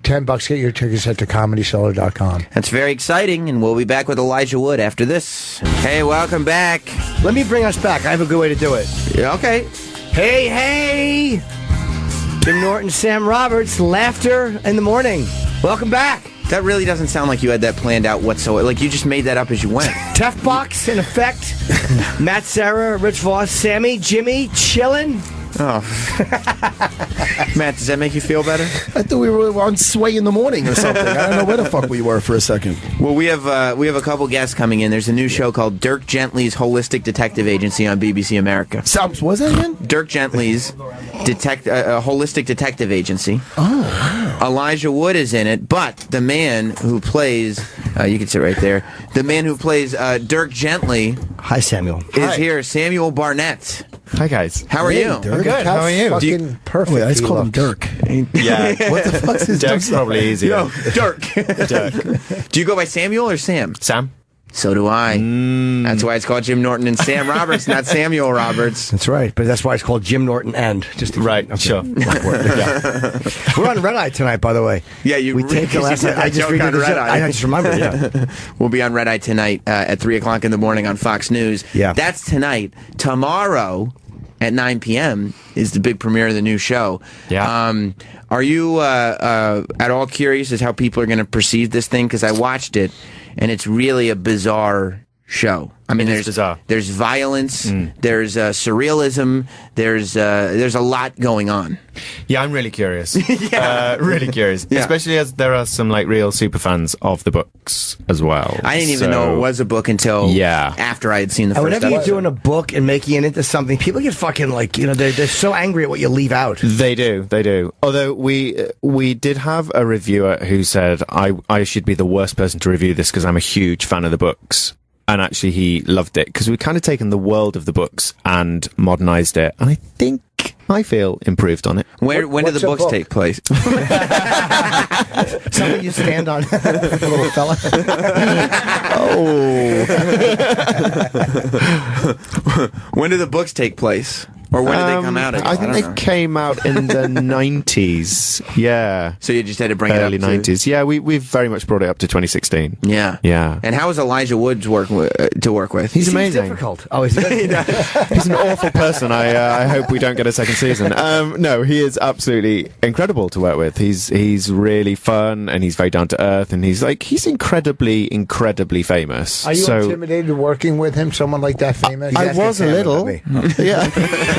$10. Get your tickets at thecomedyseller.com. That's very exciting, and we'll be back with Elijah Wood after this. Hey, welcome back. Let me bring us back. I have a good way to do it. Yeah, okay. Hey! Jim Norton, Sam Roberts, laughter in the morning. Welcome back. That really doesn't sound like you had that planned out whatsoever. Like you just made that up as you went. Tough box in effect. Matt Serra, Rich Voss, Sammy, Jimmy, chillin'. Oh. Matt, does that make you feel better? I thought we were on Sway in the morning or something. I don't know where the fuck we were for a second. Well, we have a couple guests coming in. There's a new show called Dirk Gently's Holistic Detective Agency on BBC America. What was that again? Dirk Gently's Holistic Detective Agency. Oh, wow. Elijah Wood is in it, but the man who plays, you can sit right there, the man who plays Dirk Gently. Hi, Samuel. Is here, Samuel Barnett. Hi, guys. How are you? Dirk. Good. How are you? Fucking perfect. Wait, I just called him Dirk. Yeah. What the fuck's his Dirk's name? probably easier. Yo, Dirk. Dirk. Do you go by Samuel or Sam? Sam? So do I. That's why it's called Jim Norton and Sam Roberts, not Samuel Roberts. That's right, but that's why it's called Jim Norton and. Right, sure. Yeah. We're on Red Eye tonight, by the way. Yeah, we taped the last night. I just on Red Eye. I just remembered, yeah. We'll be on Red Eye tonight at 3 o'clock in the morning on Fox News. Yeah. That's tonight. Tomorrow at 9 p.m. is the big premiere of the new show. Yeah. Are you at all curious as how people are going to perceive this thing? Because I watched it, and it's really a bizarre show. I mean, there's violence, there's surrealism, there's a lot going on. Yeah, I'm really curious. Really curious. Yeah. Especially as there are some like real super fans of the books as well. I didn't even know it was a book until after I had seen the first whenever episode. you're doing a book and making it into something, people get fucking like, they're so angry at what you leave out. They do. Although we did have a reviewer who said I should be the worst person to review this because I'm a huge fan of the books. And actually, he loved it because we've kind of taken the world of the books and modernized it. And I feel improved on it. When do the books take place? Something you stand on, little fella. When do the books take place? Or when did they come out? I think they came out in the 90s. Yeah. So you just had to bring early it up 90s. Yeah, we've very much brought it up to 2016. Yeah. Yeah. And how is Elijah Wood to work with? He's amazing. Difficult. Oh, is he? He's an awful person. I hope we don't get a second season. No, he is absolutely incredible to work with. He's really fun and he's very down to earth and he's incredibly famous. Are you intimidated working with him? Someone like that famous? I was a little. Yeah.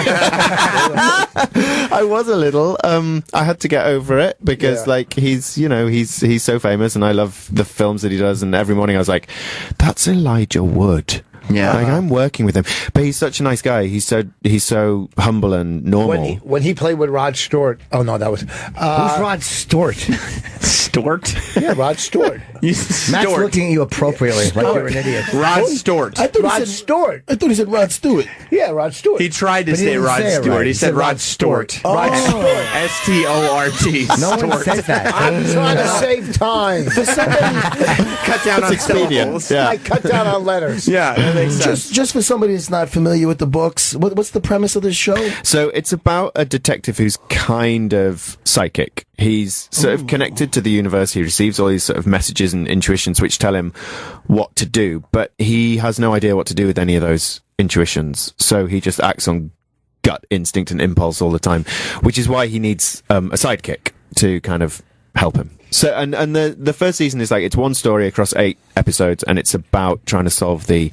I was a little. I had to get over it because, he's so famous, and I love the films that he does. And every morning I was like, "That's Elijah Wood." Yeah, I'm working with him, but he's such a nice guy. He's so humble and normal. When he played with Rod Stewart. Oh no, that was who's Rod Stewart? Stewart? Yeah, Rod Stewart. Matt's looking at you appropriately like you're an idiot. Rod Stewart. I thought he said Rod Stewart. Yeah, Rod Stewart. He tried to say Rod Stewart. Right. He said Rod Stewart. Rod Stewart. S-T-O-R-T. No one says that. I'm trying to save time. For somebody, cut down on syllables. Yeah. I cut down on letters. Yeah, that makes sense. Just for somebody that's not familiar with the books, what's the premise of this show? So it's about a detective who's kind of psychic. He's sort of connected to the universe. He receives all these sort of messages and intuitions which tell him what to do, but he has no idea what to do with any of those intuitions. So he just acts on gut instinct and impulse all the time, which is why he needs a sidekick to kind of help him. So, and the first season is like, it's one story across 8 episodes, and it's about trying to solve the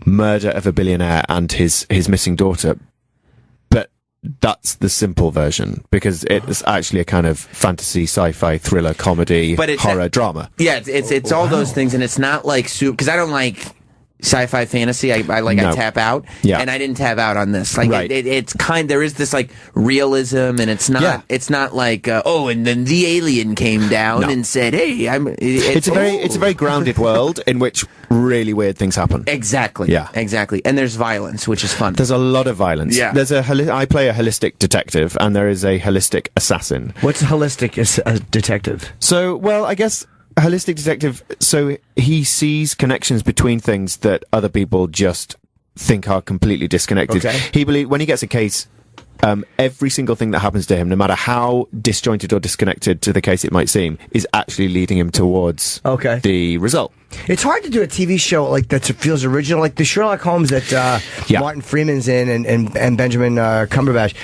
murder of a billionaire and his missing daughter. But that's the simple version, because it's actually a kind of fantasy, sci-fi, thriller, comedy, horror, drama. Yeah, it's all those things, and it's not like because I don't like sci-fi fantasy. I tap out, and I didn't tap out on this. Like it's there is this like realism, and it's not like and then the alien came down and said, "Hey, it's a very grounded world in which really weird things happen." Exactly. Yeah. Exactly. And there's violence, which is fun. There's a lot of violence. Yeah. There's I play a holistic detective, and there is a holistic assassin. What's a holistic detective? So, well, I guess a holistic detective, so he sees connections between things that other people just think are completely disconnected. Okay. When he gets a case, every single thing that happens to him, no matter how disjointed or disconnected to the case it might seem, is actually leading him towards the result. It's hard to do a TV show like that feels original, like the Sherlock Holmes that Martin Freeman's in and Benjamin Cumberbatch.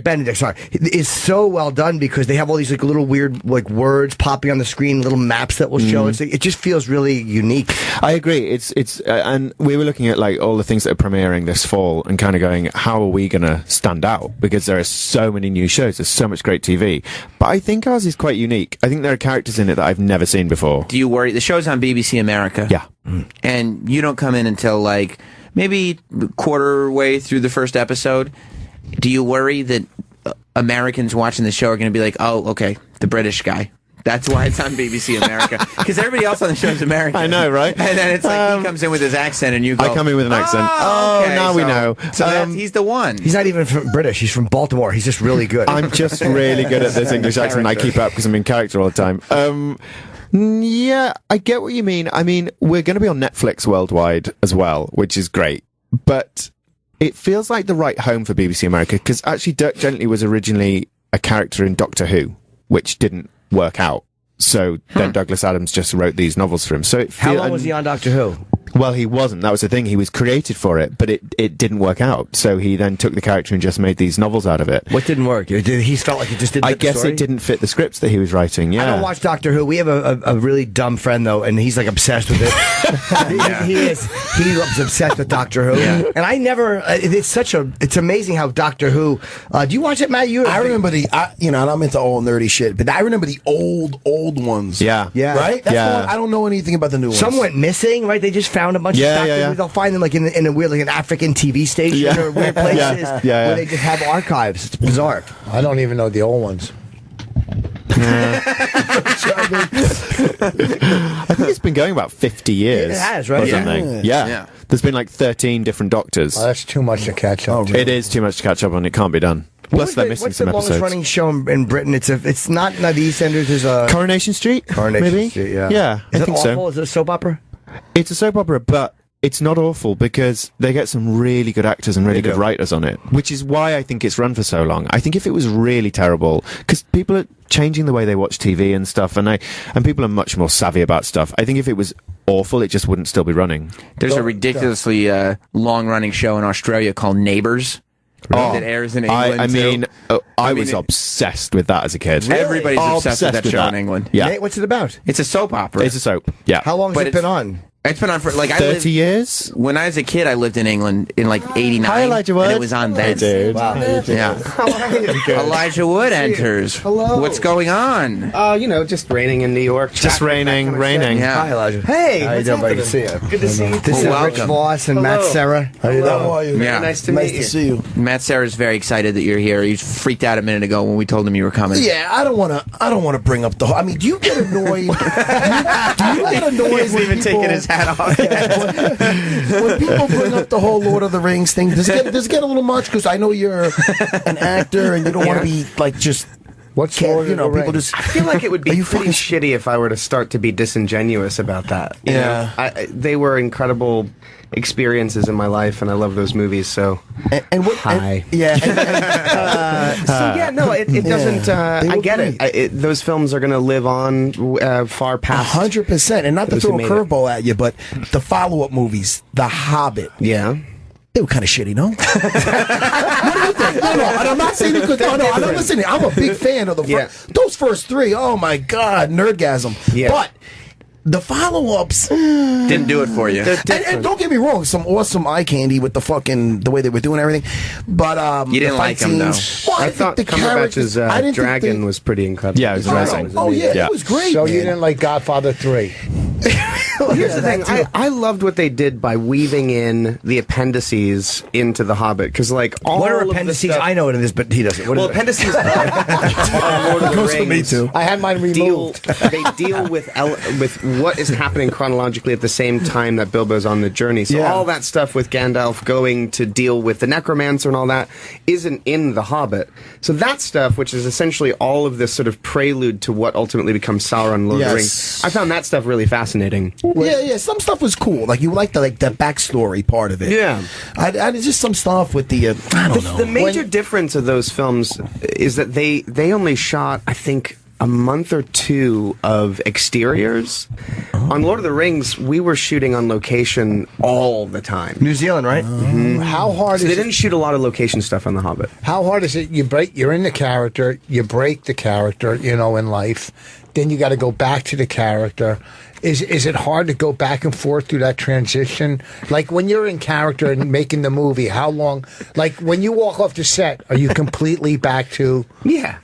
Benedict, sorry, is so well done because they have all these like little weird like words popping on the screen, little maps that will show. It just feels really unique. I agree. It's and we were looking at like all the things that are premiering this fall and kind of going, how are we going to stand out? Because there are so many new shows, there's so much great TV. But I think ours is quite unique. I think there are characters in it that I've never seen before. Do you worry? The show's on BBC America. Yeah. And you don't come in until like maybe quarter way through the first episode. Do you worry that Americans watching the show are going to be like, oh, okay, the British guy? That's why it's on BBC America. Because everybody else on the show is American. I know, right? And then it's like he comes in with his accent and you go... I come in with an accent. Okay, now we know. So he's the one. He's not even from British. He's from Baltimore. He's just really good. I'm just really good at this English accent. I keep up because I'm in character all the time. Yeah, I get what you mean. I mean, we're going to be on Netflix worldwide as well, which is great. But it feels like the right home for BBC America, because actually Dirk Gently was originally a character in Doctor Who, which didn't work out. So then Douglas Adams just wrote these novels for him. So how long was he on Doctor Who? Well, he wasn't. That was the thing. He was created for it, but it didn't work out. So he then took the character and just made these novels out of it. What didn't work? He felt like it just didn't fit I guess the story? it didn't fit the scripts that he was writing, yeah. I don't watch Doctor Who. We have a really dumb friend, though, and he's like obsessed with it. He is. He was obsessed with Doctor Who. Yeah. And I never, it's amazing how Doctor Who, do you watch it, Matt? I remember and I'm into all nerdy shit, but I remember the old ones. Yeah. Yeah. Right? That's the one, I don't know anything about the new ones. Some went missing, right? They just found a bunch of Doctor Who. They'll find them like in a weird, like an African TV station or weird places where they just have archives. It's bizarre. I don't even know the old ones. I think it's been going about 50 years. It has, right? Or something. Yeah. There's been like 13 different Doctors. Oh, that's too much to catch up to. It is too much to catch up on. It can't be done. Plus, they're missing some episodes. What's the longest running show in Britain? It's not the EastEnders. There's a Coronation Street. Coronation Street. Yeah. Yeah. Is I it think awful? so. Is it a soap opera? It's a soap opera, but it's not awful because they get some really good actors and really good writers on it, which is why I think it's run for so long. I think if it was really terrible, because people are changing the way they watch TV and stuff, and people are much more savvy about stuff. I think if it was awful, it just wouldn't still be running. There's a ridiculously long-running show in Australia called Neighbours. That airs in England. I was obsessed with that as a kid. Really? Everybody's obsessed with that show in England. Yeah. Nate, what's it about? It's a soap opera. It's a soap. Yeah. How long has it been on? It's been on for like 30 years. When I was a kid, I lived in England in like '89. Hi, Elijah Wood. And it was on then. Dude. Wow. Yeah. Elijah Wood enters. Hello. What's going on? Just raining in New York. Just raining. Yeah. Hi, Elijah. Hey, how you doing, buddy? Good to see you. Good to see you. This is Rich Voss and Matt Serra. How you doing? How are you? Yeah. Nice to meet you. see you. Matt Serra's very excited that you're here. He freaked out a minute ago when we told him you were coming. Yeah, I don't want to bring up the whole. I mean, do you get annoyed? do you get annoyed? He's even taking his hat off. When people bring up the whole Lord of the Rings thing, does it get a little much? Because I know you're an actor and you don't want to be like just. What's Lord of the people Rings? just. I feel like it would be pretty shitty if I were to start to be disingenuous about that. You know? They were incredible experiences in my life, and I love those movies. So, and what? Hi. It doesn't. I get it. Those films are going to live on far past 100%. And not to those throw who a made curveball at you, but the follow-up movies, The Hobbit. Yeah. They were kind of shitty, no? What do you think? No, and I'm not saying it's good. No, I'm listening. I'm a big fan of those first three. Oh my God, nerdgasm. Yeah. But the follow-ups didn't do it for you. And don't get me wrong, some awesome eye candy with the way they were doing everything. But you didn't like them though. Well, I thought Cumberbatch's dragon was pretty incredible. Yeah, it was amazing. It was great. So you didn't like Godfather 3? Well, here's the thing. I loved what they did by weaving in the appendices into The Hobbit, because like all what are of appendices? the stuff, I know what it is, but he doesn't. What is appendices on Lord of the goes Rings. for me too. I had mine removed. They deal with what is happening chronologically at the same time that Bilbo's on the journey. So all that stuff with Gandalf going to deal with the necromancer and all that isn't in The Hobbit. So that stuff, which is essentially all of this sort of prelude to what ultimately becomes Sauron, Lord of the Rings, I found that stuff really fascinating. Yeah. Some stuff was cool. Like you liked the backstory part of it. Yeah. I just some stuff with the I don't know. The major difference of those films is that they only shot, I think, a month or two of exteriors. On Lord of the Rings, we were shooting on location all the time. New Zealand, right? How hard So is they didn't shoot a lot of location stuff on The Hobbit. How hard is it? You're in the character, you break the character, in life. Then you got to go back to the character. Is it hard to go back and forth through that transition? Like when you're in character and making the movie, how long? Like when you walk off the set, are you completely back to? Yeah.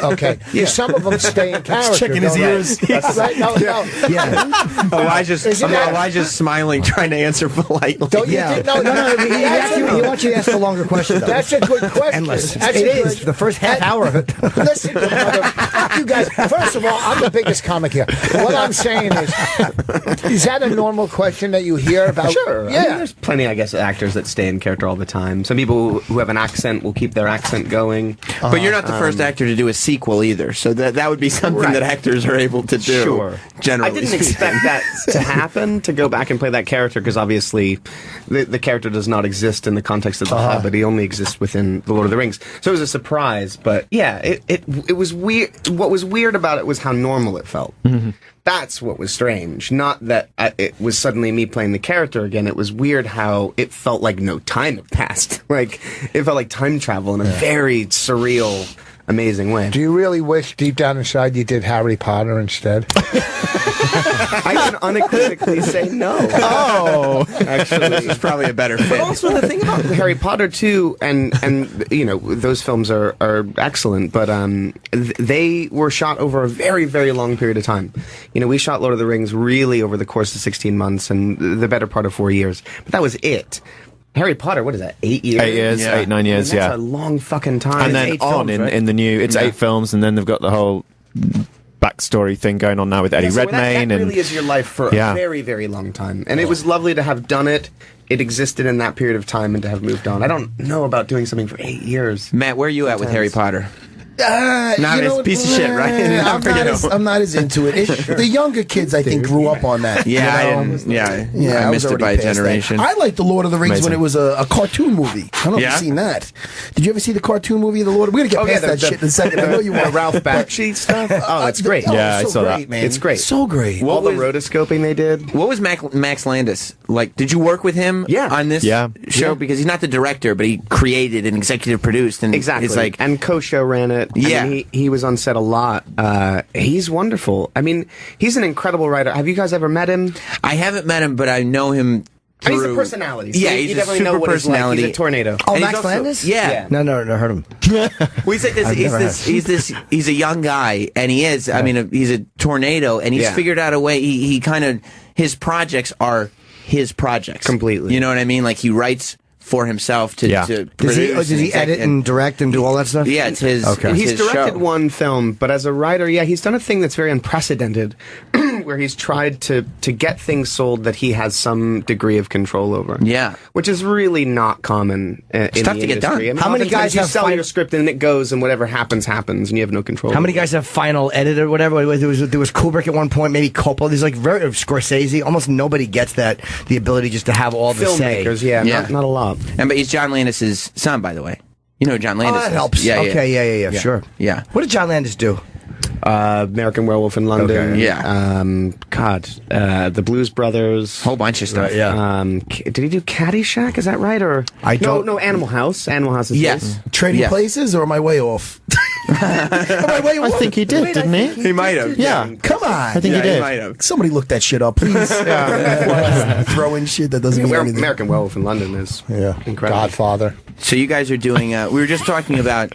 Okay. Yeah. Some of them stay in character. Checking his ears. Right? No. Yeah. Elijah's smiling, trying to answer politely. Don't you think? No. He wants you to ask a longer question, though. That's a good question. Endless. It is. The first half hour of it. Listen, you guys, first of all, I'm the biggest comic here. What I'm saying is that a normal question that you hear about? Sure. Yeah. I mean, there's plenty, I guess, actors that stay in character all the time. Some people who have an accent will keep their accent going. But you're not the first actor to do a sequel either, so that would be something that actors are able to do. Sure. Generally, I didn't expect that to happen, to go back and play that character, because obviously the character does not exist in the context of The Hobbit. He only exists within The Lord of the Rings. So it was a surprise, but yeah, it was weird. What was weird about it was how normal it felt. Mm-hmm. That's what was strange. Not that it was suddenly me playing the character again. It was weird how it felt like no time had passed. Like, it felt like time travel in a very surreal, amazing way. Do you really wish deep down inside you did Harry Potter instead? I can unequivocally say no. Oh, actually, this is probably a better fit. But also the thing about Harry Potter too, and those films are excellent, but they were shot over a very, very long period of time. We shot Lord of the Rings really over the course of 16 months and the better part of 4 years, but that was it. Harry Potter, what is that, 8 years? 8 years, 8, 9 years, That's a long fucking time. And then in the new, it's 8 films, and then they've got the whole backstory thing going on now with Eddie Redmayne. That really is your life for a very, very long time. And it was lovely to have done it. It existed in that period of time and to have moved on. I don't know about doing something for 8 years. Matt, where are you at with Harry Potter? Not a piece of shit, right? I'm not as into it. The younger kids, I think, grew up on that. Yeah, I missed it by a generation. I liked The Lord of the Rings when it was a cartoon movie. I don't know if you've seen that. Did you ever see the cartoon movie, The Lord? We're going to get past that shit in a second. I know you want Ralph Bakshi stuff. Oh, it's great. Yeah, I saw that. Man. It's great. So great. All the rotoscoping they did. What was Max Landis like? Did you work with him on this show? Because he's not the director, but he created and executive produced. And exactly. It's like, and co-show ran it. Yeah. I mean, he was on set a lot. He's wonderful. I mean, he's an incredible writer. Have you guys ever met him? I haven't met him, but I know him. And he's a personality. Yeah, you he's definitely a super know what personality. He's like. He's a tornado. Oh, And Max also- Landis? Yeah. No, heard him. Well, he's a young guy, and he is. I mean, he's a tornado, and he's figured out a way. He kind of, his projects are his projects completely. You know what I mean? Like he writes for himself to produce. Does he edit and direct and do all that stuff? Yeah, it's his. Okay. He's his directed show. one film, but as a writer, he's done a thing that's very unprecedented, where he's tried to get things sold that he has some degree of control over. Yeah, which is really not common in it's tough the to get industry. done. I mean, How many guys you have sell your script and it goes, and whatever happens, and you have no control. How many guys have final edit or whatever? There was Kubrick at one point, maybe Coppola. There's like very Scorsese. Almost nobody gets that, the ability just to have all the say. Filmmakers, not a lot. But he's John Landis' son, by the way. You know who John Landis that is. helps. Yeah, okay, yeah, sure. Yeah. What did John Landis do? American Werewolf in London. Okay. Yeah. The Blues Brothers. Whole bunch of stuff. Right, yeah. Did he do Caddyshack? Is that right? Or No, Animal House. Animal House is Yes. his. Trading Places, or am I way off? Am I way off? I think he did, didn't he? He might have. Yeah. Come on. I think he did. might have. Somebody look that shit up, please. Throw in shit that doesn't mean anything. American Werewolf in London is incredible. Godfather. So you guys are doing. We were just talking about.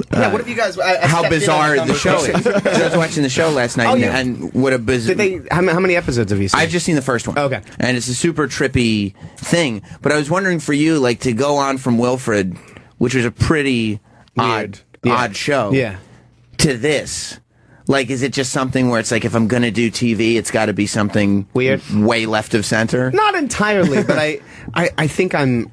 What have you guys? How bizarre the show is. So I was watching the show last night, and what a bizarre. How many episodes have you seen? I've just seen the first one. Okay. And it's a super trippy thing. But I was wondering for you, like, to go on from Wilfred, which was a pretty odd show, to this. Like, is it just something where it's like, if I'm going to do TV, it's got to be something weird, way left of center? Not entirely, but I think I'm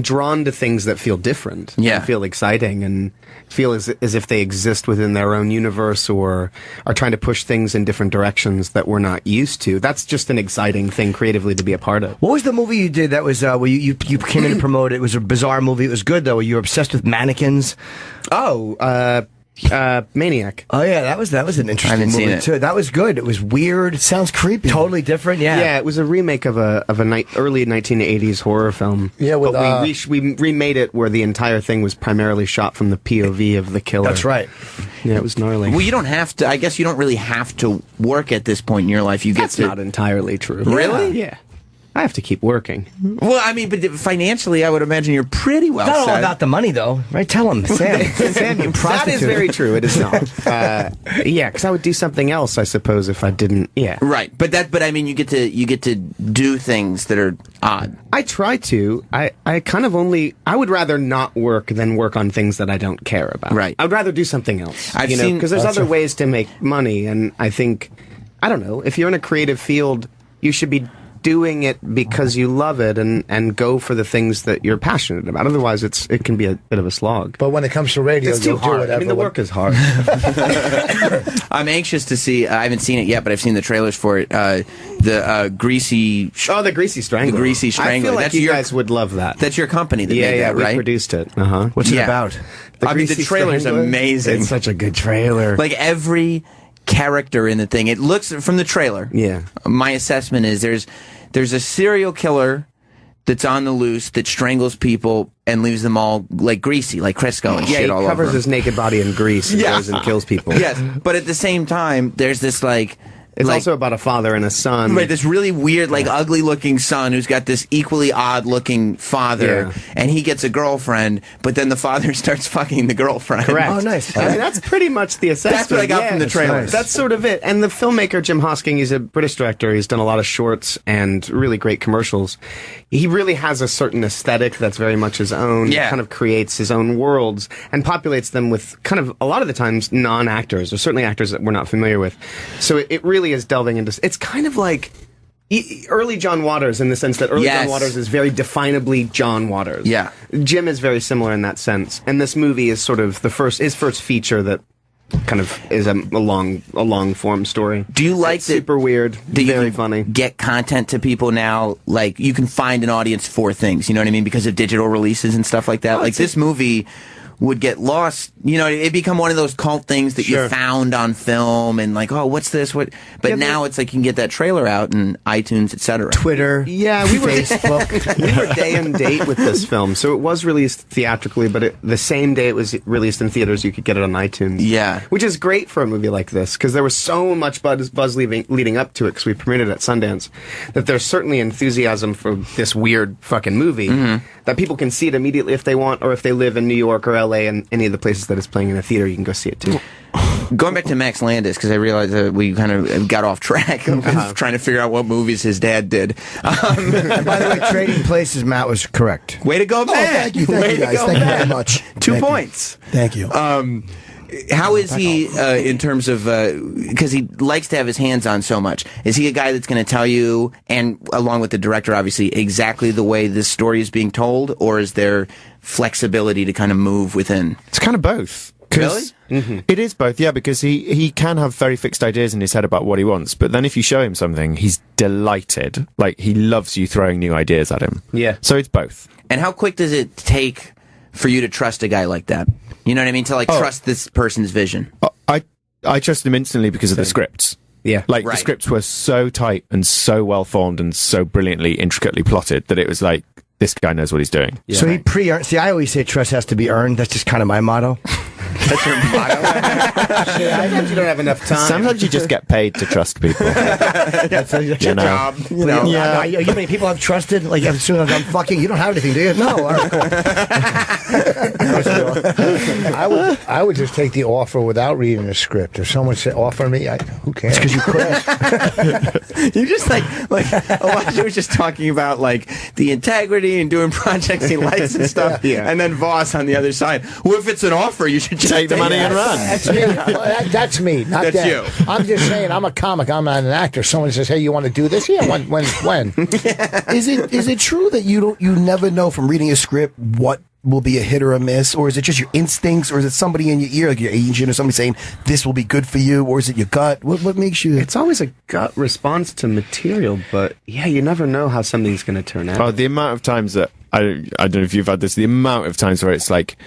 drawn to things that feel different. Yeah. And feel exciting and feel as if they exist within their own universe or are trying to push things in different directions that we're not used to. That's just an exciting thing creatively to be a part of. What was the movie you did that was where you came in to promote it? It was a bizarre movie. It was good, though. You were obsessed with mannequins. Maniac. Oh yeah, that was an interesting haven't seen movie it. too. That was good. It was weird. It sounds creepy. Totally different. Yeah. Yeah, it was a remake of a early 1980s horror film. Yeah, with, but we remade it where the entire thing was primarily shot from the POV of the killer. That's right. Yeah, it was gnarly. Well, you don't have to. I guess you don't really have to work at this point in your life. You get That's to. not entirely true. Really? Yeah. I have to keep working. Well, I mean, but financially, I would imagine you're pretty well It's not set. all about the money, though, right? Tell him, Sam. Sam, you That prostitute. is very true. It is not. Yeah, because I would do something else, I suppose, if I didn't. Yeah. Right, but I mean, you get to do things that are odd. I try to. I kind of only. I would rather not work than work on things that I don't care about. Right. I would rather do something else. I've seen because there's other ways to make money, and I think, I don't know, if you're in a creative field, you should be doing it because you love it and go for the things that you're passionate about. Otherwise, it can be a bit of a slog. But when it comes to radio, It's too you'll do hard. whatever. I mean, the work is hard. I'm anxious to see. I haven't seen it yet, but I've seen the trailers for it. The Greasy. The Greasy Strangler. The Greasy Strangler. I feel like That's you your, guys would love that. That's your company that made that, we right? produced it. Uh-huh. What's it about? I mean, the Greasy trailer's Strangler? amazing. It's such a good trailer. Like every character in the thing, it looks from the trailer. Yeah. My assessment is there's a serial killer that's on the loose that strangles people and leaves them all like greasy, like Crisco and shit he all over covers him. his naked body in grease and goes and kills people. Yes, but at the same time, there's this like. It's like, also about a father and a son. Right, this really weird, like ugly-looking son who's got this equally odd-looking father, and he gets a girlfriend, but then the father starts fucking the girlfriend. Correct. Oh, nice. I mean, that's pretty much the assessment. That's what I got from the trailer. Nice. That's sort of it. And the filmmaker, Jim Hosking, he's a British director. He's done a lot of shorts and really great commercials. He really has a certain aesthetic that's very much his own. Yeah. He kind of creates his own worlds and populates them with kind of, a lot of the times, non-actors, or certainly actors that we're not familiar with. So it really is delving into... It's kind of like early John Waters, in the sense that early John Waters is very definably John Waters. Yeah. Jim is very similar in that sense. And this movie is sort of his first feature that kind of is a long form story. Do you like that? Super weird, very funny. Get content to people now, like you can find an audience for things, you know what I mean, because of digital releases and stuff like that. Like this movie would get lost, you know, it'd become one of those cult things that you found on film and like, oh, what's this? What? But now it's like you can get that trailer out in iTunes, etc. Twitter, yeah, we were Facebook. We were day and date with this film, so it was released theatrically, but the same day it was released in theaters, you could get it on iTunes. Yeah, which is great for a movie like this because there was so much buzz leading up to it because we premiered it at Sundance that there's certainly enthusiasm for this weird fucking movie that people can see it immediately if they want, or if they live in New York or LA and any of the places that it's playing in a theater, you can go see it too. Going back to Max Landis, because I realized that we kind of got off track of trying to figure out what movies his dad did. And by the way, Trading Places, Matt was correct. Way to go, Matt! Thank you guys. Thank you very much. 2 points. Thank you. How is he in terms of because he likes to have his hands on so much? Is he a guy that's going to tell you, and along with the director, obviously, exactly the way this story is being told, or is there flexibility to kind of move within? It's kind of both. Really? It is both, yeah, because he can have very fixed ideas in his head about what he wants, but then if you show him something, he's delighted. Like, he loves you throwing new ideas at him. Yeah. So it's both. And how quick does it take for you to trust a guy like that? You know what I mean? To like trust this person's vision. I trusted him instantly because of the scripts. Yeah. Like, the scripts were so tight and so well formed and so brilliantly, intricately plotted that it was like, this guy knows what he's doing. So he pre-earned. See, I always say trust has to be earned. That's just kind of my motto. That's your motto? Sometimes you don't have enough time. Sometimes you just get paid to trust people. That's your job. You know, you know many people I've trusted? Like, as soon as I'm fucking, you don't have anything, do you? No. All right, cool. I would just take the offer without reading the script. If someone said offer me, who cares? It's because you quit. You just like Elijah was just talking about like the integrity and doing projects he likes and stuff. Yeah. And then Voss on the other side. Well, if it's an offer, you should just take the money and run. That's me. That's me. Not That's them. you. I'm just saying. I'm a comic. I'm not an actor. Someone says, "Hey, you want to do this?" Yeah. When? Is it true that you never know from reading a script what will be a hit or a miss, or is it just your instincts, or is it somebody in your ear, like your agent or somebody saying this will be good for you, or is it your gut? What makes you? It's always a gut response to material, but yeah, you never know how something's going to turn out. Oh, the amount of times that I don't know if you've had this. The amount of times where it's like,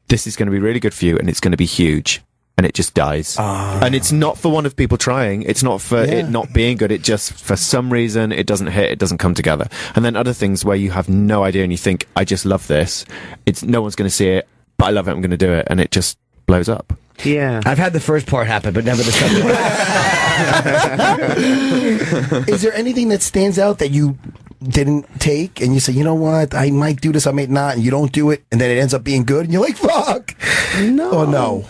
this is going to be really good for you, and it's going to be huge, and it just dies. And it's not for one of people trying. It's not for it not being good. It just, for some reason, it doesn't hit. It doesn't come together. And then other things where you have no idea and you think, I just love this. It's no one's going to see it, but I love it. I'm going to do it. And it just blows up. Yeah. I've had the first part happen, but never the second part. Is there anything that stands out that you didn't take and you say, you know what, I might do this, I might not, and you don't do it, and then it ends up being good, and you're like, fuck? No.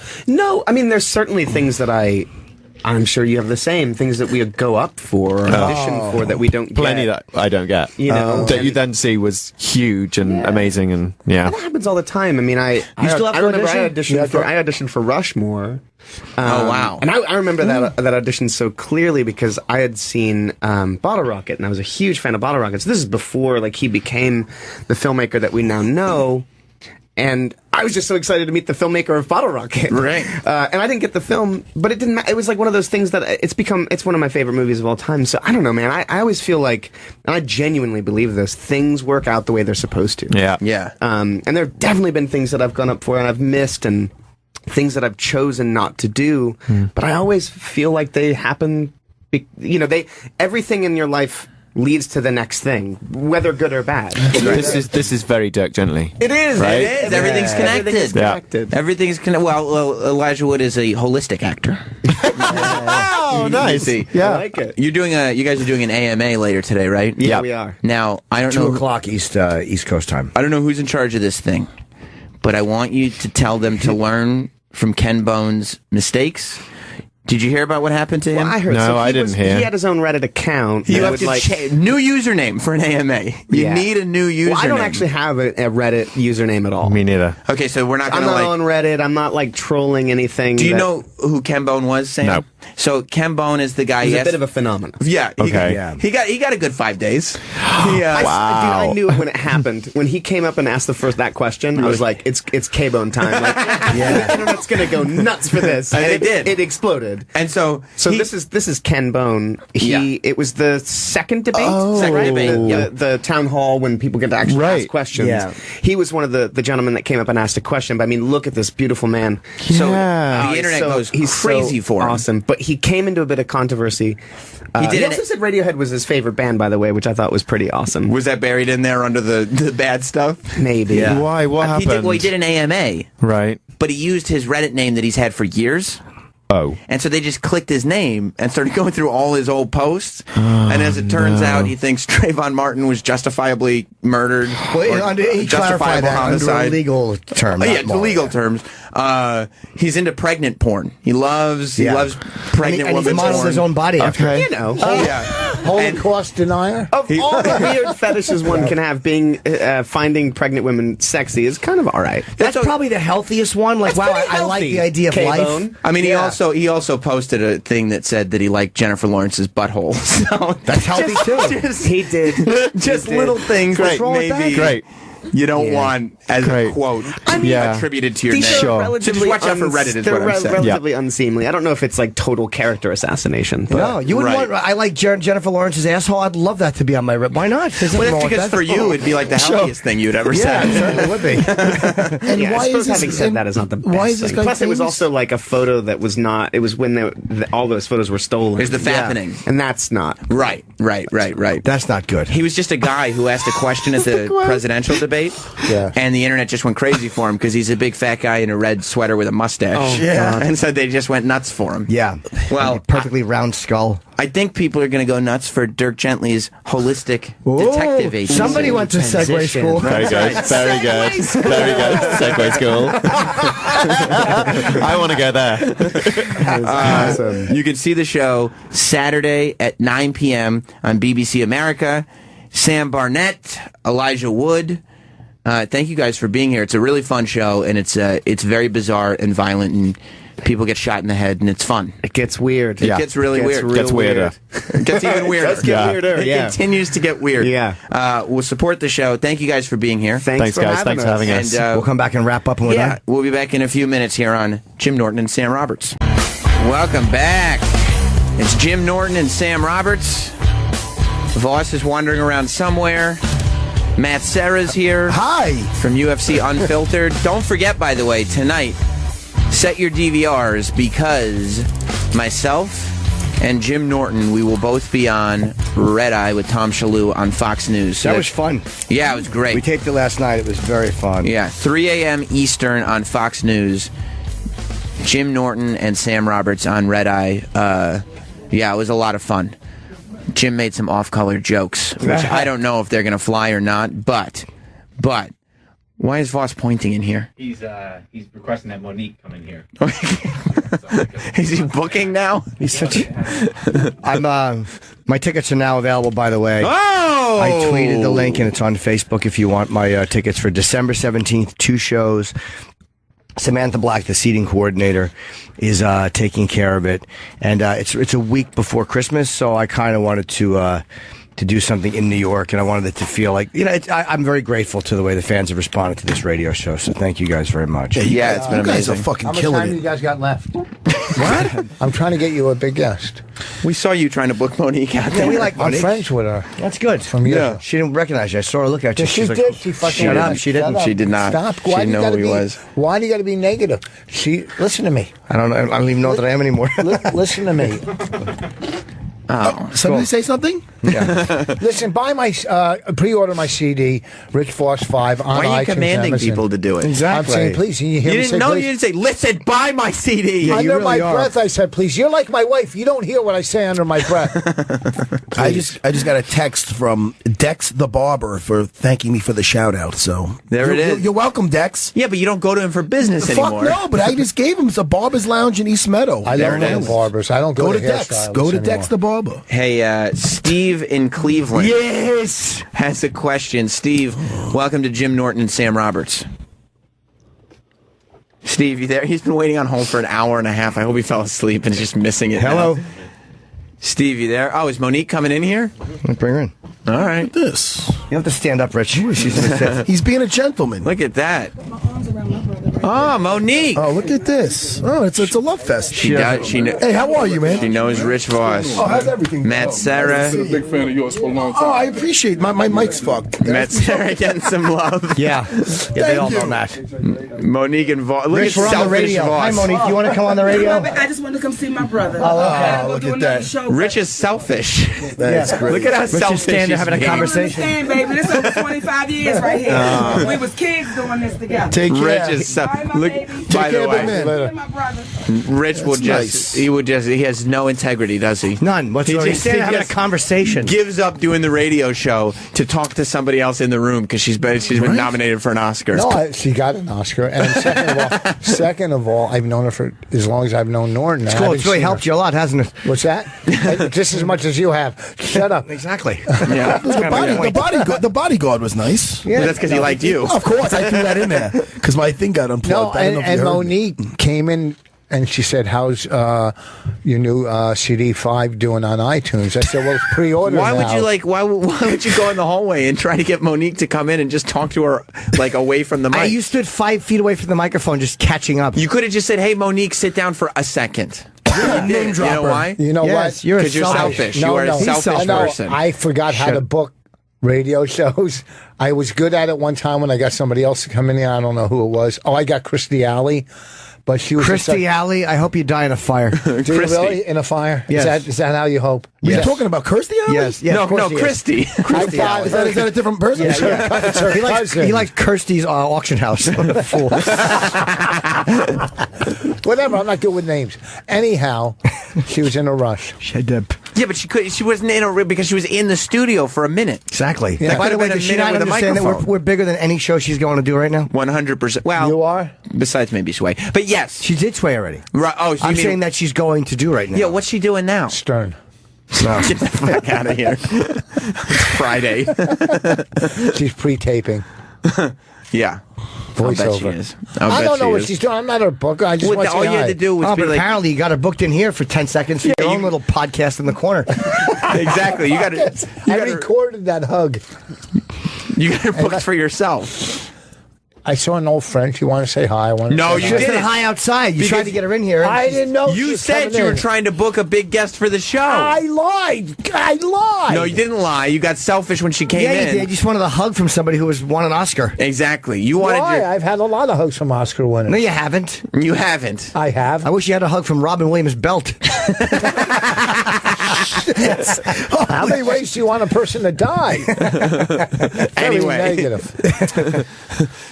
I mean, there's certainly things that I'm sure you have the same things that we go up for or audition for that we don't Plenty get. that I don't get. You know, that you then see was huge and amazing, and And that happens all the time. I mean, I remember I auditioned for Rushmore. Oh, wow. And I remember that audition so clearly because I had seen Bottle Rocket, and I was a huge fan of Bottle Rocket. So this is before like he became the filmmaker that we now know. And I was just so excited to meet the filmmaker of Bottle Rocket. Right. And I didn't get the film, but it didn't it was like one of those things that it's one of my favorite movies of all time. So I don't know, man. I always feel like, and I genuinely believe this, things work out the way they're supposed to. Yeah. Yeah. And there have definitely been things that I've gone up for and I've missed, and things that I've chosen not to do. But I always feel like they happen, everything in your life leads to the next thing, whether good or bad. This is very Dirk Gently. It is. Right? It is. Everything's connected. Everything's connected. Everything's connected. Well, Elijah Wood is a holistic actor. Oh, nice. Yeah. I like it. You guys are doing an AMA later today, right? Yeah, we are. Now, I don't know. 2 o'clock East Coast time. I don't know who's in charge of this thing, but I want you to tell them to learn from Ken Bone's mistakes. Did you hear about what happened to him? Well, I heard. No, so I didn't hear. He had his own Reddit account. You have to new username for an AMA. You need a new username. Well, I don't actually have a Reddit username at all. Me neither. Okay, so we're not going I'm to not on Reddit. I'm not like trolling anything. Do you know who Ken Bone was, Sam? No. So Ken Bone is the guy. He's a bit of a phenomenon. Yeah. Okay. He got a good 5 days. Wow. Dude, I knew it when it happened. When he came up and asked that question, I was like, it's K-Bone time. Like, the internet's gonna go nuts for this. And it did. It exploded. And so this is Ken Bone. It was the second debate. Second debate. The town hall when people get to actually ask questions. Yeah. He was one of the gentlemen that came up and asked a question. But I mean, look at this beautiful man. So the internet goes crazy for him. Awesome. But he came into a bit of controversy. He also said Radiohead was his favorite band, by the way, which I thought was pretty awesome. Was that buried in there under the bad stuff? Maybe. Yeah. Why? What happened? He did an AMA. Right. But he used his Reddit name that he's had for years. Oh. And so they just clicked his name and started going through all his old posts. And as it turns out, he thinks Trayvon Martin was justifiably murdered. Well, he clarified that under a legal term. The legal terms. He's into pregnant porn. He loves pregnant women. He models his own body after. Okay. You know. Holocaust denier? Of all the weird fetishes one can have, finding pregnant women sexy is kind of all right. That's probably the healthiest one. Like, wow, I like the idea of life. I mean, he also posted a thing that said that he liked Jennifer Lawrence's butthole. So that's healthy too. He did. Just little things. Great. Maybe. Great. you don't want as a quote attributed to your These name. are So just watch out for Reddit is they're what I'm saying. relatively unseemly. I don't know if it's like total character assassination. But No, you wouldn't want. I like Jennifer Lawrence's asshole. I'd love that to be on my. Why not? There's Well, nothing wrong that's with because that. for you, it'd be like the healthiest thing you'd ever Yeah, said. it certainly would be. And why I suppose is this- having said that is not the best why is this thing. guy Plus, it was famous? also like a photo that was not. It was when all those photos were stolen. It's the fappening. and that's not Right. That's not good. He was just a guy who asked a question at the presidential debate, and the internet just went crazy for him because he's a big fat guy in a red sweater with a mustache. And so they just went nuts for him. Yeah. Well, Perfectly round skull. I think people are going to go nuts for Dirk Gently's holistic detective agency. Somebody went to Segway school. Very good. Very good. Very good. Segway school. I want to go there. Awesome. You can see the show Saturday at 9 p.m. on BBC America. Sam Barnett, Elijah Wood. Thank you guys for being here. It's a really fun show, and it's very bizarre and violent, and people get shot in the head, and it's fun. It gets weird. It gets really weird. Gets weirder. It gets even weirder. It does get weirder. It continues to get weird. Yeah. We'll support the show. Thank you guys for being here. Thanks guys. Thanks for having us. And, We'll come back and wrap up when we're done. we'll be back in a few minutes here on Jim Norton and Sam Roberts. Welcome back. It's Jim Norton and Sam Roberts. Voss is wandering around somewhere. Matt Serra's here. Hi. From UFC Unfiltered. Don't forget, by the way, tonight, set your DVRs because myself and Jim Norton, we will both be on Red Eye with Tom Shalhoub on Fox News. So That was fun. Yeah, it was great. We taped it last night. It was very fun. Yeah, 3 a.m. Eastern on Fox News. Jim Norton and Sam Roberts on Red Eye. Yeah, it was a lot of fun. Jim made some off-color jokes, which I don't know if they're going to fly or not, but why is Voss pointing in here? He's requesting that Monique come in here. Is he booking now? He's such. My tickets are now available. By the way, Oh! I tweeted the link and it's on Facebook if you want my tickets for December 17th. 2 shows. Samantha Black, the seating coordinator, is taking care of it, and it's a week before Christmas, so I kind of wanted to do something in New York, and I wanted it to feel like, I'm very grateful to the way the fans have responded to this radio show, so thank you guys very much. Yeah, it's been amazing. You guys are fucking How much killing time it. you guys got left? What? I'm trying to get you a big guest. We saw you trying to book Monique out there. Yeah, we like I'm Monique. friends with her. That's good. From you. Yeah. She didn't recognize you. I saw her look at you. Yes, she She's did. like, She fucking shut did. up. She didn't. Shut up. She did not. Stop. She didn't know who he was. Why do you got to be negative? Listen to me. I don't know. I don't even know that I am anymore. Listen to me. Somebody say something? Yeah. Listen, buy my pre-order my CD, Rich Voss 5 on Why are you iTunes, commanding Amazon. people to do it? Exactly. I'm saying, please. You hear me You say, didn't, please? you didn't say, listen, buy my CD. Yeah, you Under really my are. breath, I said, please. You're like my wife. You don't hear what I say under my breath. I just got a text from Dex the barber for thanking me for the shout out. So There it is. You're welcome, Dex. Yeah, but you don't go to him for business Fuck anymore. no, but I just gave him a barber's lounge in East Meadow. I don't know barbers. I don't go to to Dex. hairstylists Go to anymore. Dex the barber. Hey, Steve in Cleveland Yes. has a question. Steve, welcome to Jim Norton and Sam Roberts. Steve, you there? He's been waiting on hold for an hour and a half. I hope he fell asleep and is just missing it. Hello. now. Steve, you there? Oh, is Monique coming in here? Bring her in. All right. Look at this. You have to stand up, Rich. She's gonna sit. He's being a gentleman. Look at that. Oh, Monique. Oh, look at this. Oh, it's a love fest. She does. Hey, how are you, man? She knows Rich Voss. Oh, how's everything? Matt Serra. I've been a big fan of yours for a long time. Oh, I appreciate my mic's fucked. Matt Serra getting some love. Yeah. They all know that. Monique and Voss. Look Rich, at we're on the selfish radio. Hi, Voss. Monique. You want to come on the radio? I just wanted to come see my brother. Look at that. Rich is selfish. That's great. Look at how Rich selfish is standing he's having a being. conversation. Understand, baby. This is over 25 years right here. We was kids doing this together. Take care. Rich is look. Take By care, the big way, man. My brother. Rich will just nice. he has no integrity, does he? None whatsoever. He's standing having a conversation. Gives up doing the radio show to talk to somebody else in the room because she's been nominated for an Oscar. No, she got an Oscar. And second of all, I've known her for as long as I've known Norton. It's cool. It's really helped you a lot, hasn't it? What's that? Just as much as you have. Shut up. Exactly. Yeah, The bodyguard was nice. Yeah. that's because he liked you. Of course, I threw that in there because my thing got unplugged. No, I don't know if and you heard me. Monique came in And she said, "How's your new CD 5 doing on iTunes?" I said, "Well, it's pre-order Why now." would you why would you go in the hallway and try to get Monique to come in and just talk to her like away from the mic? You stood 5 feet away from the microphone, just catching up. You could have just said, "Hey, Monique, sit down for a second." Yeah, you know why? You know what? You're selfish. No, you are no, a selfish person. I forgot how to book radio shows. I was good at it one time when I got somebody else to come in here. I don't know who it was. Oh, I got Christy Alley. But she was Christy Alley, I hope you die in a fire. Do you really? In a fire? Yes. Is that how you hope? You're talking about Kirstie Alley? Yes. No, Christy. Is that a different person? He likes Kirsty's auction house. Fool. Whatever, I'm not good with names. Anyhow, she was in a rush. Yeah, but she wasn't in a because she was in the studio for a minute. Exactly. Yeah. By the way, does she not understand that we're bigger than any show she's going to do right now? 100%. Well, you are? Besides maybe Sway. But yes. She did Sway already. Right. Oh, so I'm saying that she's going to do right now. Yeah, what's she doing now? Stern. No. Get the fuck out of here. It's Friday. She's pre-taping. Yeah. Voiceover. I'll bet she is. I don't know what she's doing. I'm not her booker. I just want to say all you had to do was but be like, apparently you got her booked in here for 10 seconds for your own little podcast in the corner. Exactly. You got to. I recorded that hug. You got her booked for yourself. I saw an old friend. She wanted to say hi. No, you didn't. Hi outside. You tried to get her in here. I didn't know. You said you were trying to book a big guest for the show. I lied. No, you didn't lie. You got selfish when she came in. Yeah, you did. You just wanted a hug from somebody who won an Oscar. Exactly. You wanted. Why? I've had a lot of hugs from Oscar winners. No, you haven't. You haven't. I have. I wish you had a hug from Robin Williams' belt. How many ways do you want a person to die? Anyway. Negative.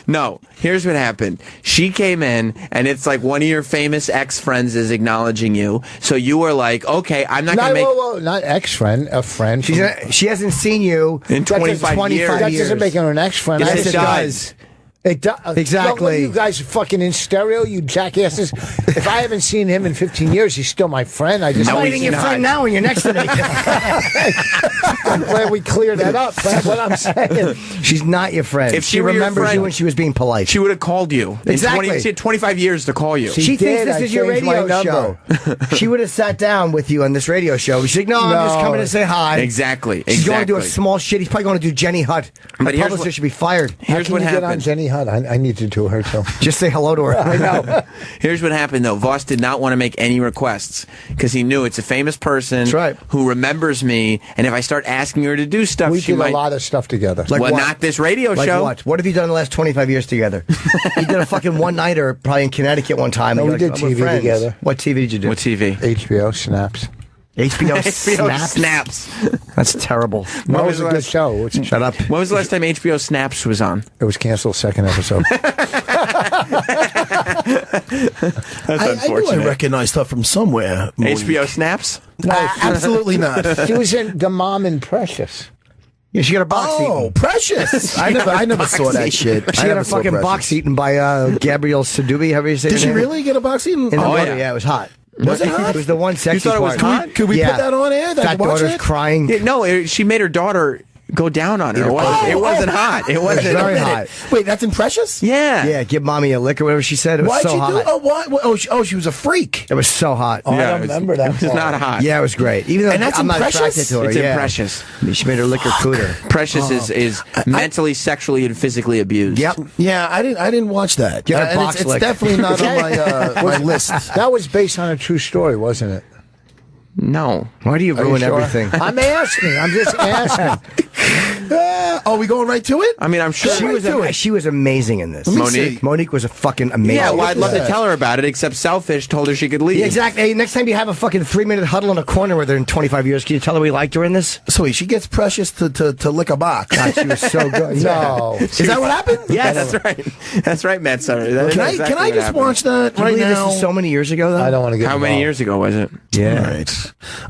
No, here's what happened. She came in, and it's like one of your famous ex-friends is acknowledging you. So you were like, okay, I'm not going to make... Whoa, not ex-friend, a friend. She hasn't seen you in 25 years. That doesn't make her an ex-friend. Yes, it does. It does. Exactly. You guys are fucking in stereo, you jackasses. If I haven't seen him in 15 years, he's still my friend. I just I'm fighting your friend now when you're next to me. I'm glad we cleared that up. That's what I'm saying. She's not your friend. If she remembers you when she was being polite, she would have called you. Exactly. She had 25 years to call you. She thinks this is your radio show. She would have sat down with you on this radio show. She's like, no, I'm just coming to say hi. Exactly. She's going to do a small shit. He's probably going to do Jenny Hutt. Her publisher should be fired. Here's what happened. Get on Jenny Hutt. I need to do her too. Just say hello to her. I know. Here's what happened though. Voss did not want to make any requests because he knew it's a famous person who remembers me, and if I start asking her to do stuff, we she did might... a lot of stuff together. Like well, what? Not this radio show. What have you done in the last 25 years together? You did a fucking one-nighter probably in Connecticut one time. No, we did TV together. What TV did you do? What TV? HBO Snaps. HBO Snaps. That's terrible. That was a good show. Shut up. When was the last time HBO Snaps was on? It was canceled second episode. That's unfortunate. I knew I recognized stuff from somewhere. HBO Snaps? No, absolutely not. She was in The Mom in Precious. Yeah, she got her box eaten. Oh, Precious! I never saw that shit. She got her fucking box eaten by Gabrielle Sidubi. However you say Did she really get a box eaten? Yeah, it was hot. Was it hot? It was the one sexy You thought it was part. hot? Could we put that on air? That daughter's crying. Yeah, no, she made her daughter go down on her. It wasn't hot. It wasn't very hot. Wait, that's in Precious? Yeah. Yeah, give mommy a lick or whatever she said. It was so hot. She was a freak. It was so hot. Oh, I don't remember that. It was not hot. Yeah, it was great. Even though and that's I'm not attracted Precious? to her. It's in Precious. She made her lick her cooter. Precious is mentally, sexually, and physically abused. Yep. Yeah, I didn't watch that. Get a box it's lick. definitely not on my list. That was based on a true story, wasn't it? No. Why do you ruin everything? I'm asking. I'm just asking. Are we going right to it? I mean, I'm sure she was amazing in this. Monique was a fucking amazing. Yeah, well, I'd love to tell her about it, except Selfish told her she could leave. Yeah, exactly. Hey, next time you have a fucking 3-minute huddle in a corner with her in 25 years, can you tell her we liked her in this? So she gets Precious to lick a box. God, she was so good. No. Is that what happened? Yeah, that's right. That's right, Matt Sutter. Can I just watch that right now? This is so many years ago, though? I don't want to get How many years ago was it? Yeah. All right.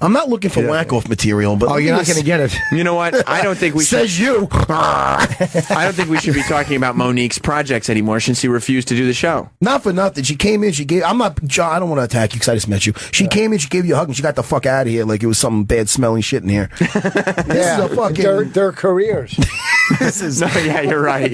I'm not looking for whack-off material, but you're not going to get it. You know what? I don't think we Says you. I don't think we should be talking about Monique's projects anymore since you refused to do the show. Not for nothing. She came in, I'm not, John, I don't want to attack you because I just met you. She came in, she gave you a hug, and she got the fuck out of here like it was some bad smelling shit in here. This is a fucking... Their careers. This is... No, yeah, you're right.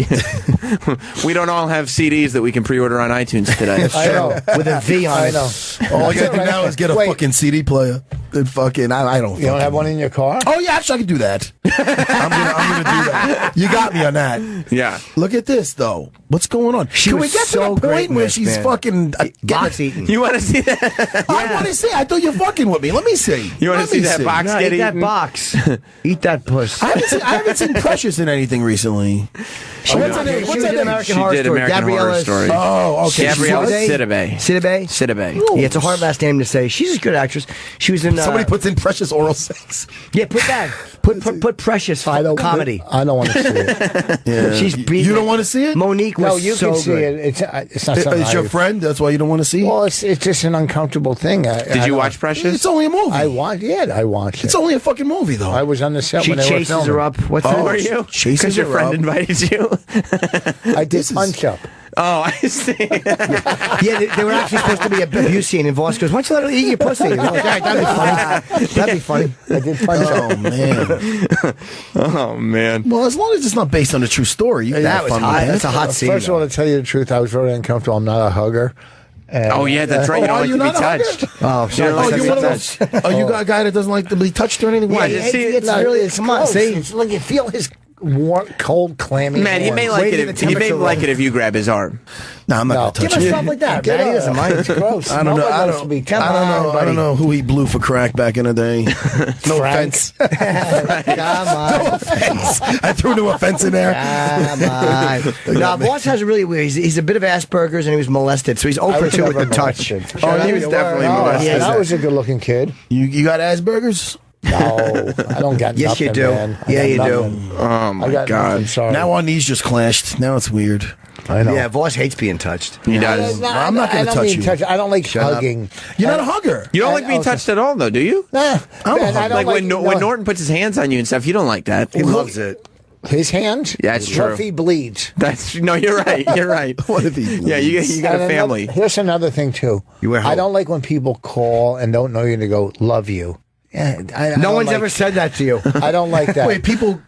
We don't all have CDs that we can pre-order on iTunes today. I know. With a V on it. I know. All you gotta do now is get a fucking CD player. And fucking, I don't. You don't have one in your car? Oh yeah, actually I can do that. I'm gonna do that. You got me on that. Yeah. Look at this though. What's going on? Can we get to the point where she's fucking box eating? You want to see that? I want to see. I thought you're fucking with me. Let me see. You want to see that box No, get eat that eaten? box. Eat that puss. I haven't seen Precious in anything recently. What's her name? She did American Horror did Story. American Horror Gabriella's- Story. Oh, okay. Gabriella Sidibe. Sidibe. Sidibe? Sidibe. Yeah, it's a hard last name to say. She's a good actress. She was in... Somebody puts in Precious oral sex. Yeah, put that. Put Precious comedy. I don't want to see it. Yeah. She's You don't want to see it? Monique was No, you so can see good. it. It's not something It's your friend. That's why you don't want to see it. Well, it's just an uncomfortable thing. Did you watch Precious? It's only a movie. I watched it. It's only a fucking movie though. I was on the set She when they were chases filming. her up. What's Who that? are you? Chases Because your her friend up. invited you. I did punch up. Oh, I see. Yeah, they were actually supposed to be a abuse scene, and Voss goes, "Why don't you let her eat your pussy?" And I'm like, all right, that'd be funny. That'd be funny. I did punch up. Oh man. Oh man. Well, as long as it's not based on a true story, you can That have was fun hot. with That's it. a hot scene. First of all, to tell you the truth, I was very uncomfortable. I'm not a hugger. And, Oh yeah, that's right. You are don't you like to be not a touched. Oh, You don't like to you be one of touched. those? Oh, you got a guy that doesn't like to be touched or anything? Why? Yeah, just see, it's No, really, it's come on, gross. see? It's like you feel his warm, cold, clammy. Man, he may like Wait it. till the He may temperature like runs. it if you grab his arm. No, I'm not No. gonna Give touch us it. stuff like that, Get man. He up. doesn't mind. It's gross. I don't know. Nobody I wants to be. Come don't know. on, I don't buddy. know who he blew for crack back in the day. No offense. Come on. No offense. I threw no offense in there. Come on. No, Voss has a really weird. He's a bit of Asperger's, and he was molested, so he's I over was 2 with never the touch. molested. Oh, he was definitely No, molested. I was a good-looking kid. You got Asperger's? No, I don't got Yes, nothing, you do. man. I Yeah, got you do. nothing. Oh I my got God. nothing, sorry. Now our knees just clashed. Now it's weird. I know. Yeah, Voss hates being touched. He does. No, I'm not I gonna don't touch mean you. touch. I don't like Shut up. hugging. You're not a hugger. You don't like being okay. touched at all, though, do you? Nah, I'm a man, I hugger. don't Like when no, when Norton puts his hands on you and stuff, you don't like that. He loves it. his hands. Yeah, it's What true. if he bleeds? That's no, you're right. You're right. What if he Yeah, you got a And family. Here's another thing too. You wear I don't like when people call and don't know you to go love you. Yeah, I No don't one's like- ever said that to you. I don't like that. Wait, people,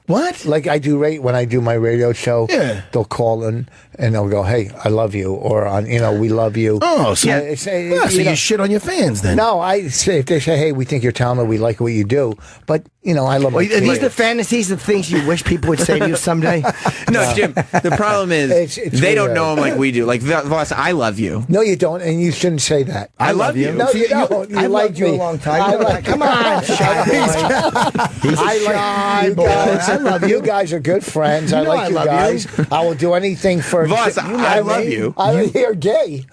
what? Like I do when I do my radio show. Yeah. They'll call in and they'll go, "Hey, I love you," or on, we love you. Oh, so, Yeah, so you know- you shit on your fans then? No, I say if they say, "Hey, we think you're talented, we like what you do," but I love. Well, my are these kids. the fantasies, the things you wish people would say to you someday? No, Jim. The problem is It's they don't weird. know him like we do. Like Voss, I love you. No, you don't, and you shouldn't say that. I love you. No, you don't. You I like loved you me a long time. I You know like- that. Come on, shy boy. He's a shy you boy. guys. I love You you. guys are good friends. I know like I you love guys. you. I will do anything for. Voss, I love you. I hear gay.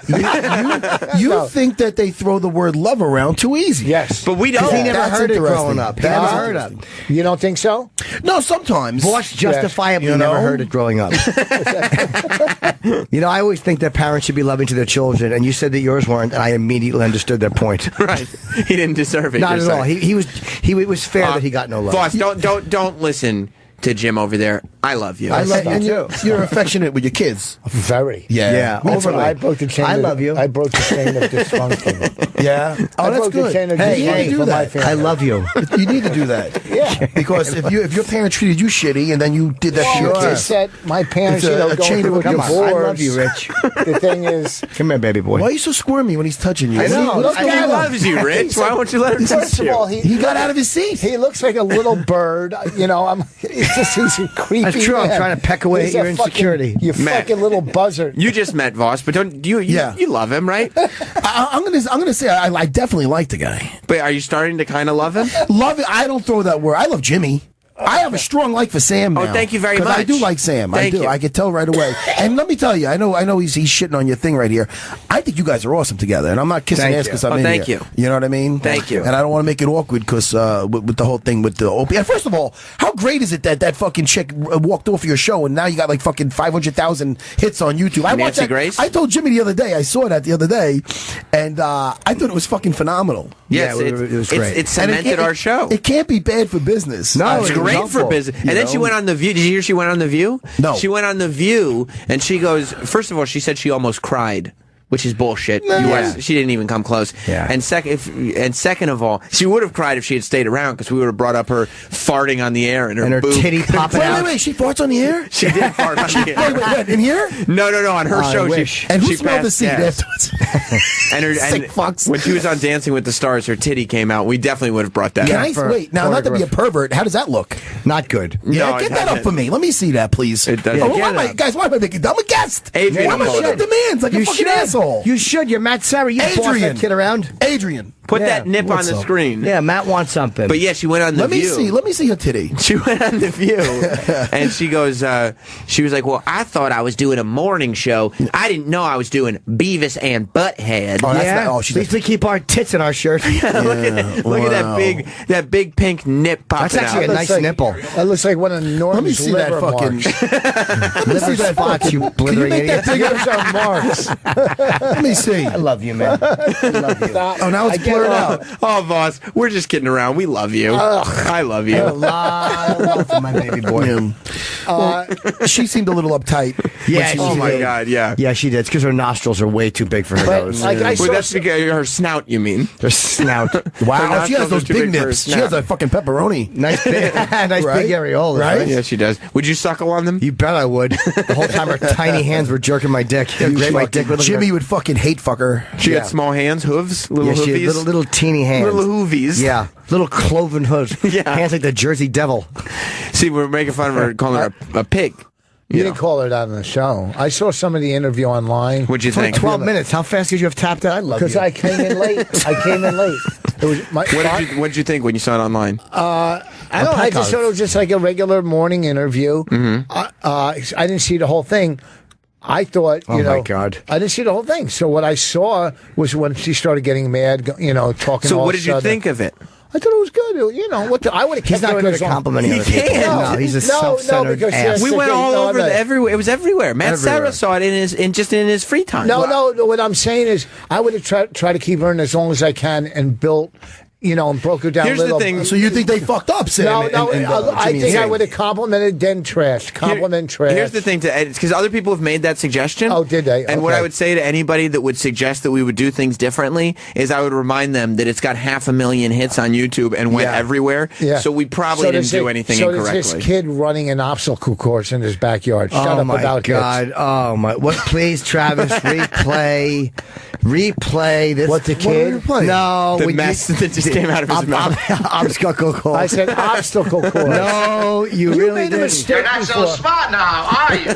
You No. think that they throw the word love around too easy? Yes, But we don't. He never That's heard it interesting. growing up. He That's never heard it. interesting. You don't think so? No, sometimes. Voss justifiably You know? never heard it growing up. I always think that parents should be loving to their children, and you said that yours weren't, and I immediately understood their point. Right. He didn't deserve it. Not you're at all. saying. He it was fair that he got no love. Voss, don't listen to Jim over there. I love you. I love you. you And too. you're affectionate with your kids. Very. Yeah. Yeah. That's Overly. I broke the chain. I love you. I broke the chain of dysfunction. Yeah. Oh, I that's broke the good. chain of Hey, dysfunction do for my that. family. I love you. You need to do that. Yeah. Because if your parents treated you shitty and then you did that to your Well, kids. it's that my parents, It's a going chain through of a Come on. divorce. I love you, Rich. The thing is, Come here, baby boy. Why are you so squirmy when he's touching you? I know. What's I going He on? loves you, Rich. Why won't you let him first touch of you? all, He got out of his seat. He looks like a little bird. It's just he's a creepy. That's true. I'm man. trying to peck away He's at your a fucking- insecurity. You Matt. fucking little buzzard. You just met Voss, but don't you? Yeah. You love him, right? I'm gonna say I definitely like the guy. But are you starting to kind of love him? Love it. I don't throw that word. I love Jimmy. I have a strong like for Sam now. Oh, thank you very 'Cause I much. do like Sam. Thank I do. you. I can tell right away. And let me tell you, I know he's shitting on your thing right here. I think you guys are awesome together, and I'm not kissing Thank ass you. because I'm Oh, in thank here. you. You know what I mean? Thank you. And I don't want to make it awkward because with the whole thing with the OP. And first of all, how great is it that fucking chick walked off your show and now you got like fucking 500,000 hits on YouTube? I watched Nancy that. Grace? I told Jimmy the other day. I saw that the other day, and I thought it was fucking phenomenal. Yes, it was great. It cemented our show. It can't be bad for business. No, It's great for business. And then she went on The View. Did you hear she went on The View? No. She went on The View, and she goes, first of all, she said she almost cried. Which is bullshit. She didn't even come close. Yeah. And second of all, she would have cried if she had stayed around because we would have brought up her farting on the air and her boob. titty popping out. Wait, she farts on the air? She did fart on the air. Wait, in here? No, on her show. And who she smelled the passed seed gas. afterwards? And Sick fucks. when she was on Dancing with the Stars, her titty came out. We definitely would have brought that up. Wait, now, not to be a pervert, how does that look? Not good. Yeah, No, get it that up doesn't. for me. Let me see that, please. It doesn't. Oh, Get why it up. am I making? I'm a guest. Adrian Why am I told making her. demands like a fucking asshole? You should. You're Matt Sarah. You boss that kid around. Adrian. Put that nip on what's the up? screen. Yeah, Matt wants something. But yeah, she went on The View. Let me see her titty. She went on The View, and she goes, she was like, well, I thought I was doing a morning show. I didn't know I was doing Beavis and Butthead. Oh, that's yeah. not, At least we keep our tits in our shirt. Look at that big pink nip popping That's actually out. a nice nipple. That looks like one of Norton's Let me see that liver fucking. marks. Let me see that spots, you fucking. Can you blithering make that idiot. bigger? Those are marks. Let me see. I love you, man. I love you. Oh, now it's blurred out. Oh, boss, we're just kidding around. We love you. I love you. A lot of love for my baby boy. She seemed a little uptight. Yeah, Oh she my did. God, yeah. Yeah, she did. It's because her nostrils are way too big for her But, nose. like, I Well, saw that's because her snout, you mean? Her snout. Wow, Her she has nostrils those are too big big for her nips. She snout. has a fucking pepperoni. Nice big, nice Right? big areolas, Right? right? Yeah, she does. Would you suckle on them? You bet I would. The whole time her tiny hands were jerking my dick. Grab my dick with Jimmy would fucking hate fuck her. She had small hands, hooves, little yeah, she hoovies. had little teeny hands. Little hoovies. Yeah, little cloven hooves. Yeah. Hands like the Jersey Devil. See, we're making fun of her, calling her a pig. You didn't call her that on the show. I saw some of the interview online. What'd you For like think? 12 minutes. How fast could you have tapped that? I love you. Because I came in late. It was my. What did you think when you saw it online? I don't know. I just thought it was just like a regular morning interview. Mm-hmm. I didn't see the whole thing. I thought, Oh, my God. I didn't see the whole thing. So what I saw was when she started getting mad, talking. So all what did you sudden. think of it? I thought it was good. I would have kept He's not her in good his at own- complimenting He other people. can't. No, he's a No, self-centered because ass. yes. We the went thing- all no, over I'm not- everywhere. It was everywhere. Matt Everywhere. Sarah saw it in his free time. No. What I'm saying is, I would have tried to keep her in as long as I can and built, and broke her down. Here's the little. thing. So you think they fucked up, Sam? No, I Jimmy think I and would have complimented, then trashed. Compliment, trash. Here's the thing, because other people have made that suggestion. Oh, did they? And what Okay. I would say to anybody that would suggest that we would do things differently is I would remind them that it's got 500,000 hits on YouTube and went everywhere. Yeah. So we probably didn't do anything so incorrectly. So there's this kid running an obstacle course in his backyard. Shut Oh up my about God! hits. Oh my! What? Please, Travis, replay this. What, the kid? No, The when mess that just came out of his mouth. Obstacle course. I said obstacle course. No, you You really made a didn't. mistake You're not so before. smart now, are you?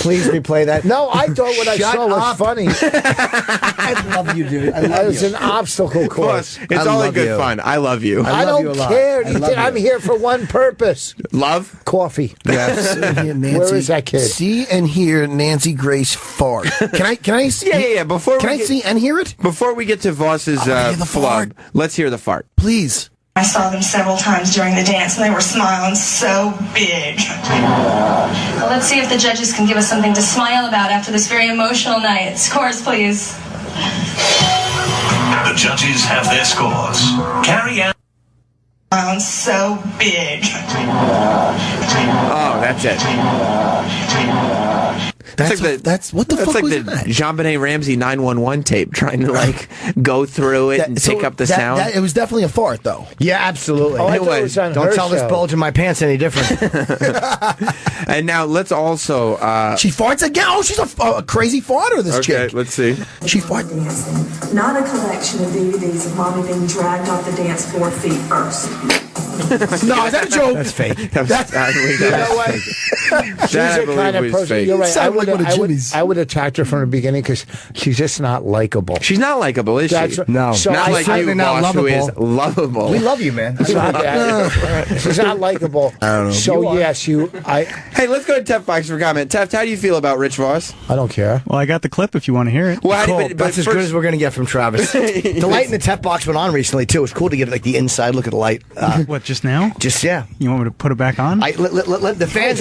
Please replay that. No, I thought what I Shut saw was up. funny. I love you, dude. I It love was you. an obstacle course. It's I all in love good you. fun. I love you. I love you don't a lot. care. I love I'm you. here for one purpose. Love? Coffee. Yes. Nancy, Where is that kid? See and hear Nancy Grace fart. Can I see? Yeah. Before Can we I get, see and hear it? Before we get to Voss's hear the flub, let's hear the fart. Please. I saw them several times during the dance, and they were smiling so big. Well, let's see if the judges can give us something to smile about after this very emotional night. Scores, please. The judges have their scores. Carrie Ann. Smiling so big. Oh, that's it. That's what the fuck like was the that? JonBenet Ramsey 911 tape, trying to go through it and pick up the sound. It was definitely a fart, though. Yeah, absolutely. Oh, I thought it was on Don't her tell this show. bulge in my pants any different. And now let's also. She farts again. Oh, she's a crazy farter. This Okay, chick. let's see. She farts. Not a collection of DVDs of mommy being dragged off the dance floor feet first. No, is that a joke? That's fake. I believe You that know was what? fake. She's That I the kind of believe was person. fake. You're right. Sounded like one of Jimmy's. I would attack her from the beginning because she's just not likable. She's not likable, is That's she? right. No. So Not I like think you, not boss, who is lovable. lovable. We love you, man. she's not that. She's not likable. I don't know. So yes, Hey, let's go to Tef Box for comment. Tef, how do you feel about Rich Voss? I don't care. Well, I got the clip if you want to hear it. Well, how do Cool. you, but That's as good first- as we're going to get from Travis. The light in the tech box went on recently, too. It's cool to get like the inside look at the light. What, What, just now? Just, yeah. You want me to put it back on? Let the fans,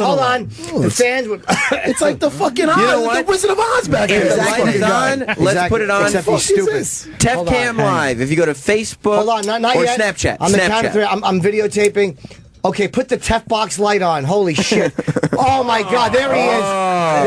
hold on. The fans would. It's like the fucking You know what? the Wizard of Oz back If here. the light is on, let's put it on. Except he's stupid. Tef Cam Live. If you go to Facebook Hold on, not or yet. Snapchat. On the count of three, I'm videotaping. Okay, put the Tef box light on. Holy shit. Oh my God, there he is.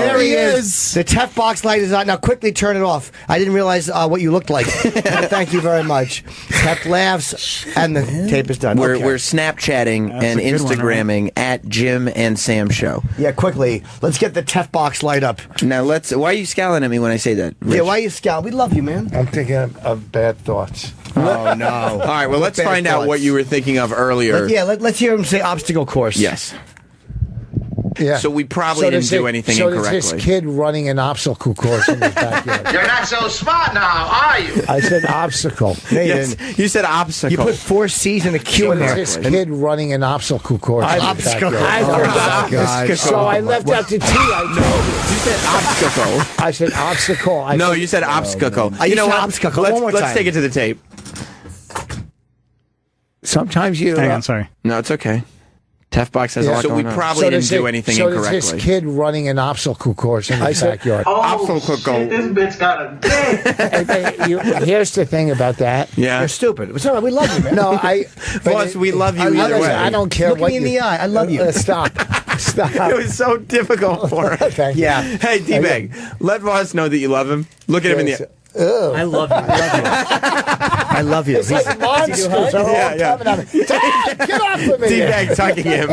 There he is. The Tef box light is on. Now quickly turn it off. I didn't realize what you looked like. Thank you very much. Tef laughs, and the tape is done. We're Okay. Snapchatting and a good one, Instagramming at Jim and Sam Show. Yeah, quickly. Let's get the Tef box light up. Now why are you scowling at me when I say that, Rich? Yeah, why are you scowling? We love you, man. I'm thinking of bad thoughts. Oh, no. All right, well, let's Bad find out thoughts. what you were thinking of earlier. Let's hear him say obstacle course. Yes. Yeah. So we probably didn't there's do anything so incorrectly. there's this kid running an obstacle course in his backyard. You're not so smart now, are you? I said obstacle. No, you Yes, didn't. you said obstacle. You put 4 C's in a Q in there. There's this kid running an obstacle course in his Obstacle. backyard. Oh, God. So I left out the T. You said obstacle. I said obstacle. No, you said obstacle. I You know said what? obstacle. Let's, One more let's time. take it to the tape. Sometimes you. Hang on, sorry. No, it's okay. Tefbox has a lot So going on. Probably didn't do anything so incorrectly. there's this kid running an obstacle course in his backyard. Obstacle Shit, this bitch got a dick. Here's the thing about that. Yeah. You're stupid. It's all right. We love you, man. No, Boss, we love you either way. I don't care Look what me in you, the eye. I love you. Stop. Stop. It was so difficult for him. Thank you. Yeah. Hey, D-Bag, let Voss know that you love him. Look at him in the I love you. I love you. It's like monsters are all Yeah. coming at me. Get off of me. D-Bag tugging him.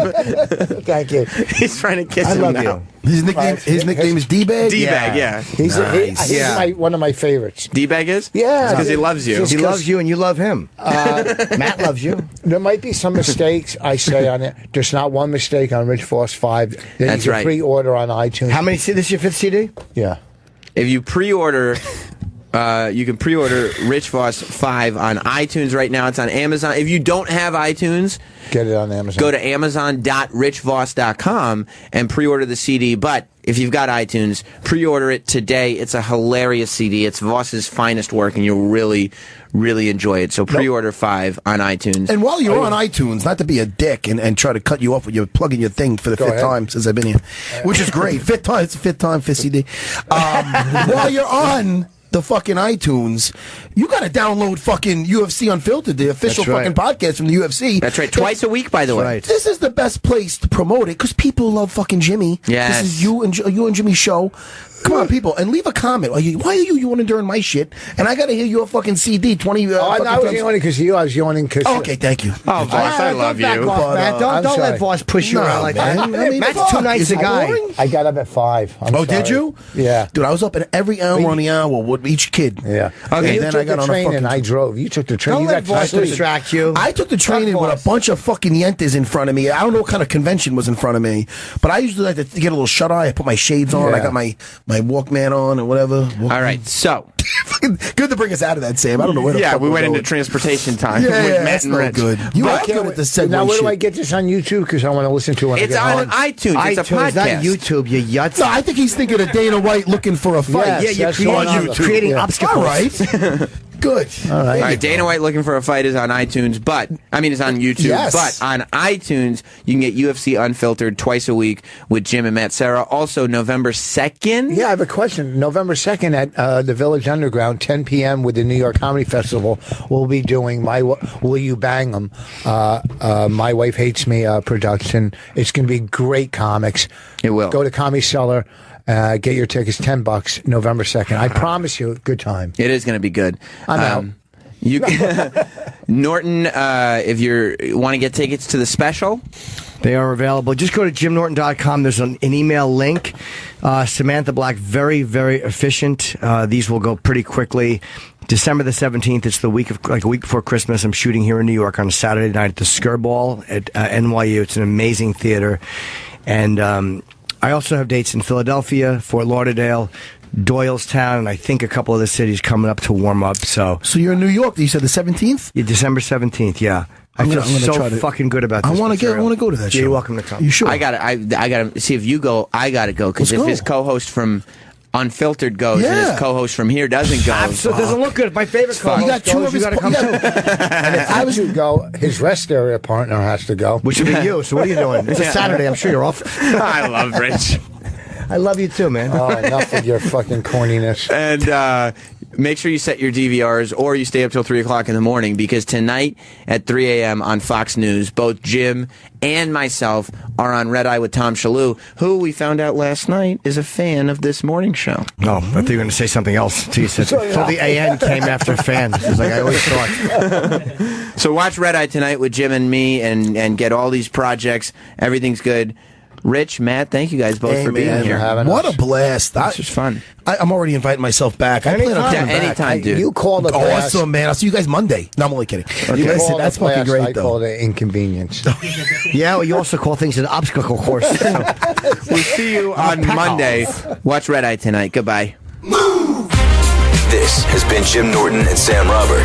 Thank you. He's trying to kiss I him love now. you. His nickname is D-Bag? D-Bag, yeah. He's one of my favorites. D-Bag is? Yeah. Because he loves you. He loves you and you love him. Matt loves you. There might be some mistakes I say on it. There's not one mistake on Rich Voss 5 that That's you can right. pre-order on iTunes. How many? This is your 5th CD? Yeah. If you pre-order, you can pre-order Rich Voss 5 on iTunes right now. It's on Amazon. If you don't have iTunes, get it on Amazon. Go to amazon.richvoss.com and pre-order the CD. But if you've got iTunes, pre-order it today. It's a hilarious CD. It's Voss's finest work, and you'll really, really enjoy it. So pre-order 5 on iTunes. And while you're on iTunes, not to be a dick and try to cut you off when you're plugging your thing for the 5th time since I've been here, which is great. 5th time, it's the 5th time, 5th CD. While you're on the fucking iTunes, you got to download fucking UFC Unfiltered, the official fucking podcast from the UFC. That's right. Twice a week, by the way. Right. This is the best place to promote it because people love fucking Jimmy. Yes. This is you and Jimmy's show. Come on, people, and leave a comment. Why are you yawning during my shit? And I got to hear your fucking CD 20. I was yawning because you. I was yawning because. Okay, thank you. Oh, Voss, I love you. Back off, Matt. Don't let Voss push you around like that. I mean, Matt's fuck. too nice Is a it guy. boring? I got up at 5. I'm sorry. Did you? Yeah. Dude, I was up at every hour on the hour with each kid. Yeah. Okay, You then took I got the on train a fucking. and I drove. You took the train. Don't You let got Voss sleep. distract you. I took the train in with a bunch of fucking yentas in front of me. I don't know what kind of convention was in front of me, but I usually like to get a little shut eye. I put my shades on. Yeah. I got my Walkman on or whatever. All right, so. Good to bring us out of that, Sam. I don't know where the Yeah, fuck we we're went into going. transportation time Yeah, with Matt that's and no Rich. good. You are good at the segue Now, where do shit. I get this on YouTube? Because I want to listen to it when It's I get on home. iTunes. It's a iTunes, not podcast. YouTube, you yutz. No, I think he's thinking of Dana White looking for a fight. Yes, Yeah, that's you're going on creating, the- creating Yeah. obstacles. All right. Good. All right. All right, Dana White looking for a fight is on iTunes, it's on YouTube. Yes. But on iTunes, you can get UFC Unfiltered twice a week with Jim and Matt Serra. Also, November 2nd. Yeah, I have a question. November 2nd at the Village Underground, 10 p.m. with the New York Comedy Festival, we'll be doing Will You Bang 'Em? My Wife Hates Me production. It's going to be great comics. It will. Go to Comedy Cellar. Get your tickets, $10, November 2nd. I promise you, good time. It is going to be good. I'm out. You Norton, if you want to get tickets to the special, They are available. Just go to jimnorton.com. There's an email link. Samantha Black, very, very efficient. These will go pretty quickly. December the 17th, it's a week before Christmas. I'm shooting here in New York on a Saturday night at the Skirball at NYU. It's an amazing theater. And I also have dates in Philadelphia, Fort Lauderdale, Doylestown, and I think a couple of the cities coming up to warm up. So you're in New York. You said the 17th? Yeah, December 17th, yeah. I'm I gonna feel try so to- fucking good about this. I want to go to that show. You're welcome to come. You sure? I got to see if you go. I got to go because Let's if go. his co-host from Unfiltered goes and his co-host from here doesn't go. So it doesn't look good. If my favorite co-host You got two goes, of you his got to come too. And if I was to go, his rest area partner has to go. Which would be you. So what are you doing? It's a Saturday. I'm sure you're off. I love Rich. I love you too, man. Oh, enough with your fucking corniness. And make sure you set your DVRs or you stay up till 3 o'clock in the morning, because tonight at 3 a.m. on Fox News, both Jim and myself are on Red Eye with Tom Shalhoub, who we found out last night is a fan of this morning show. No, I thought you were going to say something else. So the AN came after fan. It's like I always thought. So watch Red Eye tonight with Jim and me and get all these projects. Everything's good. Rich, Matt, thank you guys both for being here. What a blast. This was fun. I'm already inviting myself back. I plan on coming back. Anytime, dude. You called a blast. Awesome, man. I'll see you guys Monday. No, I'm only kidding. You You guys called said that's a blast, fucking great, I though. called it inconvenience. Yeah, well, you also call things an obstacle course. So. We'll see you on Monday. Watch Red Eye tonight. Goodbye. This has been Jim Norton and Sam Roberts.